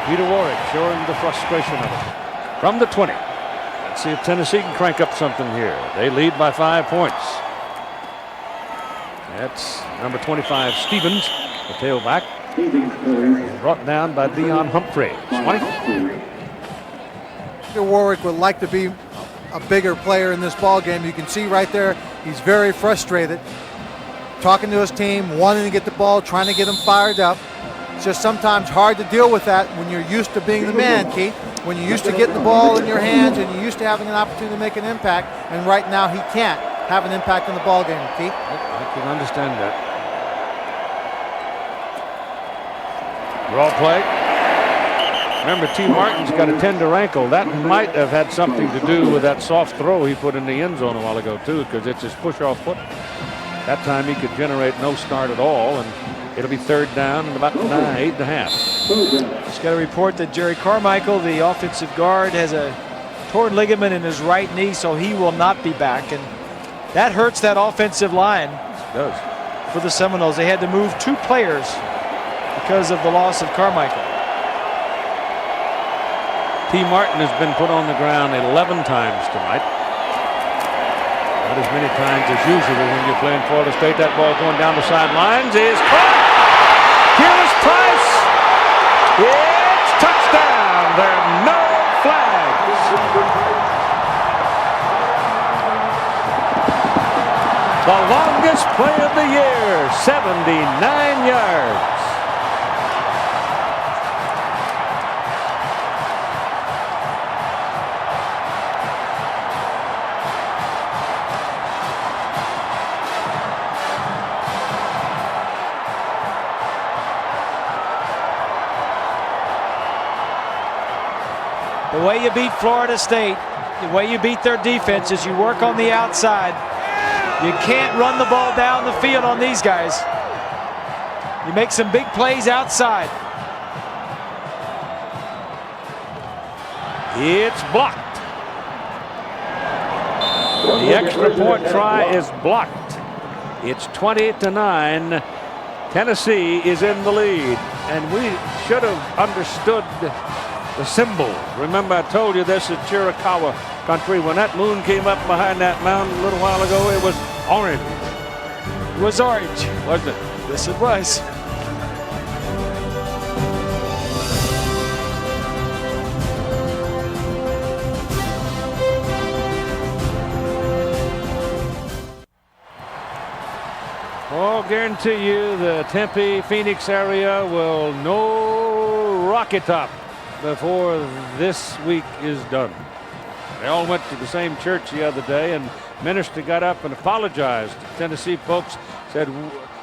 Peter Warwick showing the frustration of it. From the 20. Let's see if Tennessee can crank up something here. They lead by 5 points. That's number 25, Stevens, the tailback. Brought down by Dion Humphrey. Peter Warwick would like to be a bigger player in this ball game. You can see right there, he's very frustrated. Talking to his team, wanting to get the ball, trying to get them fired up. It's just sometimes hard to deal with that when you're used to being the man, Keith. When you're used to getting the ball in your hands and you're used to having an opportunity to make an impact, and right now he can't have an impact in the ball game, Keith. I can understand that. Draw play. Remember, T. Martin's got a tender ankle. That might have had something to do with that soft throw he put in the end zone a while ago, too, because it's his push-off foot. That time he could generate no start at all, and it'll be third down and about 8.5. Just got a report that Jerry Carmichael, the offensive guard, has a torn ligament in his right knee, so he will not be back. And that hurts that offensive line. It does. For the Seminoles. They had to move 2 players because of the loss of Carmichael. T. Martin has been put on the ground 11 times tonight. Not as many times as usual when you're playing Florida State. That ball going down the sidelines is caught. Peerless Price. It's touchdown. There are no flags. The longest play of the year, 79 yards. The way you beat Florida State, the way you beat their defense is you work on the outside. You can't run the ball down the field on these guys. You make some big plays outside. It's blocked. The extra point try is blocked. It's 20-9. Tennessee is in the lead, and we should have understood the symbol. Remember, I told you this at Chiricahua country. When that moon came up behind that mountain a little while ago, it was orange. It was orange. Wasn't it? Yes, it was. I'll guarantee you the Tempe, Phoenix area will know Rocky Top before this week is done. They all went to the same church the other day, and minister got up and apologized. Tennessee folks said,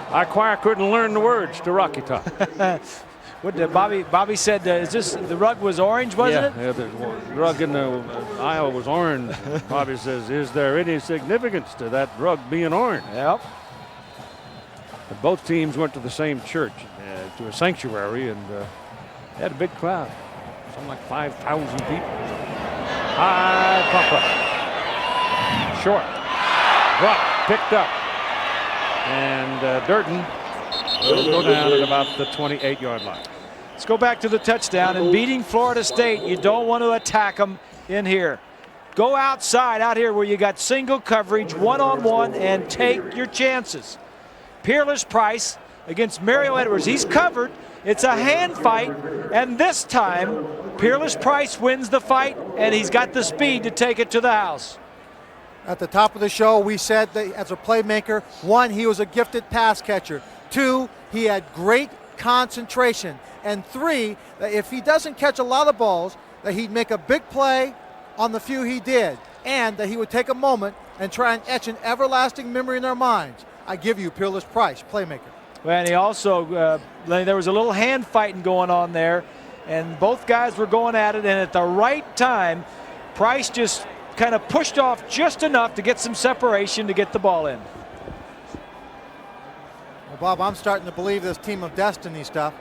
our choir couldn't learn the words to Rocky Top. What did Bobby said, is this, the rug was orange, wasn't it? Yeah, the rug in the aisle was orange. Bobby says, is there any significance to that rug being orange? Yep. But both teams went to the same church, to a sanctuary, and they had a big crowd. Something like 5,000 people. High pump up. Short. Drop. Picked up. And Durden will go down at about the 28-yard line. Let's go back to the touchdown. And beating Florida State, you don't want to attack them in here. Go outside, out here where you got single coverage, one-on-one, and take your chances. Peerless Price against Mario Edwards. He's covered. It's a hand fight, and this time Peerless Price wins the fight, and he's got the speed to take it to the house. At the top of the show, we said that as a playmaker, 1, he was a gifted pass catcher. 2, he had great concentration. And 3, that if he doesn't catch a lot of balls, that he'd make a big play on the few he did, and that he would take a moment and try and etch an everlasting memory in their minds. I give you Peerless Price, playmaker. Well, and he also, there was a little hand fighting going on there, and both guys were going at it, and at the right time, Price just kind of pushed off just enough to get some separation to get the ball in. Well, Bob, I'm starting to believe this team of destiny stuff.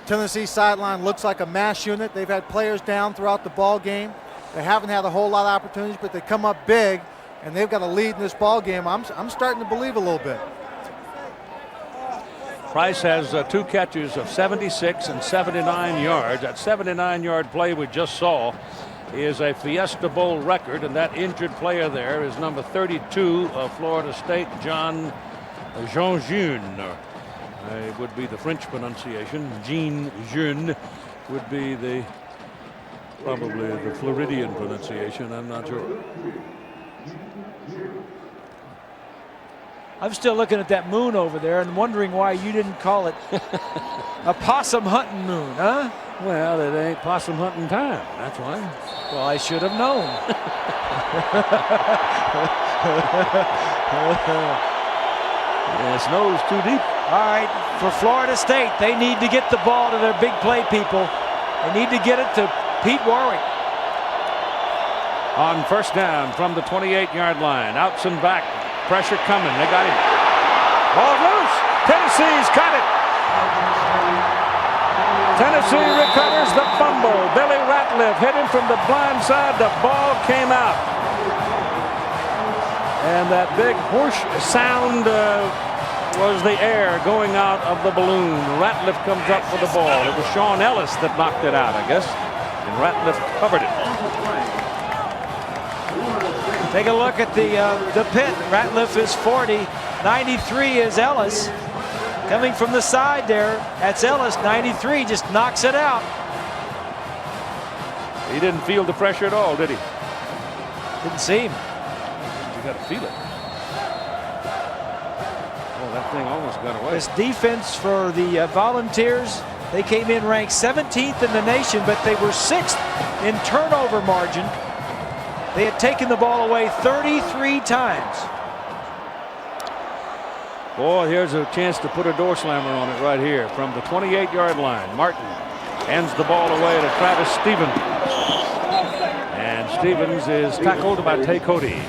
Tennessee sideline looks like a mass unit. They've had players down throughout the ball game. They haven't had a whole lot of opportunities, but they come up big, and they've got a lead in this ball game. I'm starting to believe a little bit. Price has 2 catches of 76 and 79 yards. That 79-yard play we just saw is a Fiesta Bowl record, and that injured player there is number 32 of Florida State, John Jean-June. would be the French pronunciation. Jean Jeune would be probably the Floridian pronunciation. I'm not sure. I'm still looking at that moon over there and wondering why you didn't call it a possum hunting moon, huh? Well, it ain't possum hunting time. That's why. Well, I should have known. Yeah, snow's too deep. All right, for Florida State, they need to get the ball to their big play people. They need to get it to Pete Warwick. On first down from the 28-yard line. Outs and back. Pressure coming. They got him. Ball loose. Tennessee's got it. Tennessee recovers the fumble. Billy Ratliff hit him from the blind side. The ball came out. And that big whoosh sound was the air going out of the balloon. Ratliff comes up with the ball. It was Sean Ellis that knocked it out, I guess. And Ratliff covered it. Take a look at the pit. Ratliff is 40. 93 is Ellis. Coming from the side there, that's Ellis. 93 just knocks it out. He didn't feel the pressure at all, did he? Didn't seem. You got to feel it. Oh, that thing almost got away. This defense for the Volunteers, they came in ranked 17th in the nation, but they were 6th in turnover margin. They had taken the ball away 33 times. Boy, here's a chance to put a door slammer on it right here from the 28-yard line. Martin hands the ball away to Travis Stevens. And Stevens is tackled by Tay Cody.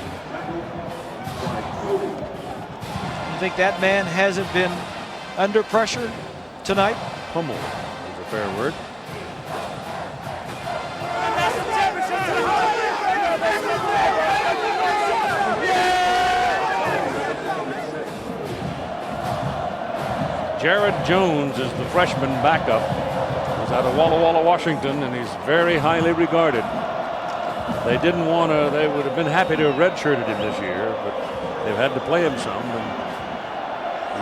You think that man hasn't been under pressure tonight? Pummeled is a fair word. Jared Jones is the freshman backup. He's out of Walla Walla, Washington, and he's very highly regarded. They didn't want to, they would have been happy to have redshirted him this year, but they've had to play him some, and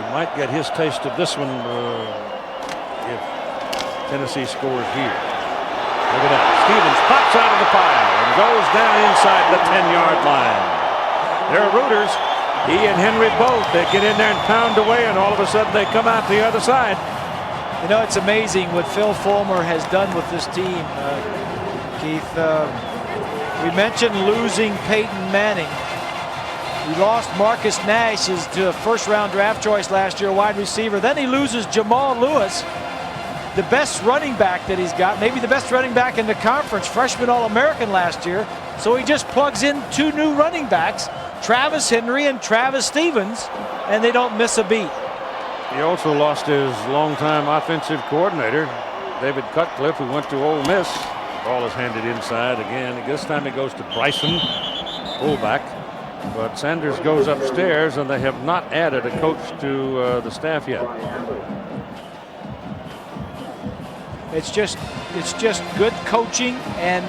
he might get his taste of this one if Tennessee scores here. Look at that. Stevens pops out of the pile and goes down inside the 10-yard line. There are rooters. He and Henry both, they get in there and pound away, and all of a sudden they come out the other side. You know, it's amazing what Phil Fulmer has done with this team, Keith. We mentioned losing Peyton Manning. He lost Marcus Nash to a first-round draft choice last year, wide receiver. Then he loses Jamal Lewis, the best running back that he's got, maybe the best running back in the conference, freshman All-American last year. So he just plugs in 2 new running backs, Travis Henry and Travis Stevens, and they don't miss a beat. He also lost his longtime offensive coordinator, David Cutcliffe, who went to Ole Miss. Ball is handed inside again. This time it goes to Bryson, fullback. But Sanders goes upstairs, and they have not added a coach to the staff yet. It's just good coaching and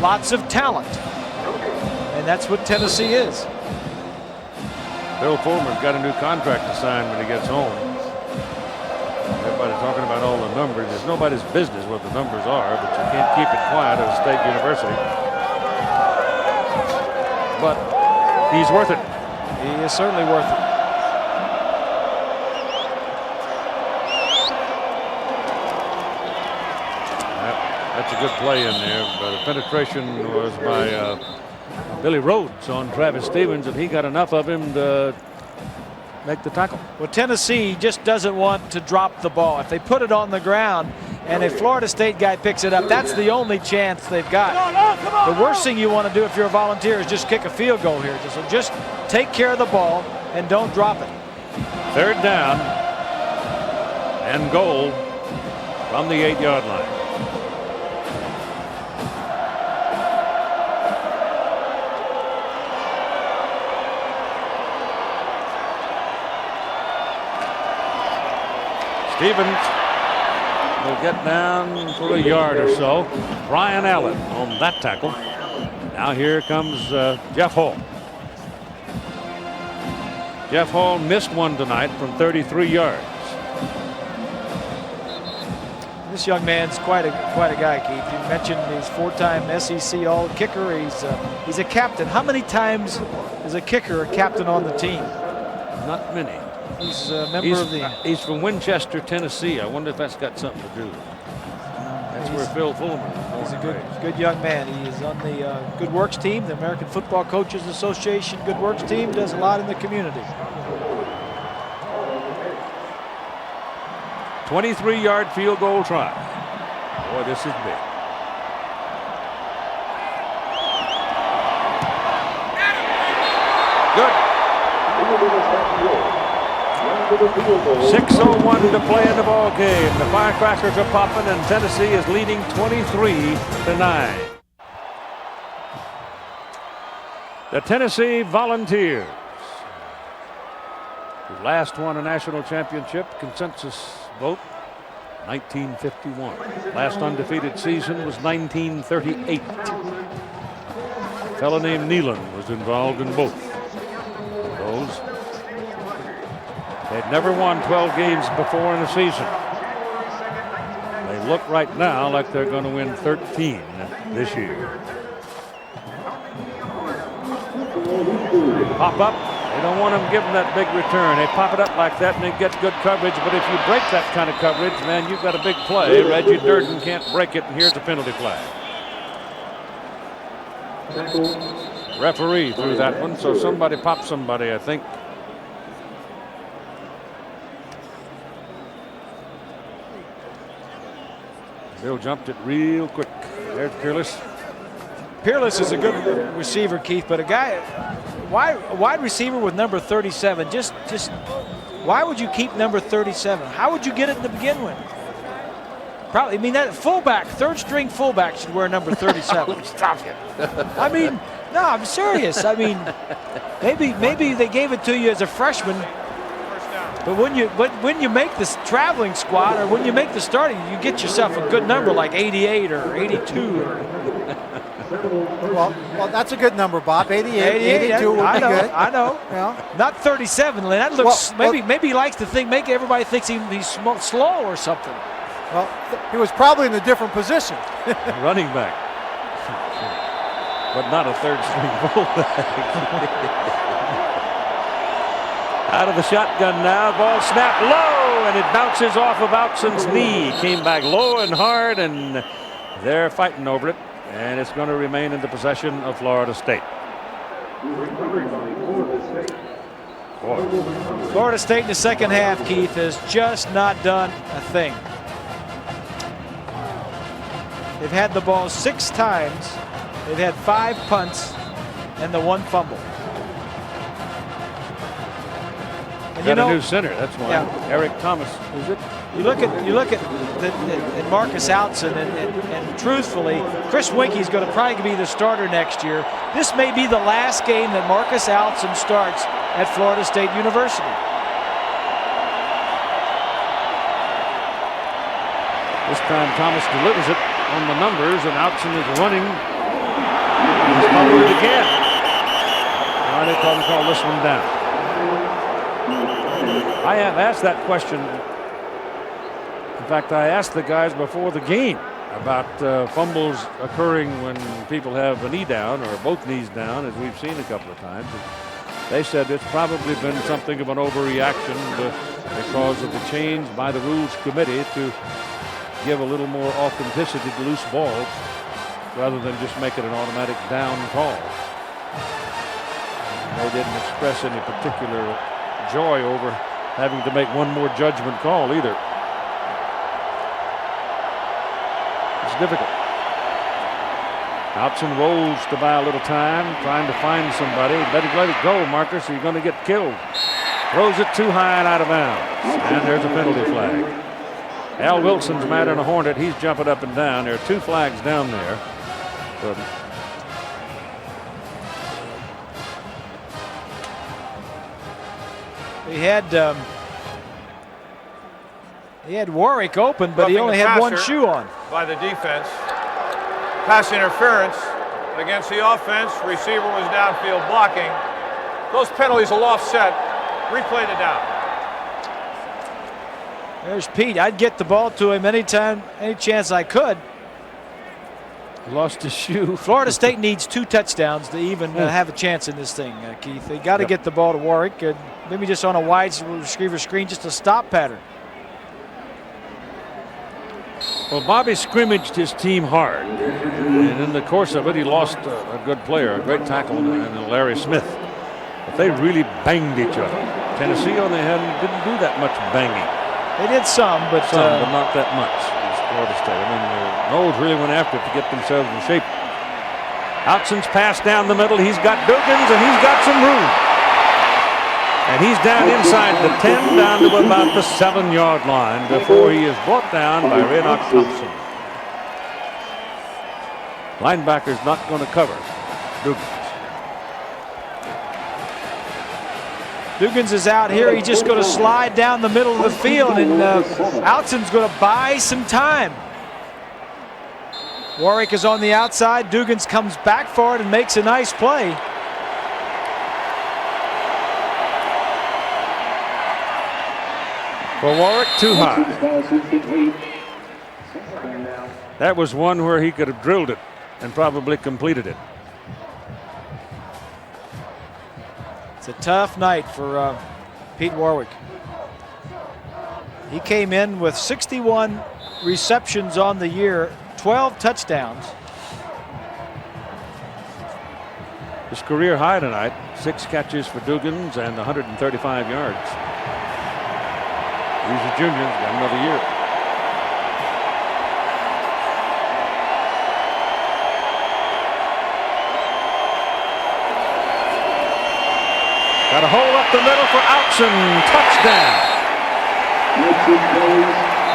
lots of talent, and that's what Tennessee is. Bill Fulmer's got a new contract to sign when he gets home. Everybody talking about all the numbers. It's nobody's business what the numbers are, but you can't keep it quiet at a state university. But he's worth it. He is certainly worth it. That's a good play in there, but the penetration was by Billy Rhodes on Travis Stevens, and he got enough of him to make the tackle. Well, Tennessee just doesn't want to drop the ball. If they put it on the ground and a Florida State guy picks it up, that's the only chance they've got. The worst thing you want to do if you're a Volunteer is just kick a field goal here. So just take care of the ball and don't drop it. 3rd down and goal from the 8-yard line. Stevens will get down for a yard or so. Brian Allen on that tackle. Now here comes Jeff Hall. Jeff Hall missed one tonight from 33 yards. This young man's quite a guy, Keith. You mentioned he's 4-time SEC All-Kicker. He's a captain. How many times is a kicker a captain on the team? Not many. He's a member of the. He's from Winchester, Tennessee. I wonder if that's got something to do with it. That's where Phil Fulmer is. He's a good young man. He is on the Good Works team, the American Football Coaches Association Good Works team. Does a lot in the community. 23-yard field goal try. Boy, this is big. Good. 6:01 to play in the ball game. The firecrackers are popping, and Tennessee is leading 23-9. The Tennessee Volunteers, who last won a national championship consensus vote 1951. Last undefeated season was 1938. A fellow named Nealon was involved in both of those. They'd never won 12 games before in a season. They look right now like they're going to win 13 this year. Pop up. They don't want them giving that big return. They pop it up like that and they get good coverage. But if you break that kind of coverage, man, you've got a big play. Reggie Durden can't break it, and here's a penalty flag. Referee threw that one, so somebody popped somebody, I think. Bill jumped it real quick. There's Peerless. Peerless is a good receiver, Keith, but a wide receiver with number 37, just why would you keep number 37? How would you get it to begin with? Probably, I mean, that fullback, third string fullback should wear number 37. Stop it. I mean, no, I'm serious. I mean, maybe they gave it to you as a freshman, but when you make this traveling squad or when you make the starting, you get yourself a good number like 88 or 82 or. Well, that's a good number, Bob. 88, 82 would be good. I know. Yeah. Not 37, Lynn. That looks maybe he likes to think, make everybody thinks he's slow or something. Well, he was probably in a different position. Running back, but not a third string fullback. Out of the shotgun now. Ball snapped low, and it bounces off of Outson's knee. Came back low and hard, and they're fighting over it. And it's going to remain in the possession of Florida State. Boy. Florida State in the second half, Keith, has just not done a thing. They've had the ball 6 times. They've had 5 punts and the 1 fumble. And got a new center. That's why. Yeah. Eric Thomas, is it? You look at Marcus Outson, and truthfully, Chris Winke's going to probably be the starter next year. This may be the last game that Marcus Outson starts at Florida State University. This time Thomas delivers it on the numbers, and Outson is running. He's fumbled it again. Now they call this one down. I have asked that question. In fact, I asked the guys before the game about fumbles occurring when people have a knee down or both knees down, as we've seen a couple of times. And they said it's probably been something of an overreaction because of the change by the Rules Committee to give a little more authenticity to loose balls rather than just make it an automatic down call. They didn't express any particular joy over having to make one more judgment call either. It's difficult. Outson rolls to buy a little time, trying to find somebody. Better let it go, Marcus, or you're going to get killed. Throws it too high and out of bounds. And there's a penalty flag. Al Wilson's mad on a Hornet. He's jumping up and down. There are 2 flags down there. So he had Warwick open, but he only had 1 shoe on. By the defense. Pass interference against the offense. Receiver was downfield blocking. Those penalties will offset. Replay the down. There's Pete. I'd get the ball to him anytime, any chance I could. Lost his shoe. Florida State needs 2 touchdowns to even have a chance in this thing, Keith. They got to get the ball to Warwick. Maybe just on a wide receiver screen, just a stop pattern. Well, Bobby scrimmaged his team hard, and in the course of it, he lost a good player, a great tackle, and Larry Smith. But they really banged each other. Tennessee, on the other hand, didn't do that much banging. They did some, but not that much. Florida State. I mean, the Noles really went after it to get themselves in shape. Outson's pass down the middle. He's got Dugans, and he's got some room. And he's down inside the 10, down to about the 7-yard line before he is brought down by Raynoch Thompson. Linebacker's not going to cover Dugans. Dugans is out here. He's just going to slide down the middle of the field, and Outson's going to buy some time. Warwick is on the outside. Dugans comes back for it and makes a nice play. For Warwick, too high. That was one where he could have drilled it and probably completed it. It's a tough night for Pete Warwick. He came in with 61 receptions on the year, 12 touchdowns. His career high tonight, 6 catches for Dugans and 135 yards. He's a junior, got another year. Got a hole up the middle for Outson. Touchdown.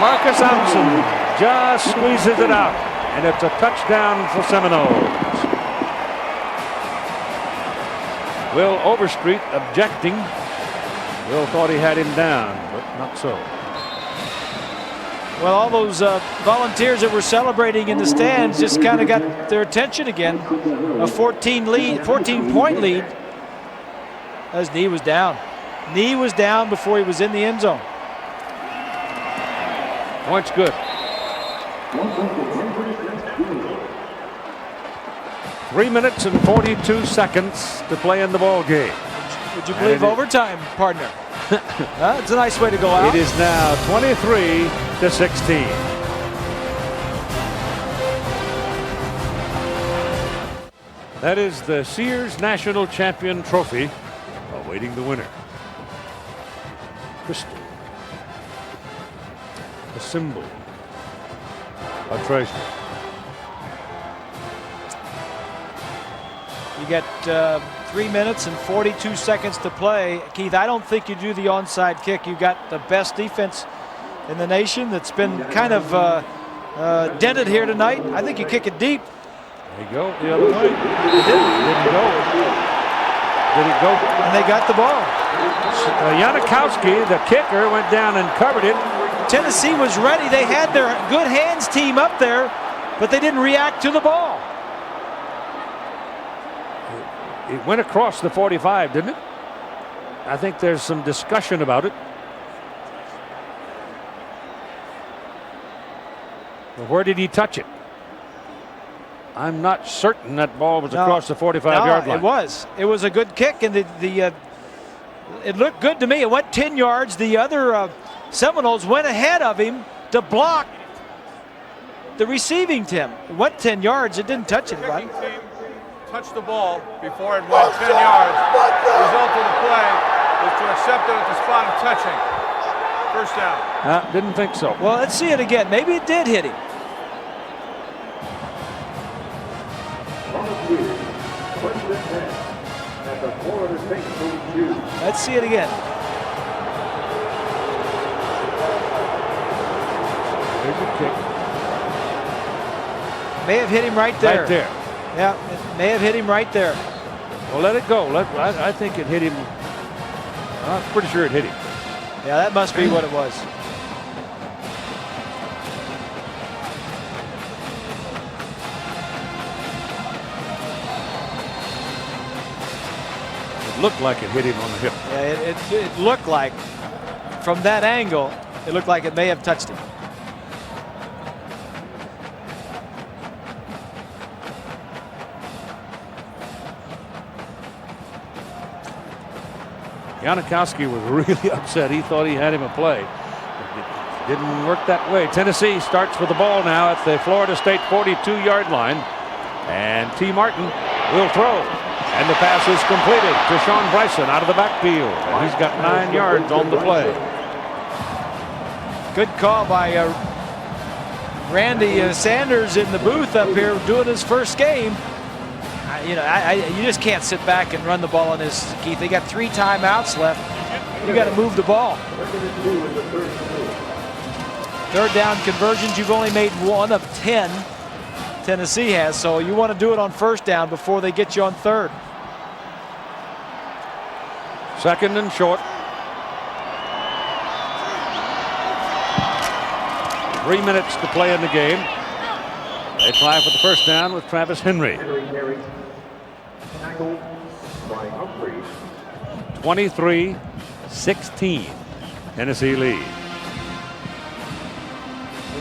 Marcus Outson just squeezes it out, and it's a touchdown for Seminoles. Will Overstreet objecting. Will thought he had him down, but not so. Well, all those volunteers that were celebrating in the stands just kind of got their attention again. A 14-point lead. His knee was down. Knee was down before he was in the end zone. Point's good. 3 minutes and 42 seconds to play in the ball game. Would you believe overtime, partner? It's a nice way to go out. It is now 23-16. That is the Sears National Champion Trophy, awaiting the winner. Crystal. A symbol. A treasure. You get 3 minutes and 42 seconds to play. Keith, I don't think you do the onside kick. You got the best defense in the nation that's been kind of dented here tonight. I think you kick it deep. There you go. The other way. It didn't go. Did it go? And they got the ball. Janikowski, the kicker, went down and covered it. Tennessee was ready. They had their good hands team up there, but they didn't react to the ball. It went across the 45, didn't it? I think there's some discussion about it. Well, where did he touch it? I'm not certain that ball was across the 45-yard line. It was. It was a good kick, and it looked good to me. It went 10 yards. The other Seminoles went ahead of him to block the receiving team. It went 10 yards. It didn't touch anybody. Touched the ball before it went 10 yards. The result of the play is to accept it at the spot of touching. First down. Didn't think so. Well, let's see it again. Maybe it did hit him. Let's see it again. There's a kick. May have hit him right there. Right there. Yeah, it may have hit him right there. Well, let it go. I think it hit him. I'm pretty sure it hit him. Yeah, that must be what it was. It looked like it hit him on the hip. Yeah, it looked like from that angle it looked like it may have touched him. Janikowski was really upset. He thought he had him a play. It didn't work that way. Tennessee starts with the ball now at the Florida State 42-yard line. And T. Martin will throw. And the pass is completed to Sean Bryson out of the backfield. And he's got 9 yards on the play. Good call by Randy Sanders in the booth up here doing his first game. You just can't sit back and run the ball on this, Keith. They got 3 timeouts left. You got to move the ball. Third down conversions, you've only made 1 of 10. Tennessee has, so you want to do it on first down before they get you on third. Second and short. 3 minutes to play in the game. They try for the first down with Travis Henry. 23-16. Tennessee lead.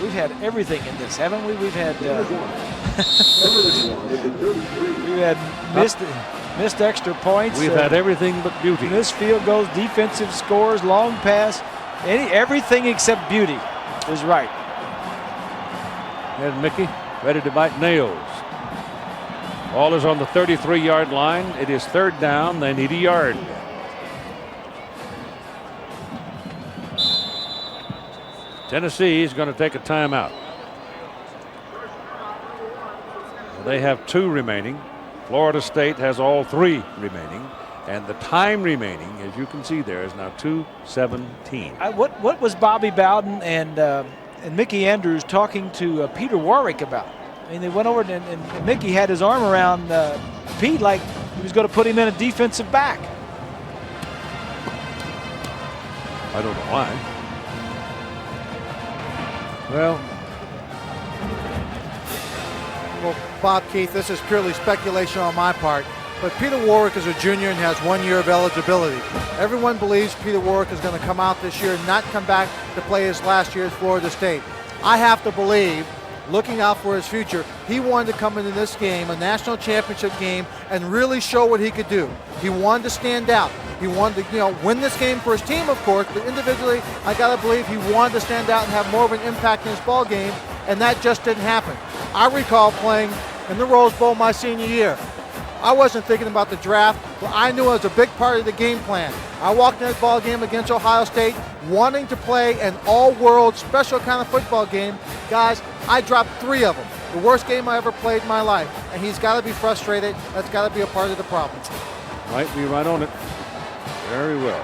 We've had everything in this, haven't we? We've had missed extra points. We've had everything but beauty. Missed field goals, defensive scores, long pass, everything except beauty is right. And Mickey ready to bite nails. Ball is on the 33-yard line. It is third down. They need a yard. Tennessee is going to take a timeout. They have 2 remaining. Florida State has all 3 remaining. And the time remaining, as you can see there, is now 2:17. What was Bobby Bowden and Mickey Andrews talking to Peter Warwick about? I mean, they went over and Mickey had his arm around Pete like he was going to put him in a defensive back. I don't know why. Well, Bob, Keith, this is purely speculation on my part, but Peter Warwick is a junior and has 1 year of eligibility. Everyone believes Peter Warwick is going to come out this year and not come back to play his last year at Florida State. I have to believe, looking out for his future, he wanted to come into this game, a national championship game, and really show what he could do. He wanted to stand out. He wanted to, win this game for his team, of course, but individually, I got to believe he wanted to stand out and have more of an impact in his ball game, and that just didn't happen. I recall playing in the Rose Bowl my senior year. I wasn't thinking about the draft, but I knew it was a big part of the game plan. I walked in that ball game against Ohio State wanting to play an all-world special kind of football game. Guys, I dropped 3 of them. The worst game I ever played in my life. And he's got to be frustrated. That's got to be a part of the problem. might be right on it. Very well.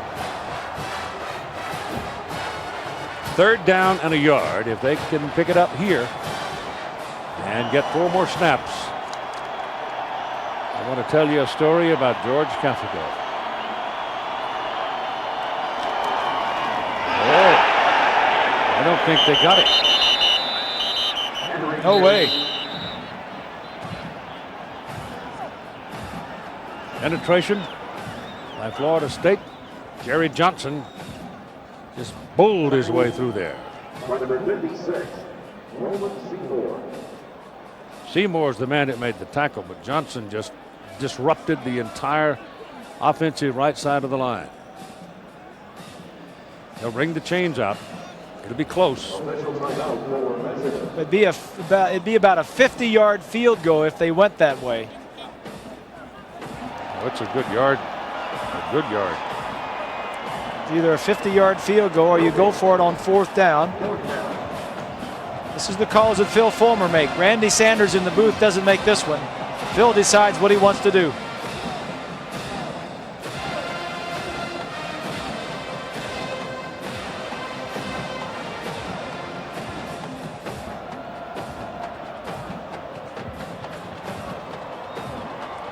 Third down and a yard. If they can pick it up here and get 4 more snaps. I want to tell you a story about George Caffico. Oh, I don't think they got it. No way. Penetration by Florida State. Jerry Johnson just bowled his way through there. Number 56, Roman Seymour. Seymour's the man that made the tackle, but Johnson just disrupted the entire offensive right side of the line. They'll bring the chains out. It'll be close. It'd be about a 50-yard field goal if they went that way. Oh, it's a good yard. A good yard. It's either a 50-yard field goal or you go for it on 4th down. This is the calls that Phil Fulmer make. Randy Sanders in the booth doesn't make this one. Phil decides what he wants to do.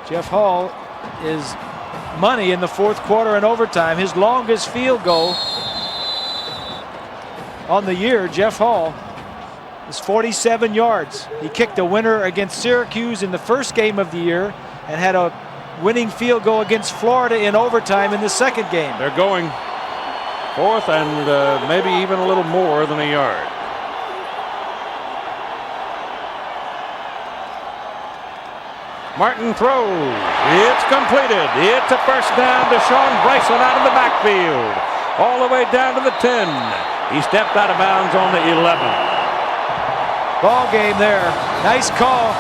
Jeff Hall is money in the 4th quarter and overtime. His longest field goal on the year, Jeff Hall, is 47 yards. He kicked a winner against Syracuse in the first game of the year and had a winning field goal against Florida in overtime in the second game. They're going. 4th and maybe even a little more than a yard. Martin throws. It's completed. It's a first down to Sean Bryson out of the backfield. All the way down to the 10. He stepped out of bounds on the 11. Ball game there. Nice call.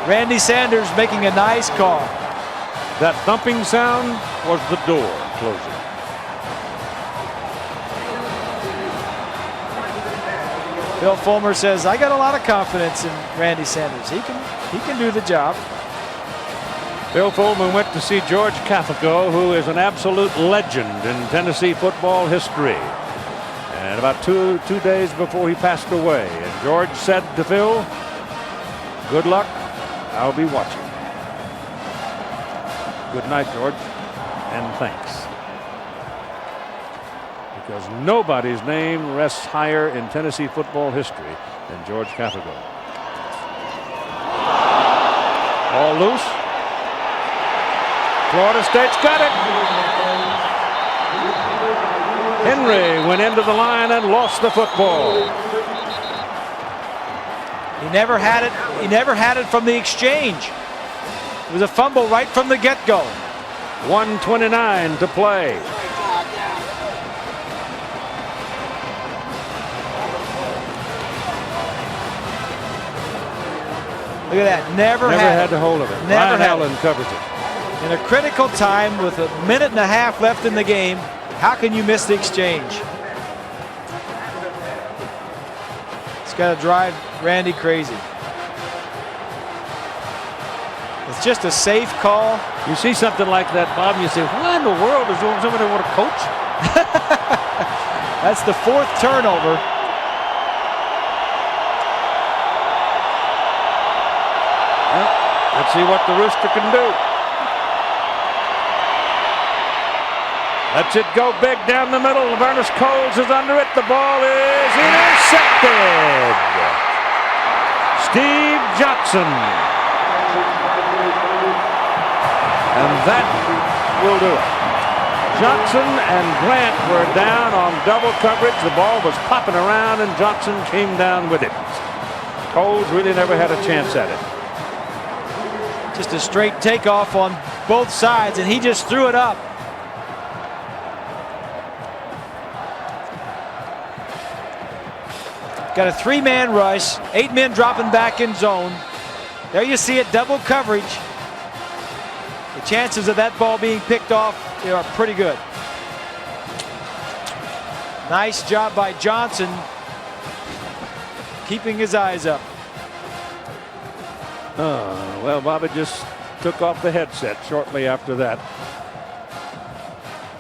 Randy Sanders making a nice call. That thumping sound was the door closing. Bill Fulmer says, I got a lot of confidence in Randy Sanders. He can do the job. Bill Fulmer went to see George Caffico, who is an absolute legend in Tennessee football history. And about two days before he passed away, and George said to Phil, good luck, I'll be watching. Good night, George, and thanks. Because nobody's name rests higher in Tennessee football history than George Caffico. All loose. Florida State's got it. Henry went into the line and lost the football. He never had it. He never had it from the exchange. It was a fumble right from the get-go. 1:29 to play. Look at that. Never had a hold of it. Never Ryan Allen covers it. In a critical time with a minute and a half left in the game, how can you miss the exchange? It's got to drive Randy crazy. It's just a safe call. You see something like that, Bob, and you say, why in the world does somebody want to coach? That's the 4th turnover. Well, let's see what the Rooster can do. Lets it go big down the middle. Lavernus Coles is under it. The ball is intercepted. Steve Johnson. And that will do it. Johnson and Grant were down on double coverage. The ball was popping around and Johnson came down with it. Coles really never had a chance at it. Just a straight takeoff on both sides, and he just threw it up. Got a 3-man rush, 8 men dropping back in zone. There you see it, double coverage. The chances of that ball being picked off are pretty good. Nice job by Johnson, keeping his eyes up. Well, Bobby just took off the headset shortly after that.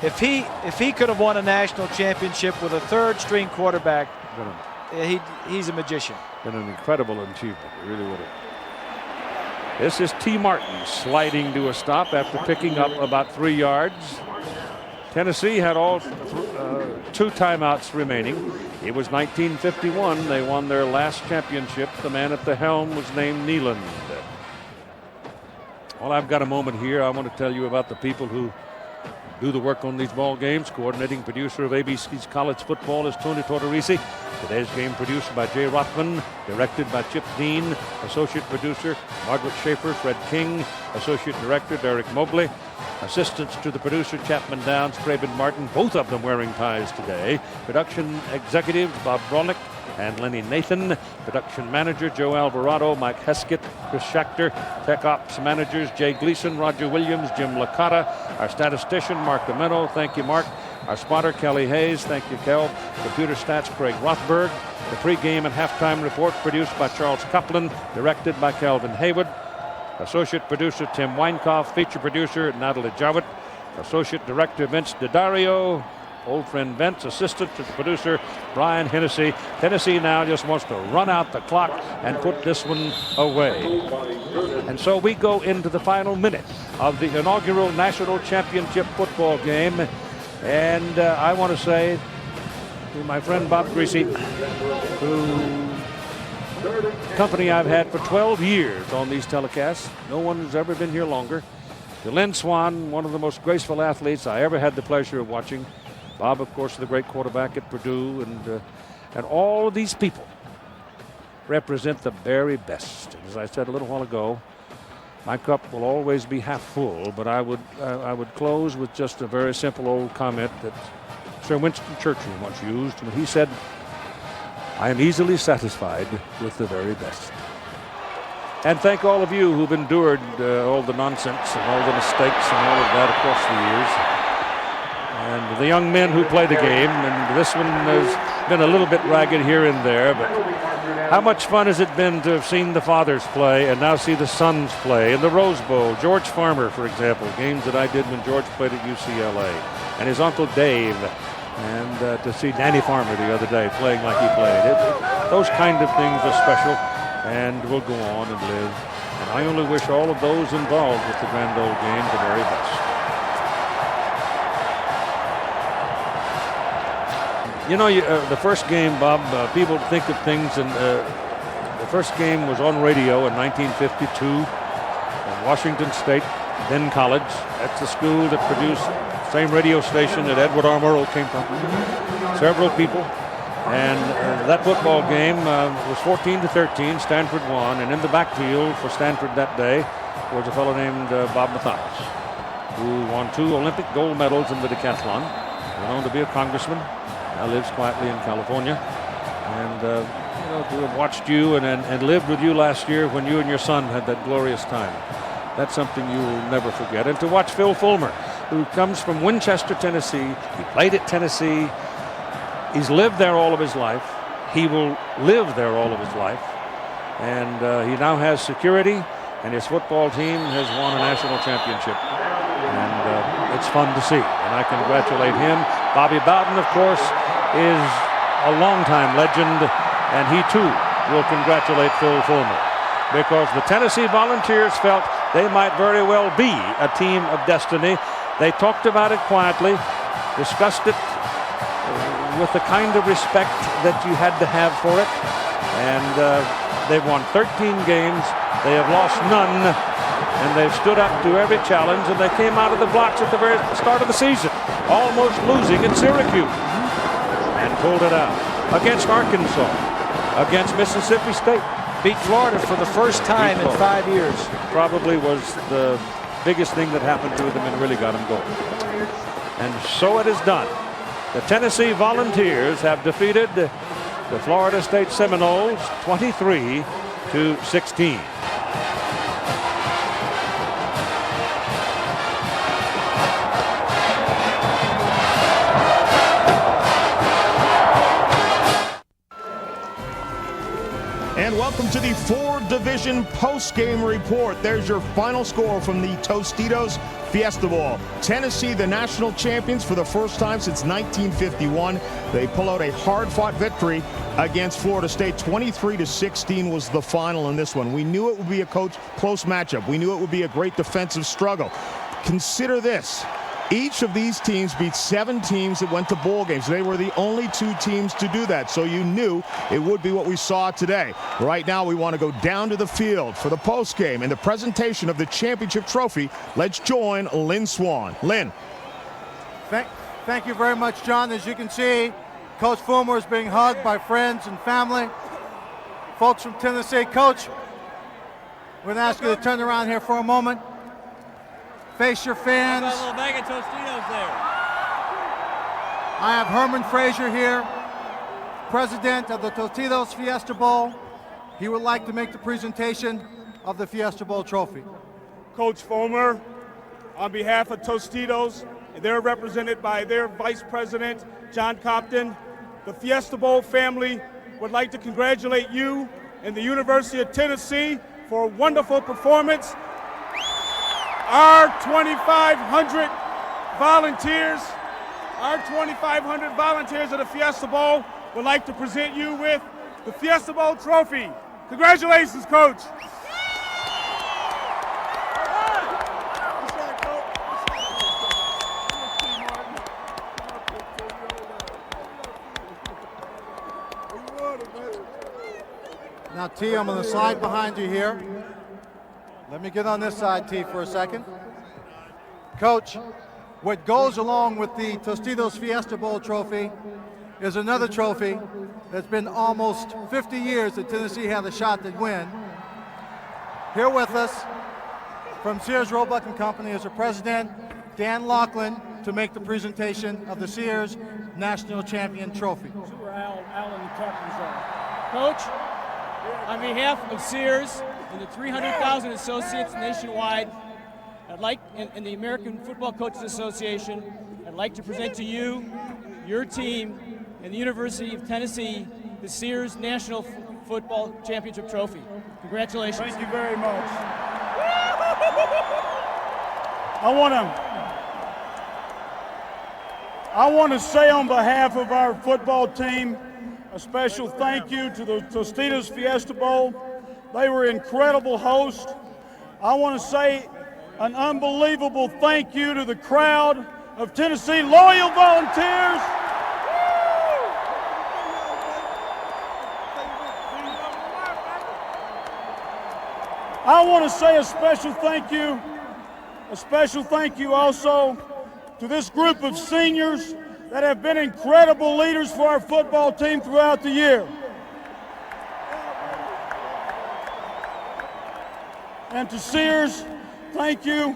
If he could have won a national championship with a 3rd-string quarterback, he's a magician. Been an incredible achievement. It really would have. This is T. Martin sliding to a stop after picking up about 3 yards. Tennessee had all 2 timeouts remaining. It was 1951. They won their last championship. The man at the helm was named Neyland. Well, I've got a moment here. I want to tell you about the people who do the work on these ball games. Coordinating producer of ABC's College Football is Tony Tortorisi. Today's game produced by Jay Rothman, directed by Chip Dean, associate producer Margaret Schaefer, Fred King, associate director Derek Mobley, assistants to the producer Chapman Downs, Craven Martin, both of them wearing ties today. Production executives Bob Brolnick and Lenny Nathan. Production manager Joe Alvarado, Mike Heskett, Chris Schachter. Tech ops managers Jay Gleason, Roger Williams, Jim Licata. Our statistician Mark Domeno. Thank you, Mark. Our spotter Kelly Hayes. Thank you, Kel. Computer stats Craig Rothberg. The pregame and halftime report produced by Charles Copeland, directed by Calvin Haywood. Associate producer Tim Weinkoff. Feature producer Natalie Jowett. Associate director Vince DiDario. Old friend Vince, assistant to the producer Brian Hennessy. Tennessee now just wants to run out the clock and put this one away. And so we go into the final minute of the inaugural national championship football game. And I want to say to my friend Bob Greasy, company I've had for 12 years on these telecasts. No one has ever been here longer. To Lynn Swan, one of the most graceful athletes I ever had the pleasure of watching. Bob, of course, the great quarterback at Purdue, and all of these people represent the very best. As I said a little while ago, my cup will always be half full, but I would close with just a very simple old comment that Sir Winston Churchill once used, and he said, "I am easily satisfied with the very best." And thank all of you who've endured all the nonsense and all the mistakes and all of that across the years. And the young men who play the game, and this one has been a little bit ragged here and there, but how much fun has it been to have seen the fathers play and now see the sons play in the Rose Bowl? George Farmer, for example, games that I did when George played at UCLA, and his uncle Dave, and to see Danny Farmer the other day playing like he played. Those kind of things are special and will go on and live. And I only wish all of those involved with the Grand Old Game the very best. You know, the first game, Bob, people think of things, and the first game was on radio in 1952 in Washington State, then college. That's the school that produced the same radio station that Edward R. Murrow came from. Several people. And that football game was 14-13. Stanford won. And in the backfield for Stanford that day was a fellow named Bob Mathias, who won 2 Olympic gold medals in the decathlon. Went on to be a congressman. Now lives quietly in California. And you know, to have watched you and lived with you last year when you and your son had that glorious time, that's something you will never forget. And to watch Phil Fulmer, who comes from Winchester, Tennessee. He played at Tennessee. He's lived there all of his life. He will live there all of his life. And he now has security, and his football team has won a national championship. And it's fun to see, and I congratulate him. Bobby Bowden, of course, is a longtime legend, and he too will congratulate Phil Fulmer, because the Tennessee Volunteers felt they might very well be a team of destiny. They talked about it quietly, discussed it with the kind of respect that you had to have for it, and they've won 13 games. They have lost none, and they've stood up to every challenge, and they came out of the blocks at the very start of the season, almost losing at Syracuse, and pulled it out against Arkansas, against Mississippi State. Beat Florida for the first time in 5 years. Probably was the biggest thing that happened to them and really got them going. And so it is done. The Tennessee Volunteers have defeated the Florida State Seminoles 23-16. And welcome to the Ford Division post-game report. There's your final score from the Tostitos Fiesta Bowl. Tennessee, the national champions for the first time since 1951. They pull out a hard-fought victory against Florida State. 23-16 was the final in this one. We knew it would be a close matchup. We knew it would be a great defensive struggle. Consider this. Each of these teams beat 7 teams that went to bowl games. They were the only 2 teams to do that, so you knew it would be what we saw today. Right now, we want to go down to the field for the postgame and the presentation of the championship trophy. Let's join Lynn Swan. Lynn. Thank you very much, John. As you can see, Coach Fulmer is being hugged by friends and family. Folks from Tennessee. Coach, we're going to ask you to turn around here for a moment. Face your fans. Got a little bag of Tostitos there. I have Herman Frazier here, president of the Tostitos Fiesta Bowl. He would like to make the presentation of the Fiesta Bowl trophy. Coach Fulmer, on behalf of Tostitos, they're represented by their vice president, John Copton. The Fiesta Bowl family would like to congratulate you and the University of Tennessee for a wonderful performance. Our 2,500 volunteers of the Fiesta Bowl would like to present you with the Fiesta Bowl trophy. Congratulations, Coach. Now, T, I'm going to slide behind you here. Let me get on this side, T, for a second. Coach, what goes along with the Tostitos Fiesta Bowl trophy is another trophy that's been almost 50 years that Tennessee had a shot at win. Here with us from Sears Roebuck and Company is the president, Dan Laughlin, to make the presentation of the Sears National Champion Trophy. Coach, on behalf of Sears and the 300,000 associates nationwide, I'd like, and the American Football Coaches Association, I'd like to present to you, your team, and the University of Tennessee, the Sears National Football Championship Trophy. Congratulations. Thank you very much. I want to say on behalf of our football team, a special thank you to the Tostitos Fiesta Bowl. They were incredible hosts. I want to say an unbelievable thank you to the crowd of Tennessee loyal volunteers. I want to say a special thank you also to this group of seniors that have been incredible leaders for our football team throughout the year. And to Sears, thank you.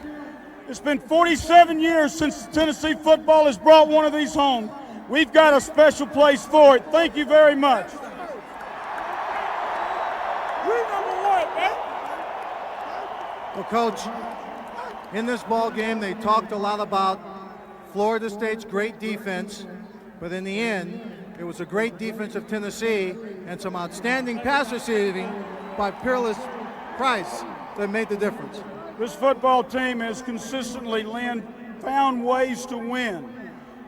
It's been 47 years since Tennessee football has brought one of these home. We've got a special place for it. Thank you very much. Well, Coach, in this ball game, they talked a lot about Florida State's great defense, but in the end, it was a great defense of Tennessee and some outstanding pass receiving by Peerless Price that made the difference. This football team has consistently found ways to win,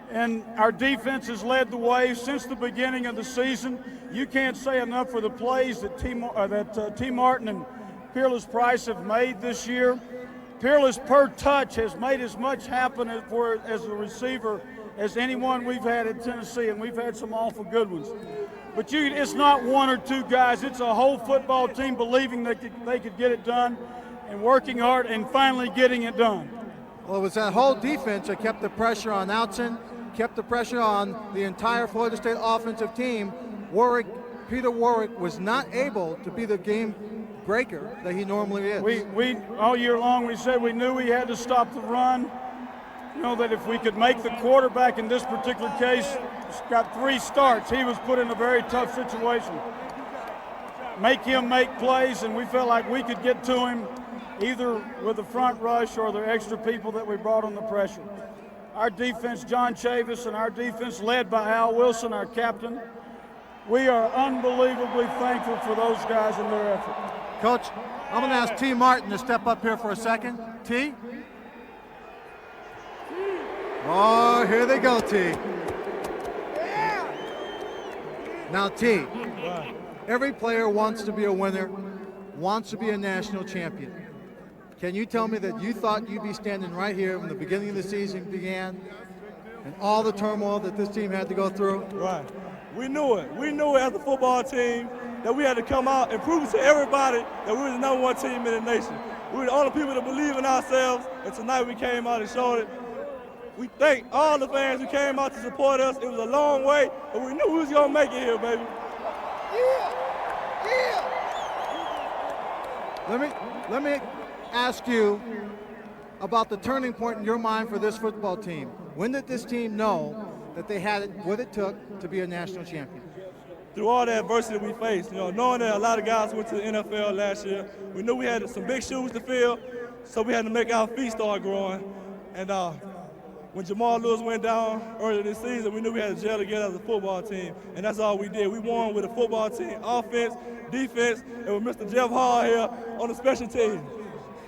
and our defense has led the way since the beginning of the season. You can't say enough for the plays that T. Martin and Peerless Price have made this year. Peerless per touch has made as much happen as a receiver as anyone we've had at Tennessee, and we've had some awful good ones. But it's not one or two guys. It's a whole football team believing that they could get it done and working hard and finally getting it done. Well, it was that whole defense that kept the pressure on Outson, kept the pressure on the entire Florida State offensive team. Peter Warwick was not able to be the game breaker that he normally is. We all year long we said we knew we had to stop the run. You know that if we could make the quarterback in this particular case, got 3 starts, he was put in a very tough situation. Make him make plays, and we felt like we could get to him either with the front rush or the extra people that we brought on the pressure. Our defense, John Chavis, and our defense led by Al Wilson, our captain, we are unbelievably thankful for those guys and their effort. Coach, I'm going to ask T. Martin to step up here for a second. T? Oh, here they go, T. Now, T, every player wants to be a winner, wants to be a national champion. Can you tell me that you thought you'd be standing right here when the beginning of the season began and all the turmoil that this team had to go through? Right. We knew it. We knew it as a football team that we had to come out and prove to everybody that we were the #1 team in the nation. We were the only people that believe in ourselves, and tonight we came out and showed it. We thank all the fans who came out to support us. It was a long way, but we knew we was going to make it here, baby. Let me ask you about the turning point in your mind for this football team. When did this team know that they had what it took to be a national champion? Through all the adversity we faced, knowing that a lot of guys went to the NFL last year, we knew we had some big shoes to fill, so we had to make our feet start growing. And when Jamal Lewis went down earlier this season, we knew we had to gel together as a football team, and that's all we did. We won with a football team, offense, defense, and with Mr. Jeff Hall here on the special team.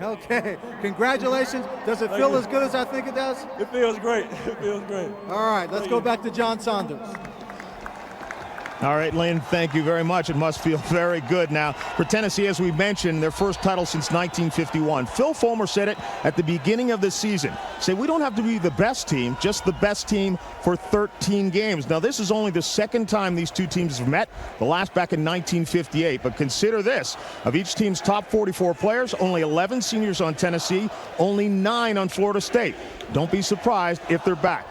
Okay, congratulations. Does it feel as good as I think it does? It feels great. It feels great. All right, let's go back to John Saunders. All right, Lynn, thank you very much. It must feel very good now. For Tennessee, as we mentioned, their first title since 1951. Phil Fulmer said it at the beginning of the season. Say, we don't have to be the best team, just the best team for 13 games. Now, this is only the second time these two teams have met, the last back in 1958. But consider this, of each team's top 44 players, only 11 seniors on Tennessee, only 9 on Florida State. Don't be surprised if they're back.